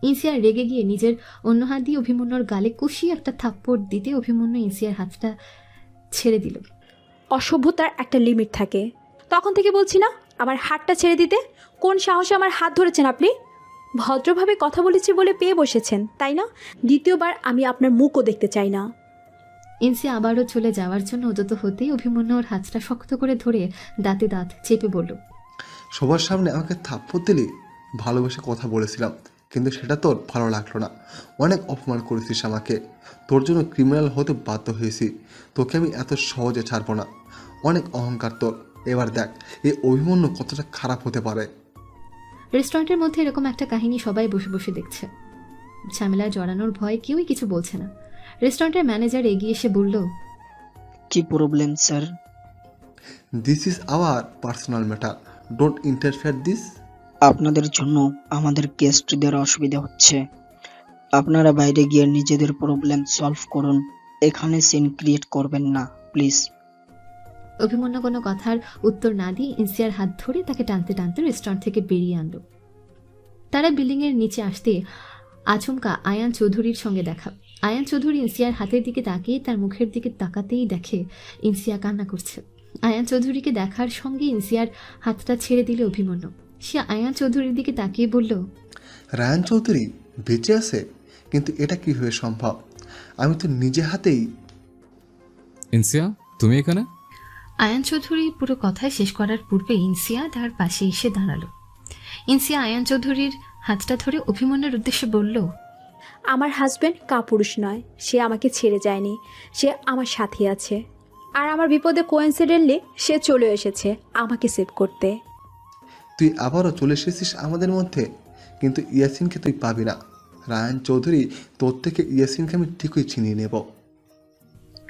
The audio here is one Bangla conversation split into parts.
ইনসিয়ার রেগে গিয়ে নিজের অন্য হাত দিয়ে অভিমন্যুর গালে কষিয়ে একটা থাপ্পড় দিতে অভিমন্যু ইনসিয়ার হাতটা ছেড়ে দিল। অসভ্যতার একটা লিমিট থাকে। তখন থেকে বলছি না আমার হাতটা ছেড়ে দিতে। কোন সাহসে আমার হাত ধরেছেন আপনি? ভদ্রভাবে কথা বলেছি বলে পেয়ে বসেছেন তাই না? দ্বিতীয়বার আমি আপনার মুখও দেখতে চাই না। ইনসিয়া আবারও চলে যাওয়ার জন্য উদ্যত হতেই অভিমন্যু ওর হাতটা শক্ত করে ধরে দাঁতে দাঁত চেপে বলল, সবার সামনে আমাকে থাপ্পড় দিলি? ভালোবেসে কথা বলেছিলাম, কিন্তু সেটা তোর ভালো লাগলো না। অনেক অপমান করেছিস আমাকে, তোর জন্য ক্রিমিনাল হতে বাধ্য হয়েছি। তোকে আমি এত সহজে ছাড়বো না। অনেক অহংকার তোর। এবার দেখ এই অভিমন্যু কতটা খারাপ হতে পারে। রেস্টুরেন্টের মধ্যে এরকম একটা কাহিনী সবাই বসে বসে দেখছে। ঝামেলায় জড়ানোর ভয়ে কেউই কিছু বলছে না। রেস্টুরেন্টের ম্যানেজার এগিয়ে এসে বলল, কি problem sir? This is our personal matter, don't interfere this. আপনাদের জন্য আমাদের গেস্টদের অসুবিধা হচ্ছে। আপনারা বাইরে গিয়ে নিজেদের প্রবলেম সলভ করুন, এখানে সিন ক্রিয়েট করবেন না প্লিজ। অভিমন্যু কোনো কথার উত্তর না দিয়ে ইনসিয়ার হাত ধরে তাকে টানতে টানতে রেস্টুরেন্ট থেকে বেরিয়ে আনলো। তারা বিল্ডিংয়ের নিচে আসতে আচমকা আয়ান চৌধুরীর সঙ্গে দেখা। আয়ান চৌধুরী ইনসিয়ার হাতের দিকে তাকিয়ে তার মুখের দিকে তাকাতেই দেখে ইনসিয়া কান্না করছে। আয়ান চৌধুরীকে দেখার সঙ্গে ইনসিয়ার হাতটা ছেড়ে দিল অভিমন্যু। সে আয়ান চৌধুরীর দিকে তাকিয়ে বলল, রায়ান চৌধুরী বেঁচে আছে? কিন্তু এটা কীভাবে সম্ভব? আমি তো নিজে হাতেই। ইনসিয়া, তুমি এখানে? আয়ান চৌধুরী পুরো কথা শেষ করার পূর্বে ইনসিয়া তার পাশে এসে দাঁড়ালো। ইনসিয়া আয়ান চৌধুরীর হাতটা ধরে অভিমন্যুর উদ্দেশ্যে বলল, আমার হাজব্যান্ড কাপুরুষ নয়, সে আমাকে ছেড়ে যায়নি, সে আমার সাথে আছে। আর আমার বিপদে কোইন্সিডেন্টলি সে চলে এসেছে আমাকে সেভ করতে। তুই আবারও চলে এসেছিস আমাদের মধ্যে, কিন্তু ইয়াসিনকে তুই পাবি না। রায়ান চৌধুরী, তোর থেকে ইয়াসিনকে আমি ঠিকই চিনিয়ে নেব।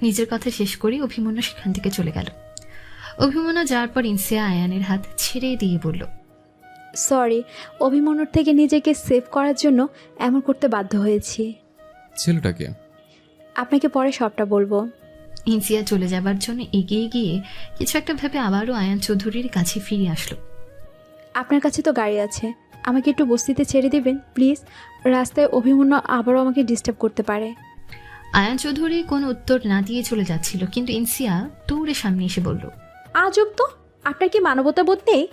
নিজের কথা শেষ করে অভিমন্যু সেখান থেকে চলে গেল। অভিমন্যু যাওয়ার পর ইনসিয়া আয়ানের হাত ছেড়ে দিয়ে বলল, সরি, অভিমন্যুর থেকে নিজেকে সেভ করার জন্য এমন করতে বাধ্য হয়েছি। ছেলেটাকে? আপনাকে পরে সবটা বলবো। ইনসিয়া চলে যাবার জন্য এগিয়ে গিয়ে কিছু একটা ভেবে আবারও আয়ান চৌধুরীর কাছে ফিরে আসলো। আপনার কাছে তো গাড়ি আছে, আমাকে একটু বস্তিতে ছেড়ে দেবেন প্লিজ। রাস্তায় অভিমন্যু আবারও আমাকে ডিস্টার্ব করতে পারে। আয়ান চৌধুরী কোনো উত্তর না দিয়ে চলে যাচ্ছিল, কিন্তু ইনসিয়া দৌড়ে সামনে এসে বলল, আজব তো, আপনার কি মানবতা বোধ নেই?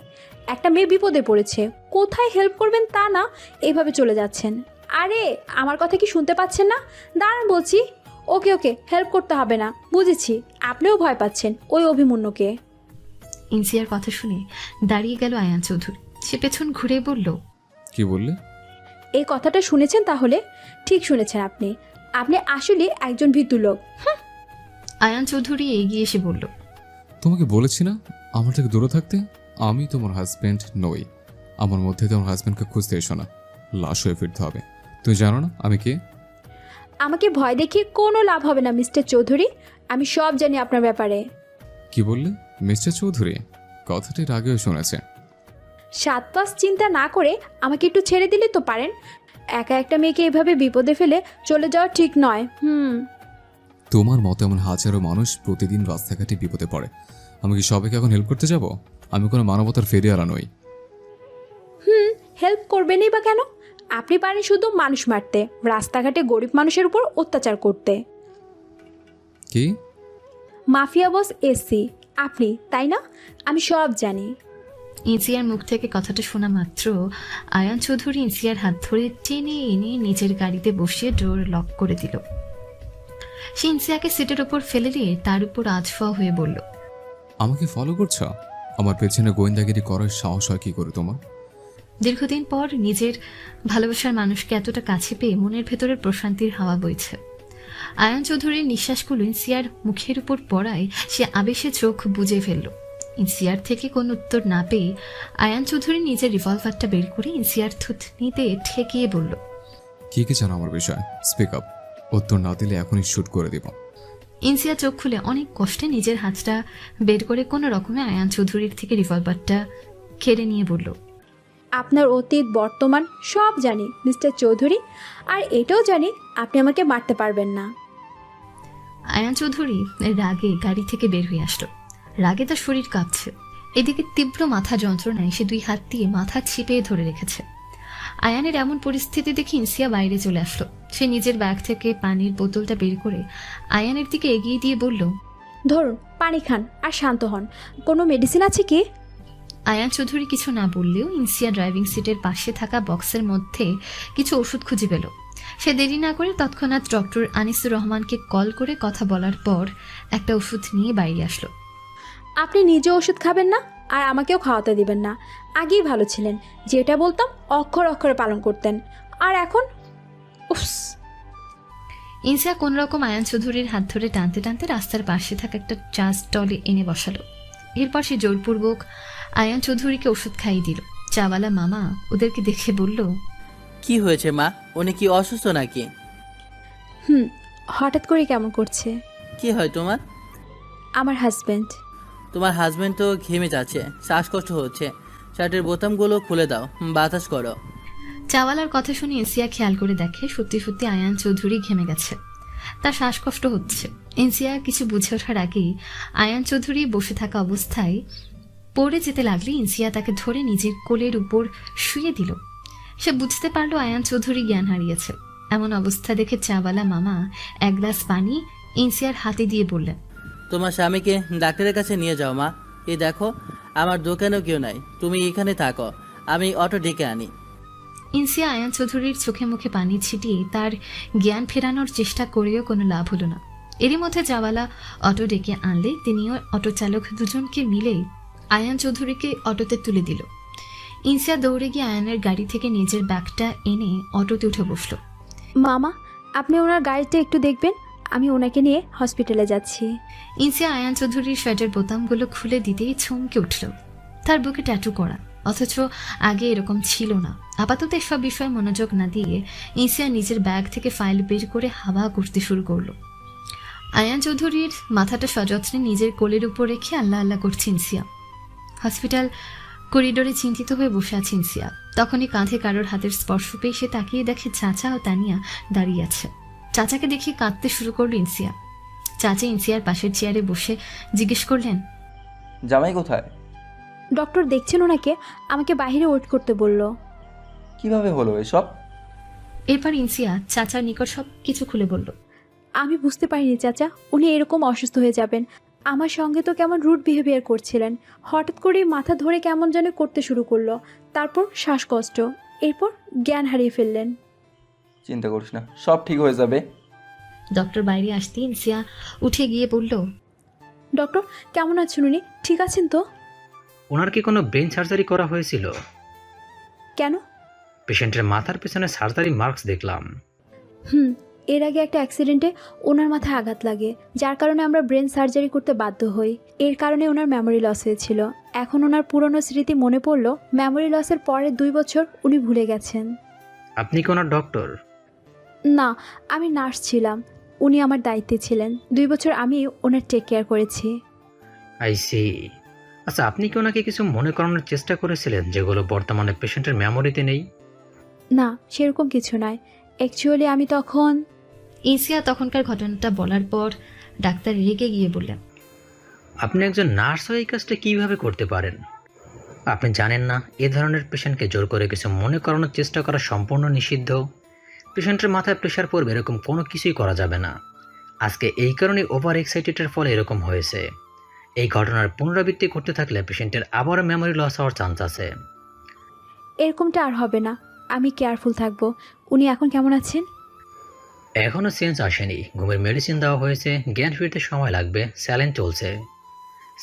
একটা মেয়ে বিপদে পড়েছে, কোথায় হেল্প করবেন তা না, এভাবে চলে যাচ্ছেন। আরে আমার কথা কি শুনতে পাচ্ছেন না? দাঁড়ান বলছি। ওকে ওকে, হেল্প করতে হবে না, বুঝেছি। আপনিও ভয় পাচ্ছেন ওই অভিমন্যুকে। ইনসিয়ার কথা শুনে দাঁড়িয়ে গেল আয়ান চৌধুরী। সে পেছন ঘুরে বলল, কি বললে? এই কথাটা শুনেছেন? তাহলে ঠিক শুনেছেন আপনি। আপনি আসলে একজন ভীতু লোক। আয়ান চৌধুরী এগিয়ে এসে বলল, তোমাকে বলেছি না আমার থেকে দূরে থাকতে? আমি তোমার হাজব্যান্ড নই। আমার মধ্যে তোমার হাজব্যান্ডকে খুঁজতে এসো না, লাশ হয়ে ফিরতে হবে। তুমি জানো না আমি কে? আমাকে ভয় দেখিয়ে কোনো লাভ হবে না মিস্টার চৌধুরী, আমি সব জানি আপনার ব্যাপারে। কি বললে মিস্টার চৌধুরী? কথাটা এর আগেও শুনেছে। সাত পাঁচ চিন্তা না করে আমাকে একটু ছেড়ে দিলে তো পারেন। একা একটা মেয়েকে এভাবে বিপদে ফেলে চলে যাওয়া ঠিক নয়। তোমার মতো এমন হাজারো মানুষ প্রতিদিন রাস্তাঘাটে বিপদে পড়ে। আমি কি সবাইকে এখন হেল্প করতে যাব? আমি কোনো মানবতার ফেরিওয়ালা নই। হেল্প করবেনই বা কেন? আপনি পারেন শুধু মানুষ মারতে, রাস্তাঘাটে গরিব মানুষের উপর অত্যাচার করতে। কি? মাফিয়া বস এসসি আপনি, তাই না? আমি সব জানি। ইনসিয়ার মুখ থেকে কথাটা শোনা মাত্র আয়ান চৌধুরী ইনসিয়ার হাত ধরে টেনে এনে নিজের গাড়িতে বসিয়ে ডোর লক করে দিল। সে ইনসিয়াকে সিটের ওপর ফেলে দিয়ে তার উপর আজফা হয়ে বলল, আমাকে ফলো করছো? আমার পেছনে গোয়েন্দাগিরি করার সাহস হয় কি করে তোমার? দীর্ঘদিন পর নিজের ভালোবাসার মানুষকে এতটা কাছে পেয়ে মনের ভেতরের প্রশান্তির হাওয়া বইছে। আয়ান চৌধুরীর নিঃশ্বাসগুলো ইনসিয়ার মুখের উপর পড়ায় সে আবেশে চোখ বুজে ফেলল। ইনসিয়ার থেকে কোনো উত্তর না পেয়ে আয়ান চৌধুরী নিজের রিভলভারটা বের করে ইনসিয়ার থুতনিতে ঠেকিয়ে বলল, কি কি জানো আমার বিষয়? Speak up. উত্তর না দিলে এখনই শুট করে দিব। ইনসিয়া চোখ খুলে অনেক কষ্টে নিজের হাতটা বের করে কোনো রকমে আয়ান চৌধুরীর থেকে রিভলভারটা কেড়ে নিয়ে বলল, আপনার অতীত বর্তমান সব জানি মিস্টার চৌধুরী, আর এটাও জানি আপনি আমাকে মারতে পারবেন না। আয়ান চৌধুরী রাগে গাড়ি থেকে বের হয়ে আসলো। রাগে তার শরীর কাঁপছে। এদিকে তীব্র মাথা যন্ত্রণায় সে 2 হাত দিয়ে মাথা চিপে ধরে রেখেছে। আয়ানের এমন পরিস্থিতি দেখে ইনসিয়া বাইরে চলে আসলো। সে নিজের ব্যাগ থেকে পানির বোতলটা বের করে আয়ানের দিকে এগিয়ে দিয়ে বলল, ধরুন, পানি খান আর শান্ত হন। কোনো মেডিসিন আছে কি? আয়ান চৌধুরী কিছু না বললেও ইনসিয়া ড্রাইভিং সিটের পাশে থাকা বক্সের মধ্যে কিছু ওষুধ খুঁজে পেল। সে দেরি না করে তৎক্ষণাৎ ডক্টর আনিসুর রহমানকে কল করে কথা বলার পর একটা ওষুধ নিয়ে বাইরে আসলো। আপনি নিজে ওষুধ খাবেন না আর আমাকেও খাওয়াতে দিবেন না। আগেই ভালো ছিলেন, যেটা বলতাম অক্ষর অক্ষরে পালন করতেন, আর এখন উফস। ইনসিয়া কোন রকম আয়ান চৌধুরীর হাত ধরে টানতে টানতে রাস্তার পাশে থাকা একটা চা স্টলে এনে বসালো। এরপর সে জোরপূর্বক আয়ান চৌধুরীকে ওষুধ খাইয়ে দিল। চাওয়ালা মামা ওদেরকে দেখে বলল, কি হয়েছে মা? উনি কি অসুস্থ নাকি? হঠাৎ করে কেমন করছে? কি হয় তোমার? আমার হাজব্যান্ড। তোমার হাজবেন্ড তো ঘেমে যাচ্ছে, শ্বাসকষ্ট হচ্ছে। শার্টের বোতামগুলো খুলে দাও, বাতাস করো। চাওয়ালার কথা শুনে ইনসিয়া খেয়াল করে দেখে সত্যি সত্যি আয়ান চৌধুরী ঘেমে গেছে, তার শ্বাসকষ্ট হচ্ছে। ইনসিয়া কিছু বুঝে ওঠার আগেই আয়ান চৌধুরী বসে থাকা অবস্থায় পড়ে যেতে লাগলে ইনসিয়া তাকে ধরে নিজের কোলের উপর শুয়ে দিল। সে বুঝতে পারলো আয়ান চৌধুরী জ্ঞান হারিয়েছে। এমন অবস্থা দেখে চাওয়ালা মামা 1 গ্লাস পানি ইনসিয়ার হাতে দিয়ে বললেন, তোমার স্বামীকে ডাক্তারের কাছে নিয়ে যাও মা। এই দেখো, আমার দোকানেও কেউ নাই, তুমি এখানে থাকো, আমি অটো ডেকে আনি। ইনসিয়া আয়ান চৌধুরীর চোখে মুখে পানি ছিটিয়ে তার জ্ঞান ফেরানোর চেষ্টা করেও কোনো লাভ হলো না। এরই মধ্যে চাওয়ালা অটো ডেকে আনলে তিনিও অটো চালক দুজনকে মিলে আয়ান চৌধুরীকে অটোতে তুলে দিল। ইনসিয়া দৌড়ে গিয়ে আয়ানের গাড়ি থেকে নিজের ব্যাগটা এনে অটোতে উঠে বসলো। মামা, আপনি ওনার গাড়িটা একটু দেখবেন, আমি ওনাকে নিয়ে হসপিটালে যাচ্ছি। ইনসিয়া আয়ান চৌধুরীর শার্টের বোতামগুলো খুলে দিতেই চমকে উঠল। তার বুকে ট্যাটু করা, অথচ আগে এরকম ছিল না। আপাতত এসব বিষয়ে মনোযোগ না দিয়ে ইনসিয়া নিজের ব্যাগ থেকে ফাইল বের করে হাওয়া করতে শুরু করলো। আয়ান চৌধুরীর মাথাটা সযত্নে নিজের কোলের উপর রেখে আল্লাহ আল্লাহ করছে ইনসিয়া। হসপিটাল করিডোরে চিন্তিত হয়ে বসে আছে ইনসিয়া। তখনই কাঁধে কারোর হাতের স্পর্শ পেয়ে সে তাকিয়ে দেখে চাচা ও তানিয়া দাঁড়িয়ে আছে। চাচাকে দেখে কাঁদতে শুরু করলো ইনসিয়া। চাচা ইনসিয়ার পাশের চেয়ারে বসে জিজ্ঞেস করলেন, জামাই কোথায়? ডক্টর দেখছেন ওনাকে, আমাকে বাইরে ওয়েট করতে বলল। কিভাবে হলো এসব? এরপর ইনসিয়া চাচার নিকট সব কিছু খুলে বলল। আমি বুঝতে পারিনি চাচা, উনি এরকম অসুস্থ হয়ে যাবেন। আমার সঙ্গে তো কেমন রুড বিহেভিয়ার করছিলেন, হঠাৎ করেই মাথা ধরে কেমন যেন করতে শুরু করলো, তারপর শ্বাসকষ্ট, এরপর জ্ঞান হারিয়ে ফেললেন। চিন্তা করিস না, সব ঠিক হয়ে যাবে। ডক্টর বাইরে আসতে ইনসিয়া উঠে গিয়ে বলল, ডক্টর কেমন আছেন উনি? ঠিক আছেন তো? ওনার কি কোনো ব্রেন সার্জারি করা হয়েছিল? কেন? পেশেন্টের মাথার পেছনে সার্জারি মার্কস দেখলাম। এর আগে একটা অ্যাক্সিডেন্টে ওনার মাথায় আঘাত লাগে, যার কারণে আমরা ব্রেন সার্জারি করতে বাধ্য হই। এর কারণে ওনার মেমোরি লস হয়েছিল। এখন ওনার পুরনো স্মৃতি মনে পড়লো। মেমোরি লসের পরে 2 বছর উনি ভুলে গেছেন। আপনি কি ওনার ডক্টর? না, আমি নার্স ছিলাম, উনি আমার দায়িত্বে ছিলেন। 2 বছর আমি ওনার টেক কেয়ার করেছি। I see. আচ্ছা, আপনি কি ওনাকে কিছু মনে করানোর চেষ্টা করেছিলেন যেগুলো বর্তমানে পেশেন্টের মেমোরিতে নেই? না, সেরকম কিছু নয়। অ্যাকচুয়ালি আমি তখন ইনসিয়া তখনকার ঘটনাটা বলার পর ডাক্তার রেগে গিয়ে বললেন, আপনি একজন নার্স হয়ে এই কাজটা কীভাবে করতে পারেন? আপনি জানেন না এ ধরনের পেশেন্টকে জোর করে কিছু মনে করানোর চেষ্টা করা সম্পূর্ণ নিষিদ্ধ। পেশেন্টের মাথায় প্রেশার পড়বে এরকম কোনো কিছুই করা যাবে না। আজকে এই কারণে ওভার এক্সাইটেডের ফলে এরকম হয়েছে। এই ঘটনার পুনরাবৃত্তি করতে থাকলে পেশেন্টের আবারও মেমোরি লস হওয়ার চান্স আছে। এরকমটা আর হবে না, আমি কেয়ারফুল থাকবো। উনি এখন কেমন আছেন? এখনও চেঞ্জ আসেনি। ঘুমের মেডিসিন দেওয়া হয়েছে, জ্ঞান ফিরতে সময় লাগবে, স্যালাইন চলছে।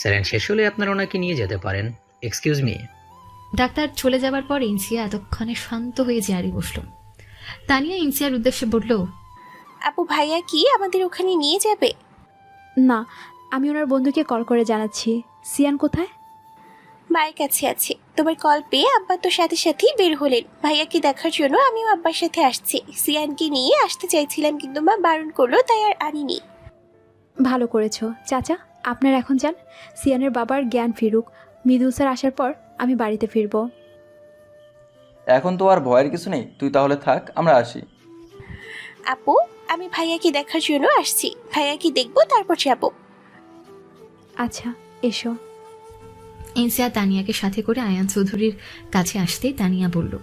স্যালাইন শেষ হলে আপনারা ওনাকে নিয়ে যেতে পারেন। Excuse me. ডাক্তার চলে যাবার পর ইনসিয়া এতক্ষণে শান্ত হয়ে চেয়ারে বসল। তানিয়া ইনসিয়ার উদ্দেশ্যে বলল, আপু ভাইয়া কি আমাদের ওখানে নিয়ে যাবে? না, আমি ওনার বন্ধুকে কল করে জানাচ্ছি। সিয়ান কোথায়? মায়ের কাছে আছে। তোমার কল পেয়ে আব্বা তো সাথে সাথেই বের হলেন ভাইয়াকে দেখার জন্য। আমিও আব্বার সাথে আসছি। সিয়ানকে নিয়ে আসতে চাইছিলাম কিন্তু মা বারণ করলো, তাই আর আনিনি। ভালো করেছো চাচা, আপনার এখন যান। সিয়ানের বাবার জ্ঞান ফিরুক। মৃদুল স্যার আসার পর আমি বাড়িতে ফিরবো। এখন তো আর ভয়ের কিছু নেই, তুই তাহলে থাক, আমরা আসি। আপু, আমি ভাইয়াকে দেখার জন্য আসছি। ভাইয়াকে দেখবো, তারপর যাবো। আচ্ছা, এসো। ইনসিয়া তানিয়াকে সাথে করে আয়ান চৌধুরীর কাছে আসতেই তানিয়া বলল,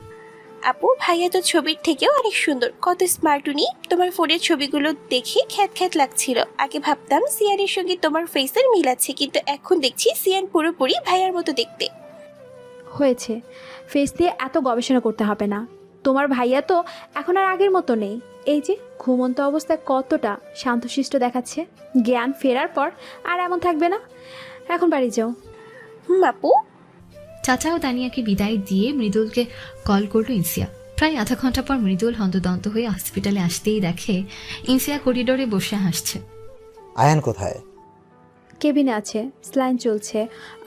আপু ভাইয়া তো ছবির থেকেও অনেক সুন্দর, কত স্মার্ট উনি। তোমার ফোনের ছবিগুলো দেখে খ্যাত খ্যাত লাগছিল। আগে ভাবতাম সিয়ানের সঙ্গে তোমার ফেসের মিল আছে, কিন্তু এখন দেখছি সিয়ান পুরোপুরি ভাইয়ার মতো দেখতে। হয়েছে, ফেস দিয়ে এত গবেষণা করতে হবে না। তোমার ভাইয়া তো এখন আর আগের মতো নেই। এই যে ঘুমন্ত অবস্থায় কতটা শান্তশিষ্ট দেখাচ্ছে, জ্ঞান ফেরার পর আর এমন থাকবে না। এখন বাড়ি যাও। আপু। চাচা ও তানিয়াকে বিদায় দিয়ে মৃদুলকে কল করলো ইনসিয়া। প্রায় আধা ঘন্টা পর মৃদুল হন্তদন্ত হয়ে হসপিটালে আসতেই দেখে ইনসিয়া করিডোরে বসে হাসছে। আয়ান কোথায়? কেবিনে আছে, স্লাইন চলছে,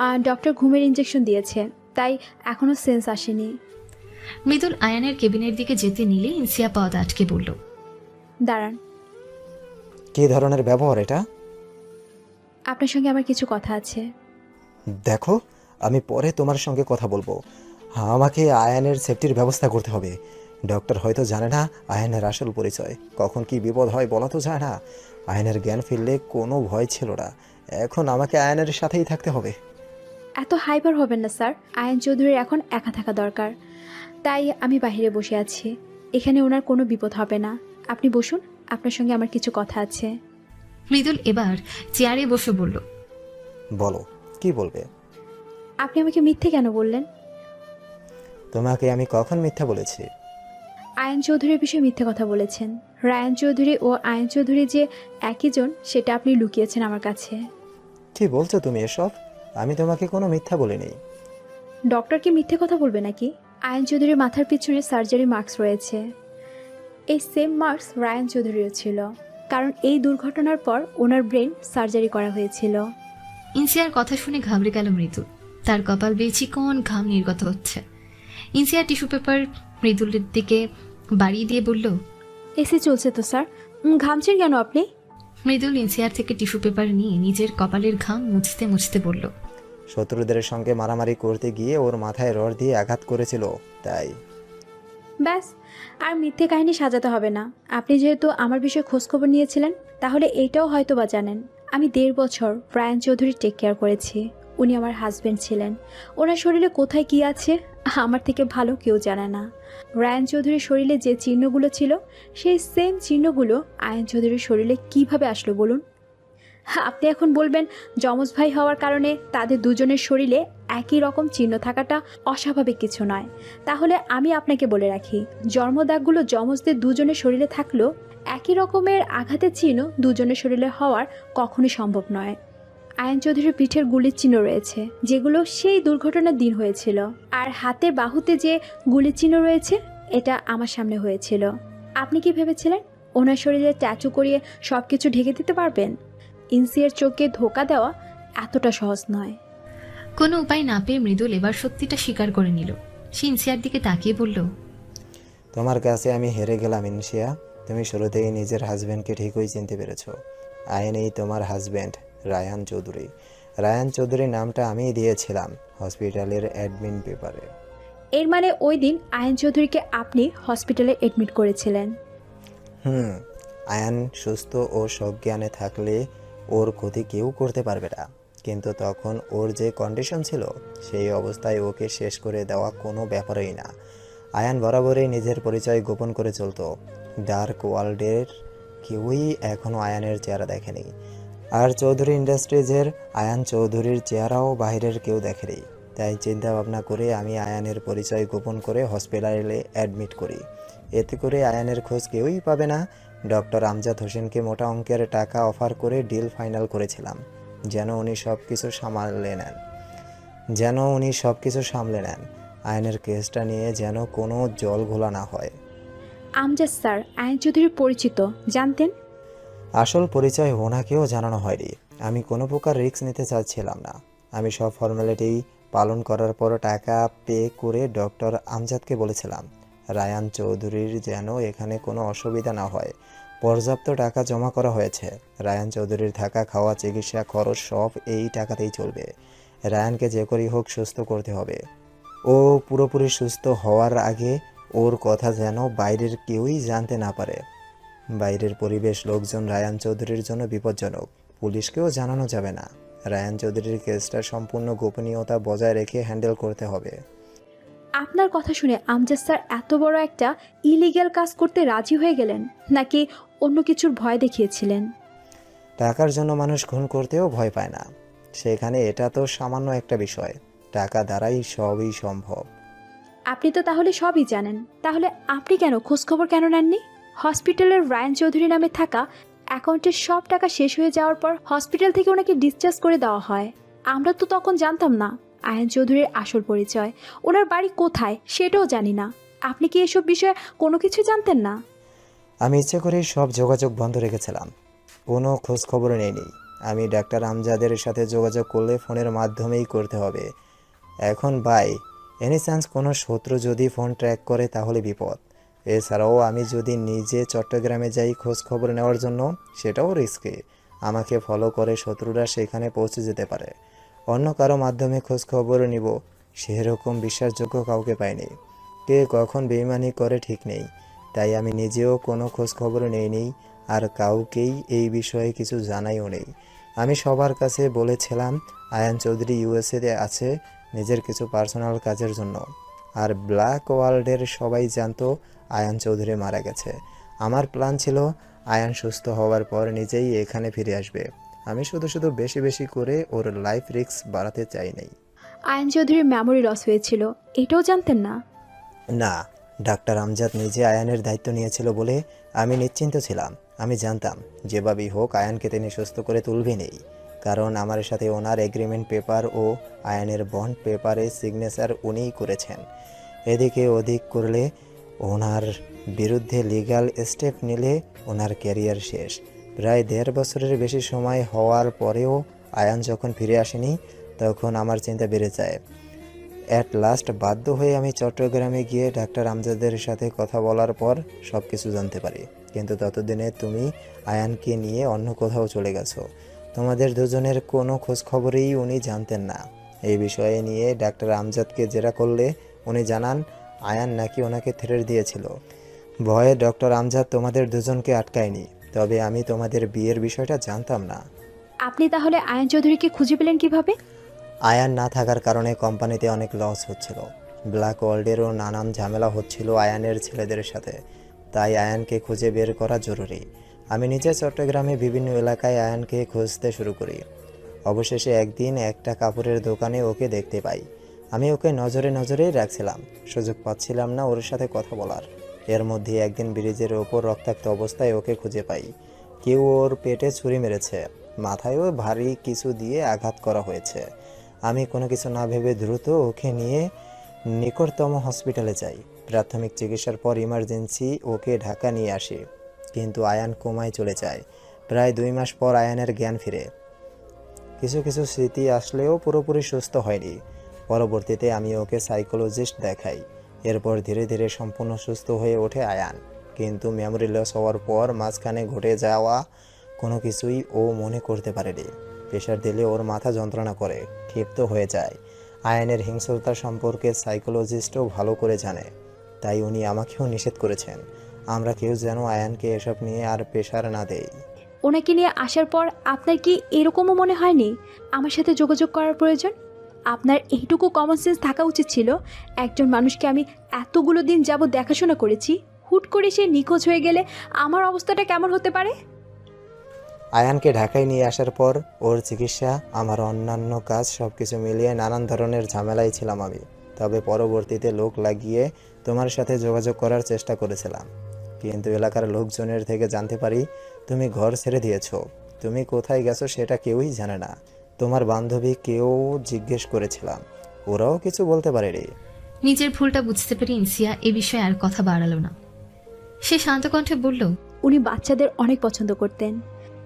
আর ডক্টর ঘুমের ইঞ্জেকশন দিয়েছে, তাই এখনো সেন্স আসেনি। মৃদুল আয়ানের কেবিনের দিকে যেতে নিলে ইনসিয়া পথ আটকে বলল, দাঁড়ান, কী ধরনের ব্যবহার এটা? আপনার সঙ্গে আমার কিছু কথা আছে। দেখো, আমি পরে তোমার সঙ্গে কথা বলবো। আমাকে আয়ানের সেফটির ব্যবস্থা করতে হবে। ডক্টর হয়তো জানে না আয়ানের আসল পরিচয়। কখন কি বিপদ হয় বলা তো যায় না। আয়ানের জ্ঞান ফিরলে কোনো ভয় ছিল না, এখন আমাকে আয়ানের সাথেই থাকতে হবে। এত হাইপার হবেন না স্যার, আয়ান চৌধুরীর এখন একা থাকা দরকার, তাই আমি বাইরে বসে আছি। এখানে ওনার কোনো বিপদ হবে না, আপনি বসুন, আপনার সঙ্গে আমার কিছু কথা আছে। মৃদুল এবার চেয়ারে বসে বলল, বলো, কি বলবে? আপনি আমাকে মিথ্যে কেন বললেন? তোমাকে আমি কখন মিথ্যা বলেছি? আয়ান চৌধুরীর বিষয়ে মিথ্যে কথা বলেছেন। রায়ান চৌধুরী ও আয়ান চৌধুরী যে একই জন, সেটা আপনি লুকিয়েছেন আমার কাছে। কি বলছো তুমি এসব? আমি তোমাকে কোনো মিথ্যা বলিনি। ডক্টর কি মিথ্যে কথা বলবে নাকি? আয়ান চৌধুরীর মাথার পিছনে সার্জারি মার্কস রয়েছে। এই সেম মার্কস রায়ান চৌধুরীরও ছিল, কারণ এই দুর্ঘটনার পর ওনার ব্রেন সার্জারি করা হয়েছিল। ইনসিয়ার কথা শুনে ঘাবড়ে গেল মৃদুল। তার কপাল বেয়ে চিকন ঘাম নির্গত হচ্ছে। ইনসিয়া টিস্যু পেপার মৃদুলের দিকে বাড়িয়ে দিয়ে বলল, এসি চলছে তো স্যার, ঘামছেন কেন আপনি? মৃদুল ইনসিয়ার থেকে টিস্যু পেপার নিয়ে নিজের কপালের ঘাম মুছতে মুছতে বলল, শত্রুদের সঙ্গে মারামারি করতে গিয়ে ওর মাথায় রড দিয়ে আঘাত করেছিল, তাই। ব্যাস, আর মিথ্যে কাহিনী সাজাতে হবে না। আপনি যেহেতু আমার বিষয়ে খোঁজখবর নিয়েছিলেন, তাহলে এইটাও হয়তো বা জানেন আমি 1.5 বছর রায়ান চৌধুরী টেক কেয়ার করেছি। উনি আমার হাজব্যান্ড ছিলেন। ওনার শরীরে কোথায় কি আছে আমার থেকে ভালো কেউ জানে না। রায়ান চৌধুরীর শরীরে যে চিহ্নগুলো ছিল, সেই সেম চিহ্নগুলো আয়ান চৌধুরীর শরীরে কিভাবে আসলো বলুন? আপনি এখন বলবেন যমজ ভাই হওয়ার কারণে তাদের দুজনের শরীরে একই রকম চিহ্ন থাকাটা অস্বাভাবিক কিছু নয়। তাহলে আমি আপনাকে বলে রাখি, জন্মদাগগুলো যমজদের দুজনের শরীরে থাকলেও একই রকমের আঘাতের চিহ্ন দুজনের শরীরে হওয়ার কখনোই সম্ভব নয়। আয়ান চৌধুরীর পিঠের গুলির চিহ্ন রয়েছে, যেগুলো সেই দুর্ঘটনার দিন হয়েছিল। আর হাতের বাহুতে যে গুলির চিহ্ন রয়েছে, এটা আমার সামনে হয়েছিল। আপনি কি ভেবেছিলেন ওনার শরীরে ট্যাটু করিয়ে সব কিছু ঢেকে দিতে পারবেন? ইনসিয়ার চোখে ধোকা দেওয়া এতটা সহজ নয়। কোনো উপায় না পেয়ে মৃদুল এবার সত্যিটা স্বীকার করে নিল। সে ইনসিয়ার দিকে তাকিয়ে বলল, তোমার কাছে আমি হেরে গেলাম ইনসিয়া। তুমি শুরু থেকেই নিজের হাজব্যান্ডকে ঠিকই চিনতে পেরেছো। আইনেই তোমার হাজব্যান্ড রায়ান চৌধুরী। রায়ান চৌধুরী নামটা আমিই দিয়েছিলাম হসপিটালের অ্যাডমিন পেপারে। এর মানে ওই দিন আয়ান চৌধুরীকে আপনি হসপিটালে এডমিট করেছিলেন? আয়ান সুস্থ ও সজ্ঞানে থাকলে ওর ক্ষতি কেউ করতে পারবে না, কিন্তু তখন ওর যে কন্ডিশন ছিল, সেই অবস্থায় ওকে শেষ করে দেওয়া কোনো ব্যাপারই না। আয়ান বরাবরই নিজের পরিচয় গোপন করে চলতো। ডার্ক ওয়ার্ল্ডের কেউই এখনও আয়ানের চেহারা দেখেনি, আর চৌধুরী ইন্ডাস্ট্রিজের আয়ান চৌধুরীর চেহারাও বাইরের কেউ দেখেনি। তাই চিন্তা ভাবনা করে আমি আয়ানের পরিচয় গোপন করে হসপিটালে অ্যাডমিট করি। এতে করে আয়ানের খোঁজ কেউই পাবে না। ডক্টর আমজাদ হোসেনকে মোটা অঙ্কের টাকা অফার করে ডিল ফাইনাল করেছিলাম, যেন উনি সব কিছু সামলে নেন। আয়নের কেসটা নিয়ে যেন কোনো জল ঘোলা না হয়। আমজাদ স্যার আয়ান চৌধুরীর পরিচিত, জানতেন? আসল পরিচয় ওনাকেও জানানো হয়নি। আমি কোনো প্রকার রিস্ক নিতে চাচ্ছিলাম না। আমি সব ফর্মালিটি পালন করার পর টাকা পে করে ডক্টর আমজাদকে বলেছিলাম রায়ান চৌধুরীর যেন এখানে কোনো অসুবিধা না হয়। পর্যাপ্ত টাকা জমা করা হয়েছে। রায়ান চৌধুরীর থাকা, খাওয়া, চিকিৎসা খরচ সব এই টাকাতেই চলবে। রায়ানকে যে করেই হোক সুস্থ করতে হবে। ও পুরোপুরি সুস্থ হওয়ার আগে ওর কথা যেন বাইরের কেউই জানতে না পারে। বাইরের পরিবেশ, লোকজন রায়ান চৌধুরীর জন্য বিপজ্জনক। পুলিশকেও জানানো যাবে না। রায়ান চৌধুরীর কেসটা সম্পূর্ণ গোপনীয়তা বজায় রেখে হ্যান্ডেল করতে হবে। আপনার কথা শুনে আমজাদ স্যার এত বড় একটা ইলিগ্যাল কাজ করতে রাজি হয়ে গেলেন, নাকি অন্য কিছুর ভয় দেখিয়েছিলেন? টাকার জন্য মানুষ খুন করতেও ভয় পায় না, সেখানে এটা তো সামান্য একটা বিষয়। টাকা দ্বারাই সবই সম্ভব। আপনি তো তাহলে সবই জানেন, তাহলে আপনি কেন খোঁজখবর কেন নেননি? হসপিটালের রায়ান চৌধুরী নামে থাকা অ্যাকাউন্টের সব টাকা শেষ হয়ে যাওয়ার পর হসপিটাল থেকে ওনাকে ডিসচার্জ করে দেওয়া হয়। আমরা তো তখন জানতাম না আয়ান চৌধুরীর আসল পরিচয়, ওনার বাড়ি কোথায় সেটাও জানি না। আপনি কি এসব বিষয়ে কোনো কিছু জানতেন না? আমি ইচ্ছে করে সব যোগাযোগ বন্ধ রেখেছিলাম, কোনো খোঁজ খবর নেইনি। আমি ডাক্তার আমজাদের সাথে যোগাযোগ করলে ফোনের মাধ্যমেই করতে হবে। এখন বাই এনি চান্স কোনো শত্রু যদি ফোন ট্র্যাক করে তাহলে বিপদ। এছাড়াও আমি যদি নিজে চট্টগ্রামে যাই খোঁজ খবর নেওয়ার জন্য, সেটাও রিস্কি। আমাকে ফলো করে শত্রুরা সেখানে পৌঁছে যেতে পারে। অন্য কারো মাধ্যমে খোঁজ খবর নিব, সেরকম বিশ্বাসযোগ্য কাউকে পাইনি। কে কখন বেইমানি করে ঠিক নেই, তাই আমি নিজেও কোনো খোঁজ খবর নেইনি, আর কাউকেই এই বিষয়ে কিছু জানাইও নেই। আমি সবার কাছে বলেছিলাম আয়ান চৌধুরী ইউএসএতে আছে নিজের কিছু পার্সোনাল কাজের জন্য, আর ব্ল্যাক ওয়ার্ল্ডের সবাই জানতো আয়ান চৌধুরী মারা গেছে। আমার প্ল্যান ছিল আয়ান সুস্থ হওয়ার পর নিজেই এখানে ফিরে আসবে। আমি শুধু শুধু বেশি বেশি করে ওর লাইফ রিস্ক বাড়াতে চাই নাই। আয়ান চৌধুরীর মেমোরি লস হয়েছিল, এটাও জানতেন না? না, ডাক্তার আমজাদ নিজে আয়ানের দায়িত্ব নিয়েছিল বলে আমি নিশ্চিন্ত ছিলাম। আমি জানতাম যেভাবেই হোক আয়ানকে তিনি সুস্থ করে তুলবেনই, কারণ আমার সাথে ওনার এগ্রিমেন্ট পেপার ও আয়ানের বন্ড পেপারে সিগনেচার উনিই করেছেন। এদিকে ওদিক করলে, ওনার বিরুদ্ধে লিগ্যাল স্টেপ নিলে ওনার ক্যারিয়ার শেষ। প্রায় 1.5 বছরের বেশি সময় হওয়ার পরেও আয়ান যখন ফিরে আসেনি, তখন আমার চিন্তা বেড়ে যায়। অ্যাট লাস্ট বাধ্য হয়ে আমি চট্টগ্রামে গিয়ে ডাক্তার আমজাদের সাথে কথা বলার পর সব কিছু জানতে পারি। কিন্তু ততদিনে তুমি আয়ানকে নিয়ে অন্য কোথাও চলে গেছো। তোমাদের দুজনের কোনো খোঁজ খবরেই উনি জানতেন না। এই বিষয়ে নিয়ে ডাক্তার আমজাদকে জেরা করলে উনি জানান আয়ান নাকি ওনাকে থ্রেট দিয়েছিল। ভয়ে ডক্টর আমজাদ তোমাদের দুজনকে আটকায়নি, তবে আমি তোমাদের বিয়ের বিষয়টা জানতাম না। আপনি তাহলে আয়ান চৌধুরীকে খুঁজে পেলেন কিভাবে? আয়ান না থাকার কারণে কোম্পানিতে অনেক লস হচ্ছিল, ব্ল্যাক ওয়ার্ল্ডেরও নানান ঝামেলা হচ্ছিল আয়ানের ছেলেদের সাথে, তাই আয়ানকে খুঁজে বের করা জরুরি। আমি নিজে চট্টগ্রামে বিভিন্ন এলাকায় আয়ানকে খুঁজতে শুরু করি। অবশেষে একদিন একটা কাপড়ের দোকানে ওকে দেখতে পাই। আমি ওকে নজরে নজরেই রাখছিলাম, সুযোগ পাচ্ছিলাম না ওর সাথে কথা বলার। এর মধ্যে একদিন ব্রিজের ওপর রক্তাক্ত অবস্থায় ওকে খুঁজে পাই। কেউ ওর পেটে ছুরি মেরেছে, মাথায়ও ভারী কিছু দিয়ে আঘাত করা হয়েছে। আমি কোনো কিছু না ভেবে দ্রুত ওকে নিয়ে নিকটতম হসপিটালে যাই। প্রাথমিক চিকিৎসার পর ইমার্জেন্সি ওকে ঢাকা নিয়ে আসি, কিন্তু আয়ান কোমায় চলে যায়। প্রায় 2 মাস পর আয়ানের জ্ঞান ফিরে। কিছু কিছু স্মৃতি আসলেও পুরোপুরি সুস্থ হয়নি। পরবর্তীতে আমি ওকে সাইকোলজিস্ট দেখাই। এরপর ধীরে ধীরে সম্পূর্ণ সুস্থ হয়ে ওঠে আয়ান। কিন্তু মেমোরি লস হওয়ার পর মাঝখানে ঘটে যাওয়া কোনো কিছুই ও মনে করতে পারেনি। প্রেশার দিলে ওর মাথা যন্ত্রণা করে, ক্ষিপ্ত হয়ে যায়। আয়ানের হিংস্রতা সম্পর্কে সাইকোলজিস্টও ভালো করে জানে, তাই উনি আমাকেও নিষেধ করেছেন আমরা কেউ যেন আয়ানকে এসব নিয়ে আর প্রেশার না দেই। ওনাকে নিয়ে আসার পর আপনার কি এরকমও মনে হয়নি আমার সাথে যোগাযোগ করার প্রয়োজন? আপনার এইটুকু কমন সেন্স থাকা উচিত ছিল। একজন মানুষকে আমি এতগুলো দিন যাবত দেখাশোনা করেছি, হুট করে সে নিখোঁজ হয়ে গেলে আমার অবস্থাটা কেমন হতে পারে? আয়ানকে ঢাকায় নিয়ে আসার পর ওর চিকিৎসা, আমার অন্যান্য কাজ সবকিছু মিলিয়ে নানান ধরনের ঝামেলায় ছিলাম আমি। তবে পরবর্তীতে লোক লাগিয়ে তোমার সাথে যোগাযোগ করার চেষ্টা করেছিলাম, কিন্তু এলাকার লোকজনের থেকে জানতে পারি তুমি ঘর ছেড়ে দিয়েছো। তুমি কোথায় গেছো সেটা কেউই জানে না। তোমার বান্ধবী কেউ জিজ্ঞেস করেছিলাম, ওরাও কিছু বলতে পারেনি। নিজের ভুলটা বুঝতে পেরে ইনসিয়া এ বিষয়ে আর কথা বাড়ালো না। সে শান্ত কণ্ঠে বলল, উনি বাচ্চাদের অনেক পছন্দ করতেন।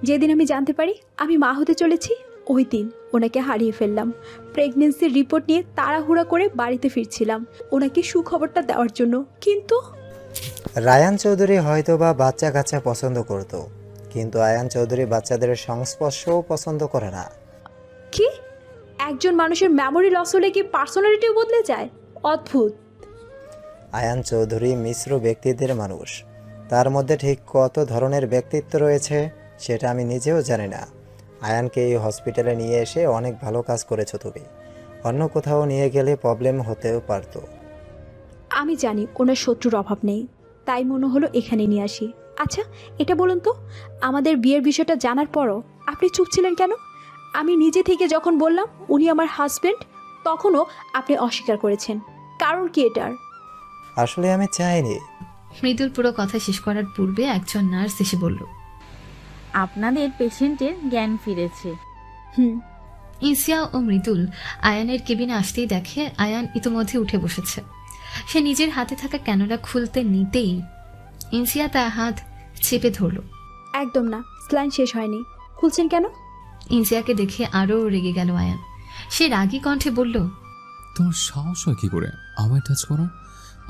যেদিন আমি জানতে পারি আমি মা হতে চলেছি, ওই দিন ওনাকে হারিয়ে ফেললাম। প্রেগনেন্সির রিপোর্ট নিয়ে তাড়াহুড়া করে বাড়িতে ফিরছিলাম ওনাকে সুখবরটা দেওয়ার জন্য, কিন্তু রায়ান চৌধুরী হয়তো বা বাচ্চা কাচ্চা পছন্দ করত, কিন্তু আয়ান চৌধুরী বাচ্চাদের সংস্পর্শও পছন্দ করে না। কি? একজন মানুষের মেমোরি লস হলে কি পার্সোনালিটিও বদলে যায়? অদ্ভুত। আয়ান চৌধুরী মিশ্র ব্যক্তিত্বের মানুষ। তার মধ্যে ঠিক কত ধরনের ব্যক্তিত্ব রয়েছে সেটা আমি নিজেও জানি না। আয়ানকে এই হসপিটালে নিয়ে এসে অনেক ভালো কাজ করেছো তুমি। অন্য কোথাও নিয়ে গেলে প্রবলেম হতেও পারতো। আমি জানি ওনার শত্রুর অভাব নেই, তাই মনে হলো এখানে নিয়ে আসি। আচ্ছা, এটা বলুন তো, আমাদের বিয়ের বিষয়টা জানার পরও আপনি চুপ ছিলেন কেন? আমি নিজে থেকে যখন বললাম উনি আমার হাজব্যান্ড, তখনও আপনি অস্বীকার করেছেন। কারণ কি এটার? আসলে আমি চাইনি। মৃদুল পুরো কথা শেষ করার পূর্বে একজন নার্স এসে বলল, আপনাদের পেশেন্টের জ্ঞান ফিরেছে। হুম। ইনসিয়া ও মৃদুল আয়ানের কেবিনে আসতেই দেখে আয়ান ইতোমধ্যে উঠে বসেছে। সে নিজের হাতে থাকা ক্যানোলা খুলতে নিতেই ইনসিয়া তার হাত চেপে ধরল। একদম না, স্লাইন শেষ হয়নি, খুলছেন কেন? ইনসিয়াকে দেখে আরও রেগে গেল আয়ান। সে রাগী কণ্ঠে বলল, তোমার সাহস হয় কি করে আমায় টাচ করার?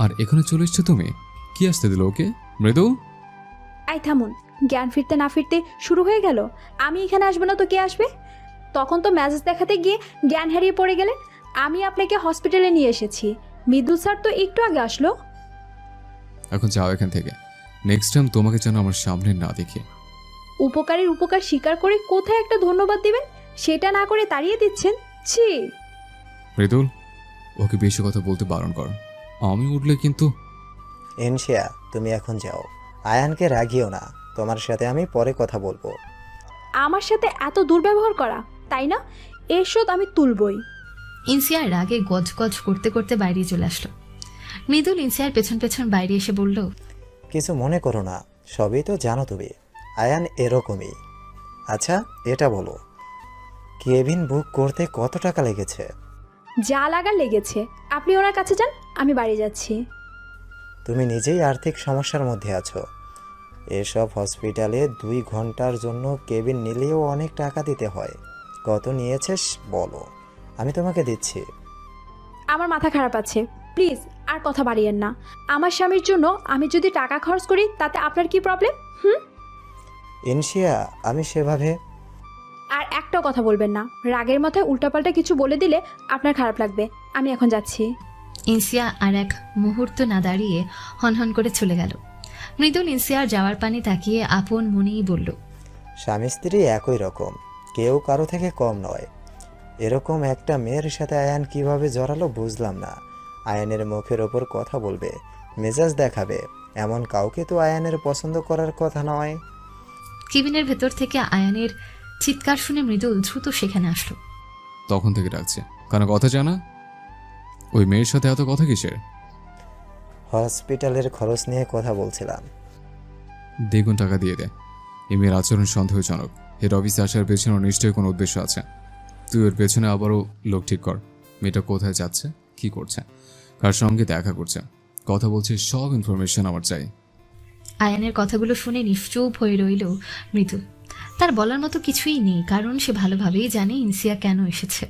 আর এখানে চলে এসছো তুমি? কি আসতে দিল ওকে? মৃদু, এই থামুন, জ্ঞান ফিরতে না ফিরতে শুরু হয়ে গেল। আমি এখানে আসবো না তো কে আসবে? তখন তো মেজাজ দেখাতে গিয়ে জ্ঞান হারিয়ে পড়ে গেলেন। আমি আপনাকে হসপিটালে নিয়ে এসেছি, মৃদুল স্যার তো একটু আগে আসলো। এখন যাও এখান থেকে। নেক্সট টাইম তোমাকে যেন আমার সামনে না দেখি। উপকারের উপকার স্বীকার করে কোথায় একটা ধন্যবাদ দিবেন সেটা না করে তাড়িয়ে দিচ্ছেন। ছি। মৃদুল, ওকে বেশি কথা বলতে বারণ কর। আমি উঠলে কিন্তু। ইনশিয়া, তুমি এখন যাও। আয়ানকে রাগিও না, তোমার সাথে আমি পরে কথা বলবো। আমার সাথে এত দুর্ব্যবহার করা, তাই না? এর শোধ আমি তুলবই। ইনসিয়ার রাগে গজগজ করতে করতে বাইরে চলে আসলো। মৃদুল ইনসিয়ার পেছন পেছন বাইরে এসে বলল, কিছু মনে করো না, সবই তো জানো তুমি। আয়ান এরকমই। আচ্ছা, এটা বলো, কেবিন বুক করতে কত টাকা লেগেছে? যা লাগার লেগেছে। আপনি ওনার কাছে যান, আমি বাড়ি যাচ্ছি। তুমি নিজেই আর্থিক সমস্যার মধ্যে আছো। এসব হসপিটালে 2 ঘন্টার জন্য কেবিন নিলেও অনেক টাকা দিতে হয়। কত নিয়েছিস বলো, আমি তোমাকে দিচ্ছি। আমার মাথা খারাপ আছে, প্লিজ আর কথা বাড়িয়েন না। আমার স্বামীর জন্য আমি যদি টাকা খরচ করি তাতে আপনার কি প্রবলেম? ইনশিয়া, আমি সেভাবে। আর একটাও কথা বলবেন না। রাগের মাথায় উল্টাপাল্টা কিছু বলে দিলে আপনার খারাপ লাগবে। আমি এখন যাচ্ছি। ইনসিয়া আর এক মুহূর্ত না দাঁড়িয়ে হনহন করে চলে গেল। মৃদুল ইনসিয়ার যাওয়ার পানে তাকিয়ে আপন মনেই বলল, স্বামী স্ত্রী একই রকম, কেউ কারো থেকে কম নয়। এরকম একটা মেয়ের সাথে আয়ান কিভাবে জড়ালো বুঝলাম না। আয়ানের মুখের ওপর কথা বলবে, মেজাজ দেখাবে, এমন কাউকে তো আয়ানের পছন্দ করার কথা নয়। কেবিনের ভেতর থেকে আয়ানের চিৎকার শুনে মৃদুল দ্রুত সেখানে আসলো। তখন থেকে ডাকছে, কারণ কথা জানা। ওই মেয়ের সাথে এত কথা কিসের? হসপিটালের খরচ নিয়ে কথা বলছিলাম। 2 গুণ টাকা দিয়ে দে। এই মেয়ের আচরণ সন্দেহজনক। হেড অফিসে আসার পেছনে নিশ্চয়ই কোনো উদ্দেশ্য আছে। তুই ওর পেছনে আবারও লোক ঠিক কর। মেয়েটা কোথায় যাচ্ছে, কি করছে, কার সঙ্গে দেখা করছে, কথা বলছে, সব ইনফরমেশন আমার চাই। আয়ানের কথাগুলো শুনে নিশ্চুপ হয়ে রইল মৃদুল। তার বলার মতো কিছুই নেই, কারণ সে ভালোভাবেই জানে ইনসিয়া কেন এসেছে।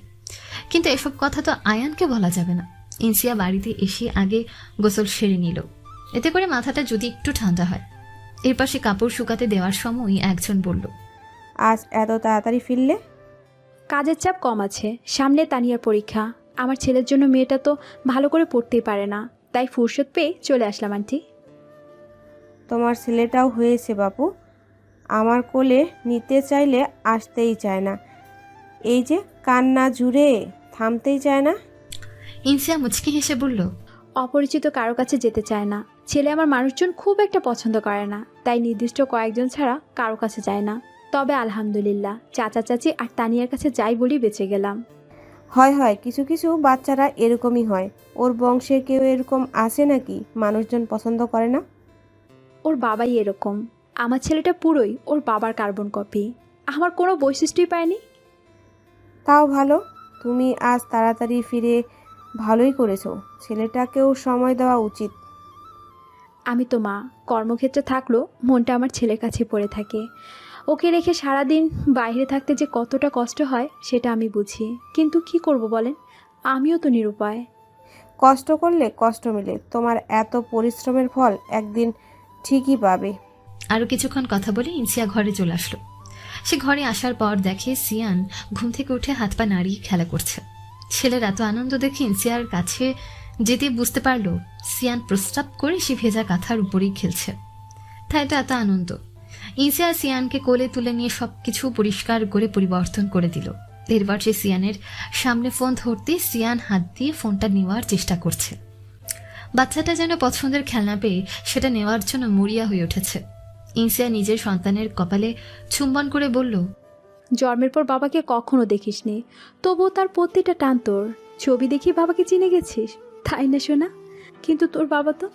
কিন্তু এসব কথা তো আয়ানকে বলা যাবে না। ইনসিয়া বাড়িতে এসে আগে গোসল সেরে নিল, এতে করে মাথাটা যদি একটু ঠান্ডা হয়। এরপর সে কাপড় শুকাতে দেওয়ার সময় একজন বলল, আজ এত তাড়াতাড়ি ফিরলে? কাজের চাপ কম আছে, সামনে তানিয়ার পরীক্ষা। আমার ছেলের জন্য মেয়েটা তো ভালো করে পড়তেই পারে না, তাই ফুরসত পেয়ে চলে আসলাম আন্টি। তোমার ছেলেটাও হয়েছে বাপু, আমার কোলে নিতে চাইলে আসতেই চায় না। এই যে কান্না জুড়ে থামতেই চায় না। ইনসিয়া মুচকি হেসে বলল, অপরিচিত কারো কাছে যেতে চায় না। ছেলে আমার মানুষজন খুব একটা পছন্দ করে না, তাই নির্দিষ্ট কয়েকজন ছাড়া কারো কাছে যায় না। তবে আলহামদুলিল্লাহ চাচা চাচি আর তানিয়ার কাছে যাই বলি বেঁচে গেলাম। হয় হয়, কিছু কিছু বাচ্চারা এরকমই হয়। ওর বংশে কেউ এরকম আছে নাকি মানুষজন পছন্দ করে না? ওর বাবাই এরকম। আমার ছেলেটা পুরোই ওর বাবার কার্বন কপি, আমার কোনো বৈশিষ্ট্যই পায়নি। তাও ভালো, তুমি আজ তাড়াতাড়ি ফিরে ভালোই করেছো। ছেলেটাকেও সময় দেওয়া উচিত। আমি তো মা, কর্মক্ষেত্রে থাকলেও মনটা আমার ছেলের কাছে পড়ে থাকে। ওকে রেখে সারাদিন বাইরে থাকতে যে কতটা কষ্ট হয় সেটা আমি বুঝি, কিন্তু কি করব বলেন, আমিও তো নিরুপায়। কষ্ট করলে কষ্ট মেলে, তোমার এত পরিশ্রমের ফল একদিন ঠিকই পাবে। আরও কিছুক্ষণ কথা বলে ইনসিয়া ঘরে চলে আসলো। সে ঘরে আসার পর দেখে সিয়ান ঘুম থেকে উঠে হাত পা নাড়িয়ে খেলা করছে। ছেলের এত আনন্দ দেখে ইনসিয়ার কাছে যেতে বুঝতে পারলো সিয়ান প্রস্তাব করে সে ভেজা কাঁথার উপরেই খেলছে, তাই তো এত আনন্দ। ইনসিয়া সিয়ানকে কোলে তুলে নিয়ে সবকিছু পরিষ্কার করে পরিবর্তন করে দিল। এরবার সে সিয়ানের সামনে ফোন ধরতে সিয়ান হাত দিয়ে ফোনটা নেওয়ার চেষ্টা করছে। বাচ্চাটা যেন পছন্দের খেলনা পেয়ে সেটা নেওয়ার জন্য মরিয়া হয়ে উঠেছে। ইনসিয়া নিজের সন্তানের কপালে চুম্বন করে বলল, জন্মের পর বাবাকে কখনো দেখিসনি, তবুও তার প্রতিটা টান তোর। ছবি দেখি বাবাকে চিনে গেছিস, তাই না সোনা? কিন্তু তোর বাবা তো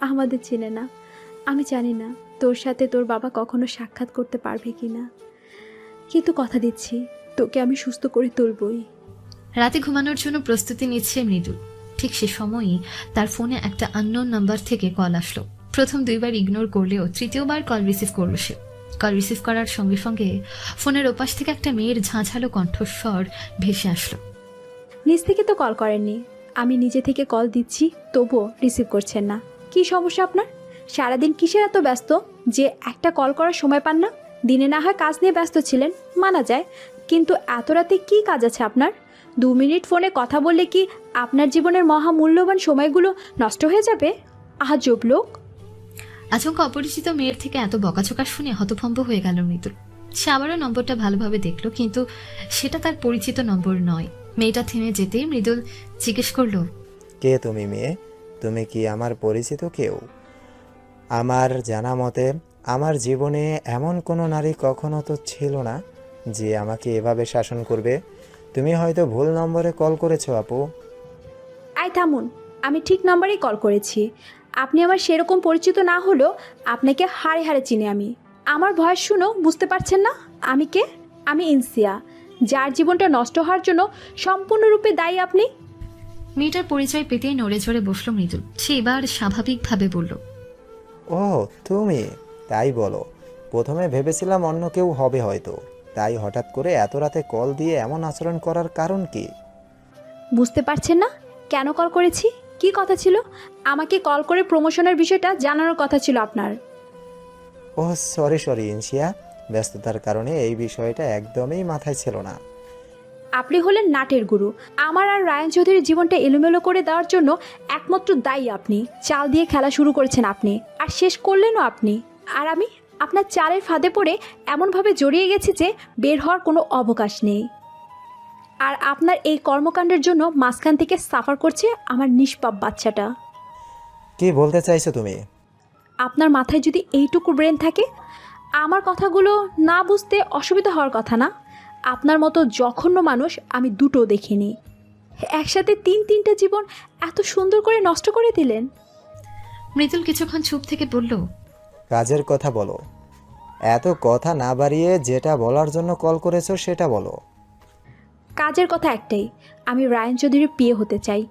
আমাদের চেনে না। আমি জানি না তোর সাথে তোর বাবা কখনো সাক্ষাৎ করতে পারবে কি না, কিন্তু কথা দিচ্ছি তোকে আমি সুস্থ করে তুলবই। রাতে ঘুমানোর জন্য প্রস্তুতি নিচ্ছে মৃদুল। ঠিক সে সময়ই তার ফোনে একটা আননোন নাম্বার থেকে কল আসলো। প্রথম 2 বার ইগনোর করলেও তৃতীয়বার কল রিসিভ করলো সে। কল রিসিভ করার সঙ্গে সঙ্গে ফোনের ওপাশ থেকে একটা মেয়ের ঝাঁঝালো কণ্ঠস্বর ভেসে আসলো। নিজ থেকে তো কল করেননি, আমি নিজে থেকে কল দিচ্ছি তবুও রিসিভ করছেন না। কি সমস্যা আপনার? সারাদিন কিসের এত ব্যস্ত যে একটা কল করার সময় পান না? দিনে না হয় কাজ নিয়ে ব্যস্ত ছিলেন, মানা যায়, কিন্তু এত রাতে কী কাজ আছে আপনার? 2 মিনিট ফোনে কথা বললে কি আপনার জীবনের মহামূল্যবান সময়গুলো নষ্ট হয়ে যাবে? আজব লোক। আচমকা অপরিচিত মেয়ের থেকে এত বকাঝকা শুনে হতভম্ব হয়ে গেল মৃদুল। সে আবারও নম্বরটা ভালোভাবে দেখলো, কিন্তু সেটা তার পরিচিত নম্বর নয়। মেয়েটা থেমে যেতেই মৃদুল জিজ্ঞেস করলো, কে তুমি মেয়ে? তুমি কি আমার পরিচিত কেউ? আমার জানা মতে আমার জীবনে এমন কোনো নারী কখনো তো ছিল না যে আমাকে এভাবে শাসন করবে। তুমি হয়তো ভুল নম্বরে কল করেছো আপু। আই থামুন, আমি ঠিক নাম্বারেই কল করেছি। আপনি আমার সেরকম পরিচিত না হলেও আপনাকে হাড়ে হাড়ে চিনি আমি। আমার ভয়েস শুনো বুঝতে পারছেন না আমি কে? আমি ইনসিয়া, যার জীবনটা নষ্ট হওয়ার জন্য সম্পূর্ণরূপে দায়ী আপনি। মেয়েটার পরিচয় পেতেই নড়ে চড়ে বসলো মৃদুল। সে এবার স্বাভাবিকভাবে বলল, ও তুমি, তাই বলো। প্রথমে ভেবেছিলাম অন্য কেউ হবে হয়তো, তাই হঠাৎ করে এত রাতে কল দিয়ে এমন আচরণ করার কারণ কি? বুঝতে পারছেন না কেন কল করেছি? কি কথা ছিল? আমাকে কল করে প্রমোশনের বিষয়টা জানানোর কথা ছিল আপনার। ও সরি ইনসিয়া, ব্যস্ততার কারণে এই বিষয়টা একদমই মাথায় ছিল না। আপনি হলেন নাটের গুরু। আমার আর রায়ান চৌধুরীর জীবনটা এলোমেলো করে দেওয়ার জন্য একমাত্র দায়ী আপনি। চাল দিয়ে খেলা শুরু করেছেন আপনি, আর শেষ করলেনও আপনি। আর আমি আপনার চালের ফাঁদে পড়ে এমনভাবে জড়িয়ে গেছি যে বের হওয়ার কোনো অবকাশ নেই। আর আপনার এই কর্মকাণ্ডের জন্য মাঝখান থেকে সাফার করছে আমার নিষ্পাপ বাচ্চাটা। কি বলতে চাইছো তুমি? আপনার মাথায় যদি এইটুকু ব্রেন থাকে, আমার কথাগুলো না বুঝতে অসুবিধা হওয়ার কথা না। আপনার মতো জঘন্য মানুষ আমি দুটো দেখিনি। একসাথে 3-3টা জীবন এত সুন্দর করে নষ্ট করে দিলেন। মৃদুল কিছুক্ষণ চুপ থেকে বলল, কাজের কথা বলো। এত কথা না বাড়িয়ে যেটা বলার জন্য কল করেছো সেটা বলো। কাজের কথা একটাই, আমি রায়ান চৌধুরীর বিয়ে হতে চাই,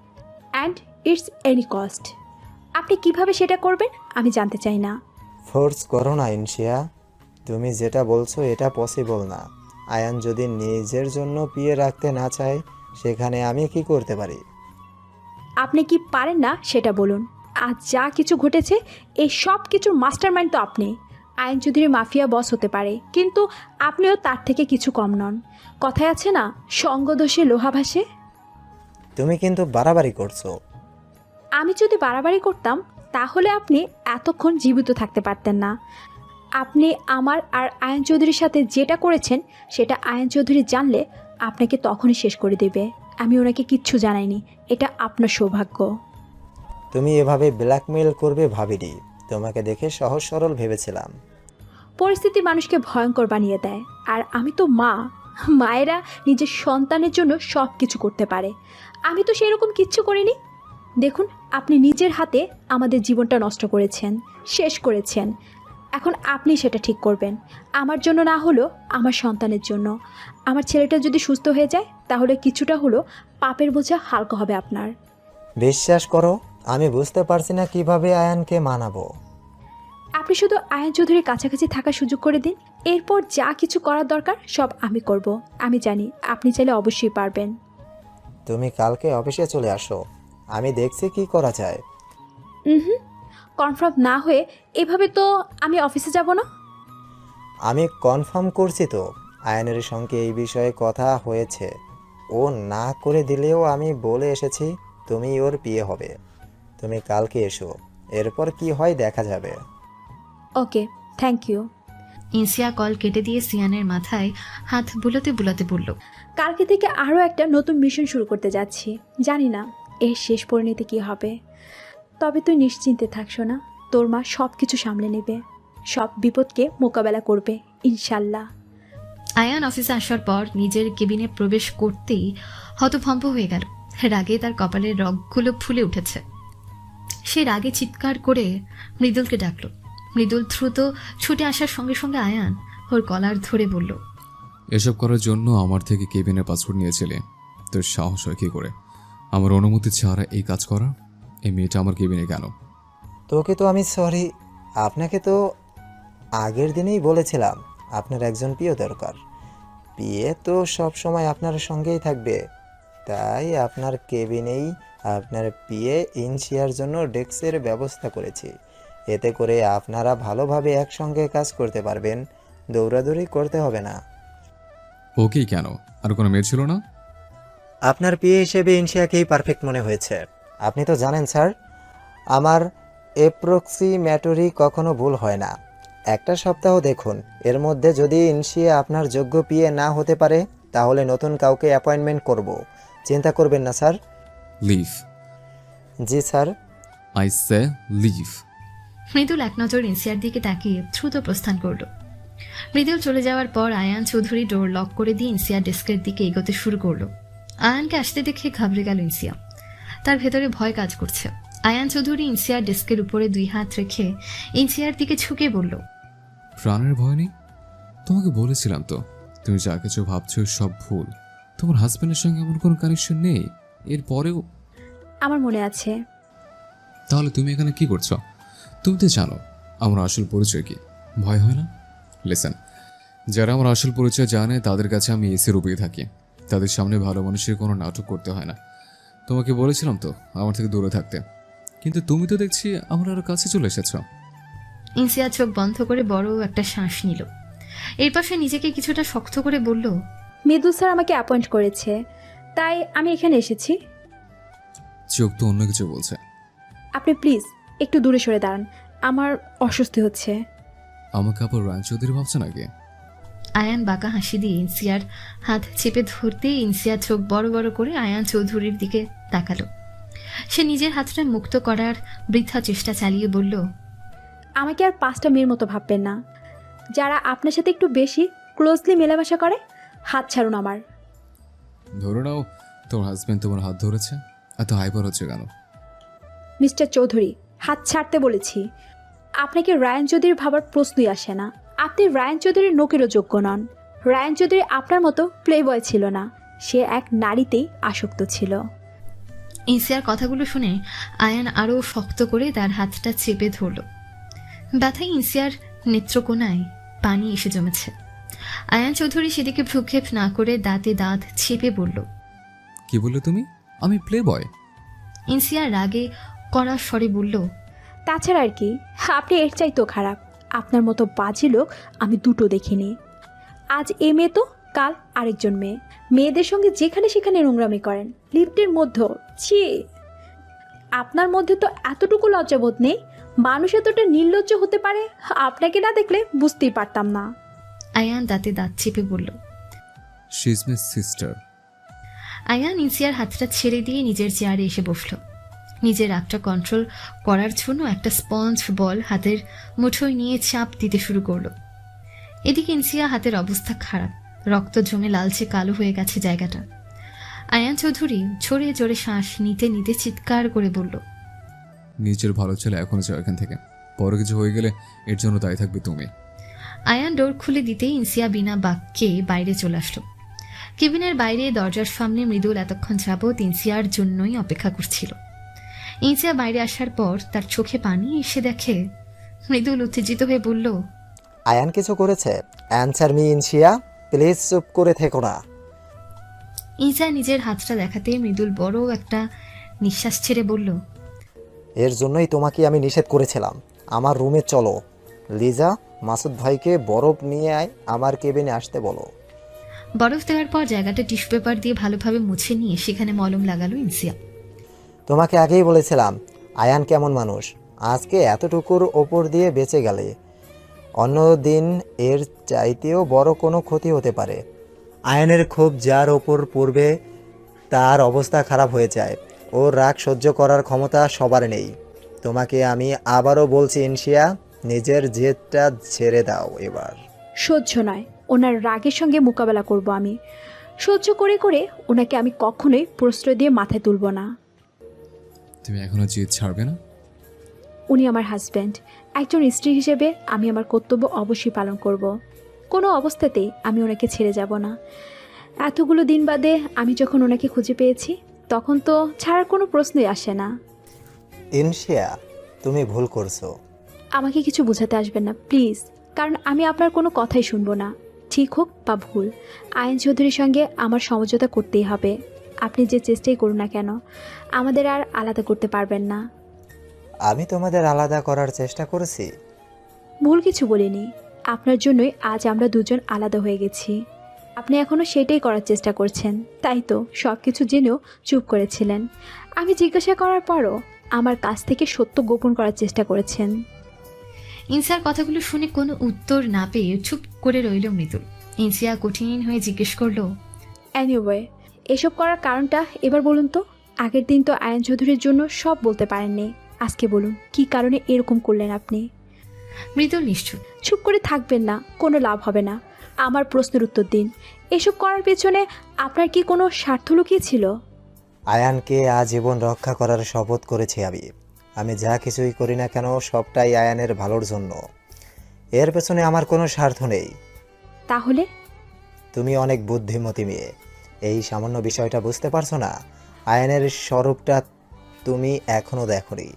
অ্যান্ড ইটস এনি কস্ট। আপনি কিভাবে সেটা করবেন আমি জানতে চাই না। ফোর্স করো না ইনসিয়া, তুমি যেটা বলছো এটা পসিবল না। আয়ান যদি নিজের জন্য বিয়ে রাখতে না চায়, সেখানে আমি কি করতে পারি? আপনি কি পারেন না সেটা বলুন। আজ যা কিছু ঘটেছে এই সব কিছুর মাস্টারমাইন্ড তো আপনি। আয়ন চৌধুরী মাফিয়া বস হতে পারে, কিন্তু আপনিও তার থেকে কিছু কম নন। কথায় আছে না, সঙ্গদোষে লোহা ভাসে। তুমি কিন্তু বাড়াবাড়ি করছো। আমি যদি বাড়াবাড়ি করতাম তাহলে আপনি এতক্ষণ জীবিত থাকতে পারতেন না। আপনি আমার আর আয়ন চৌধুরীর সাথে যেটা করেছেন সেটা আয়ন চৌধুরী জানলে আপনাকে তখনই শেষ করে দেবে। আমি ওনাকে কিচ্ছু জানাইনি, এটা আপনার সৌভাগ্য। তুমি এভাবে ব্ল্যাকমেইল করবে ভাবিনি। তোমাকে দেখে সহজ সরল ভেবেছিলাম। পরিস্থিতি মানুষকে ভয়ঙ্কর বানিয়ে দেয়, আর আমি তো মা। মায়েরা নিজের সন্তানের জন্য সব কিছু করতে পারে, আমি তো সেরকম কিচ্ছু করিনি। দেখুন, আপনি নিজের হাতে আমাদের জীবনটা নষ্ট করেছেন, শেষ করেছেন। এখন আপনি সেটা ঠিক করবেন, আমার জন্য না হলেও আমার সন্তানের জন্য। আমার ছেলেটা যদি সুস্থ হয়ে যায় তাহলে কিছুটা হলেও পাপের বোঝা হালকা হবে আপনার। বিশ্বাস করো, আমি বুঝতে পারছি না কিভাবে আয়ানকে মানাবো। আপনি শুধু আয়ন চৌধুরীর কাছাকাছি থাকার সুযোগ করে দিন, এরপর যা কিছু করার দরকার সব আমি করব। আমি জানি আপনি চাইলে অবশ্যই পারবেন। তুমি কালকে অফিসে চলে আসো, আমি দেখছি কি করা যায়। কনফার্ম না হয়ে এভাবে তো আমি অফিসে যাব না। আমি কনফার্ম করছি তো, আয়ানের সঙ্গে এই বিষয়ে কথা হয়েছে। ও না করে দিলেও আমি বলে এসেছি তুমি ওর বিয়ে হবে। তুমি কালকে এসো, এরপর কি হয় দেখা যাবে। ওকে, থ্যাংক ইউ। ইনসিয়া কল কেটে দিয়ে সিয়ানের মাথায় হাত বুলাতে বুলাতে বলল, কালকে থেকে আরও একটা নতুন মিশন শুরু করতে যাচ্ছি। জানি না এর শেষ পরিণতি কী হবে, তবে তুই নিশ্চিন্তে থাকছো না, তোর মা সব কিছু সামলে নেবে, সব বিপদকে মোকাবেলা করবে ইনশাল্লাহ। আয়ান অফিসে আসার পর নিজের কেবিনে প্রবেশ করতেই হতভম্ব হয়ে গেল। রাগে তার কপালের রগগুলো ফুলে উঠেছে। সে রাগে চিৎকার করে মৃদুলকে ডাকল। মৃদুল দ্রুত ছুটে আসার সঙ্গে সঙ্গে আয়ান ওর কলার ধরে বলল, এসব করার জন্য আমার থেকে কেবিনের পাসপোর্ট নিয়েছিলে, তোর সাহস হয় কী করে আমার অনুমতি ছাড়া এই কাজ করা? এই মেয়েটা আমার কেবিনে কেন? তোকে তো আমি সরি, আপনাকে তো আগের দিনেই বলেছিলাম আপনার একজন পিও দরকার। পিয়ে তো সব সময় আপনার সঙ্গেই থাকবে, তাই আপনার কেবিনেই আপনার পিয়ে ইনশিয়ার জন্য ডেস্কের ব্যবস্থা করেছি। এতে করে আপনারা ভালোভাবে একসঙ্গে কাজ করতে পারবেন, দৌড়াদৌড়ি করতে হবে না। ওকে কেন? আর কোনো মেয়ে ছিল না? আপনার পিএ হিসেবে ইনশিয়াকেই পারফেক্ট মনে হয়েছে। আপনি তো জানেন স্যার, আমার অ্যাপ্রক্সিমেটরি কখনো ভুল হয় না। একটা সপ্তাহ দেখুন, এর মধ্যে যদি ইনশিয়া আপনার যোগ্য পিএ না হতে পারে তাহলে নতুন কাউকে অ্যাপয়েন্টমেন্ট করব। চিন্তা করবেন না স্যার। লিভ। জি sir. I say leave. Mridul এক নজর ইনসিয়ার দিকে তাকিয়ে দ্রুত প্রস্থান করল। মৃদুল চলে যাওয়ার পর আয়ান চৌধুরী ডোর লক করে দিয়ে ইনসিয়ার ডেস্কের দিকে এগোতে শুরু করলো। আয়ানকে আসতে দেখে ঘাবড়ে গেল ইনসিয়া। তার ভেতরে ভয় কাজ করছে। আয়ান চৌধুরী ইনসিয়ার ডেস্কের উপরে 2 হাত রেখে ইনসিয়ার দিকে ঝুঁকে বলল, প্রাণের ভয় নেই? তোমাকে বলেছিলাম তো, তুমি যা কিছু ভাবছো সব ভুল। তোমার হাজব্যান্ডের সঙ্গে এমন কোনো কানেকশন নেই। এরপরেও আমার মনে আছে। তাহলে তুমি এখানে কি করছো? তুমি তো জানো আমার আসল পরিচয় কি। ভয় হয় না? লিসেন, যারা আমার আসল পরিচয় জানে তাদের কাছে আমি এসির উপরে থাকি। তাদের সামনে ভালো মানুষের কোনো নাটক করতে হয় না। তোমাকে বলেছিলাম তো আমার থেকে দূরে থাকতে, কিন্তু তুমি তো দেখছি আমার আরো কাছে চলে এসেছো। ইনসিয়া চোখ বন্ধ করে বড় একটা শ্বাস নিল। এর পাশে নিজেকে কিছুটা শক্ত করে বলল, মৃদুল স্যার আমাকে অ্যাপয়েন্ট করেছে, তাই আমি এখানে এসেছি। চোখ তো অন্য কিছু বলছে। আপনি প্লিজ একটু দূরে সরে দাঁড়ান, আমার অস্বস্তি হচ্ছে। আমাকে আবার রায় চৌধুরী ভাবছো নাকি? আয়ান বাঁকা হাসি দিয়ে ইনসিয়ার হাত চেপে ধরতেই ইনসিয়া চোখ বড় বড় করে আয়ান চৌধুরীর দিকে তাকালো। সে নিজের হাতটা মুক্ত করার বৃথা চেষ্টা চালিয়ে বলল, আমাকে আর 5টা মেয়ের মতো ভাববেন না। যারা আপনার সাথে একটু বেশি ক্লোজলি মেলামেশা করে, হাত ছাড়ুন আমার। ধরে নাও তোমার হাজব্যান্ড তোমার হাত ধরেছে, এত হাইপার হচ্ছে কেন? মিস্টার চৌধুরী, হাত ছাড়তে বলেছি। আপনাকে রায়ান চৌধুরী ভাবার প্রশ্নই আসে না। আপনি রায়ান চৌধুরীর নোকেরও যোগ্য নন। রায়ান চৌধুরী আপনার মতো প্লে বয় ছিল না, সে এক নারীতেই আসক্ত ছিল। ইনসিয়ার কথাগুলো শুনে আয়ান আরও শক্ত করে তার হাতটা চেপে ধরল। ব্যথায় ইনসিয়ার নেত্রকোনায় পানি এসে জমেছে। আয়ান চৌধুরী সেদিকে ভ্রুক্ষেপ না করে দাঁতে দাঁত চেপে বলল, কি বললে তুমি? আমি প্লে বয়? ইনসিয়ার রাগে কড়া স্বরে বলল, তাছাড়া আর কি, আপনি এর চাইতেও খারাপ। আপনার মতো বাজে লোক আমি দুটো দেখিনি। আজ এ মেয়ে তো কাল আরেকজন মেয়ে। মেয়েদের সঙ্গে যেখানে সেখানে নোংরামি করেন, লিফটের মধ্যে। ছি, আপনার মধ্যে তো এতটুকু লজ্জাবোধ নেই। মানুষ এতটা নির্লজ্জ হতে পারে, আপনাকে না দেখলে বুঝতেই পারতাম না। আয়ান দাঁতে দাঁত চেপে বলল। She is my sister. Ayaan ইনসিয়ার হাতটা ছেড়ে দিয়ে নিজের চেয়ারে এসে বসল। নিজের রাগটা কন্ট্রোল করার জন্য একটা স্পঞ্জ বল হাতের মুঠোয় নিয়ে চাপ দিতে শুরু করলো। এদিকে ইনসিয়া হাতের অবস্থা খারাপ, রক্ত জমে লালচে কালো হয়ে গেছে জায়গাটা। আয়ান চৌধুরী জোরে জোরে শ্বাস নিতে নিতে চিৎকার করে বলল, নিজের ভালো ছেলে এখনো যাও এখান থেকে। পরে কিছু হয়ে গেলে এর জন্য দায়ী থাকবে তুমি। আয়ান ডোর খুলে দিতেই ইনসিয়া বিনা বাক্যে বাইরে চলে আসলো। কেবিনের বাইরে দরজার সামনে মৃদুল এতক্ষণ যাবৎ ইনসিয়ার জন্যই অপেক্ষা করছিল। ইনসিয়া বাইরে আসার পর তার চোখে পানি এসে দেখে মৃদুল উত্তেজিত হয়ে বলল, আয়ান কিছু করেছে? অ্যানসার মি ইনশিয়া, প্লিজ চুপ করে থেকো না। ইনসিয়া নিজের হাতটা দেখাতে মৃদুল বড় একটা নিঃশ্বাস ছেড়ে বলল, এর জন্যই তোমাকে আমি নিষেধ করেছিলাম। আমার রুমে চলো। লিজা, মাসুদ ভাইকে বরফ নিয়ে আয়, আমার কেবিনে আসতে বলো। বরফ দেওয়ার পর জায়গাটা টিস্যু পেপার দিয়ে ভালোভাবে মুছে নিয়ে সেখানে মলম লাগালো ইনসিয়া। তোমাকে আগেই বলেছিলাম আয়ান কেমন মানুষ, আজকে এতটুকুর ওপর দিয়ে বেঁচে গেলে। অন্য দিন এর চাইতেও বড় কোনো ক্ষতি হতে পারে। আয়নের ক্ষোভ যার ওপর পড়বে তার অবস্থা খারাপ হয়ে যায়। ওর রাগ সহ্য করার ক্ষমতা সবার নেই। তোমাকে আমি আবারও বলছি ইনশিয়া, নিজের জেদটা ছেড়ে দাও এবার। সহ্য নয়, ওনার রাগের সঙ্গে মোকাবেলা করব আমি। সহ্য করে করে ওনাকে আমি কখনোই প্রশ্রয় দিয়ে মাথায় তুলব না। তুমি এখনো জিদ ছাড়বে না? উনি আমার হাজব্যান্ড। একজন স্ত্রী হিসেবে আমি আমার কর্তব্য অবশ্যই পালন করব। কোনো অবস্থাতেই আমি ওনাকে ছেড়ে যাব না। এতগুলো দিন বাদে আমি যখন ওনাকে খুঁজে পেয়েছি তখন তো ছাড়ার কোনো প্রশ্নই আসে না। ইনশিয়া, তুমি ভুল করছো। আমাকে কিছু বোঝাতে আসবেন না প্লিজ, কারণ আমি আপনার কোনো কথাই শুনবো না, ঠিক হোক বা ভুল। আয়ন চৌধুরীর সঙ্গে আমার সমঝোতা করতেই হবে। আপনি যে চেষ্টাই করুন না কেন, আমাদের আর আলাদা করতে পারবেন না। আমি তোমাদের আলাদা করার চেষ্টা করেছি? ভুল কিছু বলিনি। আপনার জন্যই আজ আমরা দুজন আলাদা হয়ে গেছি। আপনি এখনও সেটাই করার চেষ্টা করছেন, তাই তো সব কিছু জেনেও চুপ করেছিলেন। আমি জিজ্ঞাসা করার পরও আমার কাছ থেকে সত্য গোপন করার চেষ্টা করেছেন। ইনসিয়ার কথাগুলো শুনে কোনো উত্তর না পেয়ে চুপ করে রইল মৃদুল। ইনসিয়া কঠিন হয়ে জিজ্ঞেস করলো, এনিওয়ে, এসব করার কারণটা এবার বলুন তো। আগের দিন তো আয়ন চৌধুরীর জন্য সব বলতে পারেননি, আজকে বলুন কী কারণে এরকম করলেন আপনি? মৃদুল নিশ্চুপ। চুপ করে থাকবেন না, কোনো লাভ হবে না। আমার প্রশ্নের উত্তর দিন। এসব করার পেছনে আপনার কি কোনো স্বার্থ লুকিয়ে ছিল? আয়ানকে আজীবন রক্ষা করার শপথ করেছি আমি। আমি যা কিছুই করি না কেন সবটাই আয়ানের ভালোর জন্য। এর পেছনে আমার কোনো স্বার্থ নেই। তাহলে? তুমি অনেক বুদ্ধিমতী মেয়ে, এই সামান্য বিষয়টা বুঝতে পারছো না? আয়ানের স্বরূপটা তুমি এখনও দেখোনি।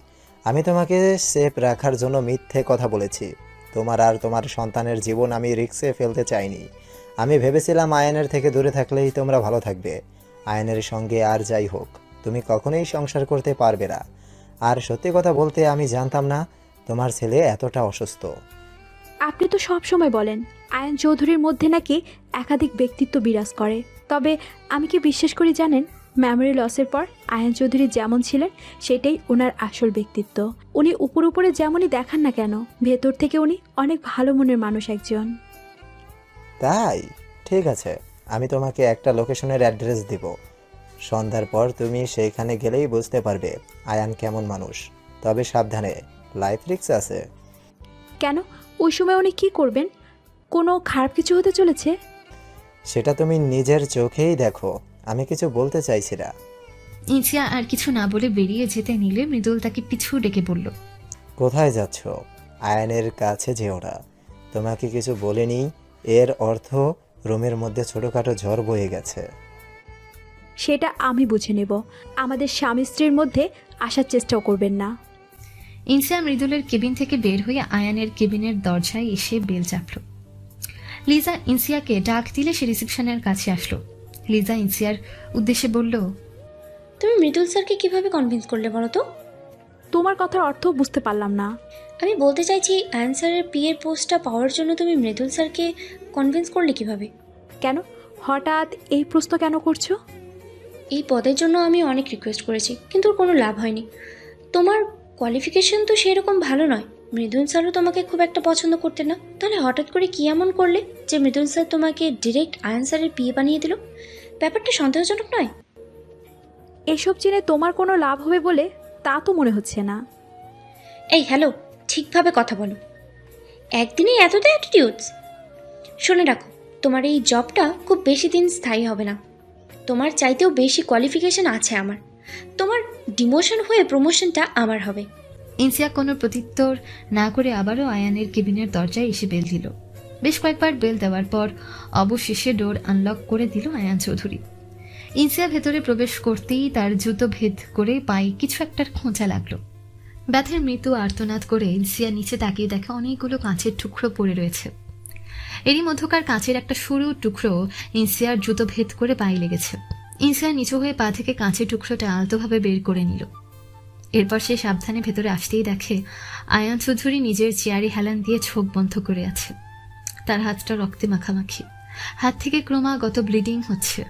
আমি তোমাকে সেফ রাখার জন্য মিথ্যে কথা বলেছি। তোমার আর তোমার সন্তানের জীবন আমি রিস্কে ফেলতে চাইনি। আমি ভেবেছিলাম আয়নের থেকে দূরে থাকলেই তোমরা ভালো থাকবে। আয়নের সঙ্গে আর যাই হোক, তুমি কখনোই সংসার করতে পারবে না। আর সত্যি কথা বলতে আমি জানতাম না তোমার ছেলে এতটা অসুস্থ। আপনি তো সব সময় বলেন আয়ন চৌধুরীর মধ্যে নাকি একাধিক ব্যক্তিত্ব বিরাজ করে। তবে আমি কি বিশ্বাস করি জানেন? মেমোরি লসের পর আয়ন চৌধুরী যেমন ছিলেন সেটাই ওনার আসল ব্যক্তিত্ব। উনি উপরে যেমনই দেখান না কেন, ভেতর থেকে উনি অনেক ভালো মনের মানুষ একজন। তাই ঠিক আছে, আমি তোমাকে একটা লোকেশনের অ্যাড্রেস দিব। সন্ধ্যার পর তুমি সেইখানে গেলেই বুঝতে পারবে আয়ান কেমন মানুষ। তবে সাবধানে, লাইফ রিস্ক আছে। কেন? ওই সময় উনি কী করবেন? কোনো খারাপ কিছু হতে চলেছে? সেটা তুমি নিজের চোখেই দেখো, আমি কিছু বলতে চাইছি না। ইনসিয়া আর কিছু না বলে বেরিয়ে যেতে নিলে মৃদুল তাকে পিছু ডেকে বলল, কোথায় যাচ্ছ? আয়ানের কাছে যেও না। তোমাকে কিছু বলিনি, এর অর্থ রুমের মধ্যে ছোটোখাটো ঝড় বয়ে গেছে। সেটা আমি বুঝে নেব। আমাদের স্বামী স্ত্রীর মধ্যে আসার চেষ্টাও করবেন না। ইনসিয়া মৃদুলের কেবিন থেকে বের হয়ে আয়ানের কেবিনের দরজায় এসে বেল চাপল। লিজা ইনসিয়াকে ডাক দিলে সে রিসেপশনের কাছে আসলো। লিজা ইনসিয়ার উদ্দেশ্যে বলল, তুমি মৃদুল স্যারকে কিভাবে কনভিন্স করলে বলো তো? তোমার কথার অর্থ বুঝতে পারলাম না। আমি বলতে চাইছি অ্যান্সারের পিএর পোস্টটা পাওয়ার জন্য তুমি মৃদুল স্যারকে কনভিন্স করলে কিভাবে? কেন হঠাৎ এই প্রশ্ন কেন করছো? এই পদের জন্য আমি অনেক রিকোয়েস্ট করেছি, কিন্তু ওর কোনো লাভ হয়নি। তোমার কোয়ালিফিকেশন তো সেরকম ভালো নয়। মৃদুল স্যারও তোমাকে খুব একটা পছন্দ করতে না। তাহলে হঠাৎ করে কি এমন করলে যে মৃদুল স্যার তোমাকে ডিরেক্ট আনসারের পিএ বানিয়ে দিল? ব্যাপারটা সন্দেহজনক নয়? এসব জেনে তোমার কোনো লাভ হবে বলে তা তো মনে হচ্ছে না। এই হ্যালো, ঠিকভাবে কথা বলো। একদিনেই এতটা অ্যাটিটিউডস? শুনে রাখো, তোমার এই জবটা খুব বেশি দিন স্থায়ী হবে না। তোমার চাইতেও বেশি কোয়ালিফিকেশন আছে আমার। তোমার ডিমোশন হয়ে প্রমোশনটা আমার হবে। ইনসিয়া কোনো প্রত্যুত্তর না করে আবারও আয়ানের কেবিনের দরজায় এসে বেল দিল। বেশ কয়েকবার বেল দেওয়ার পর অবশেষে ডোর আনলক করে দিল আয়ান চৌধুরী। ইনসিয়া ভেতরে প্রবেশ করতেই তার জুতো ভেদ করে পায়ে কিছু একটার খোঁচা লাগলো। ব্যথার মৃত্যু আর্তনাদ করে ইনসিয়া নিচে তাকিয়ে দেখে অনেকগুলো কাঁচের টুকরো পড়ে রয়েছে। এরই মধ্যকার কাঁচের একটা সরু টুকরো ইনসিয়ার জুতো ভেদ করে পায়ে লেগেছে। ইনসিয়া নিচু হয়ে পা থেকে কাঁচের টুকরোটা আলতোভাবে বের করে নিল। এরপর সে সাবধানে ভেতরে আসতেই দেখে আয়ান চৌধুরী নিজের চেয়ারে হেলান দিয়ে চোখ বন্ধ করে আছে। তার হাতটা রক্তে মাখামাখি, হাত থেকে ক্রমাগত ব্লিডিং হচ্ছে।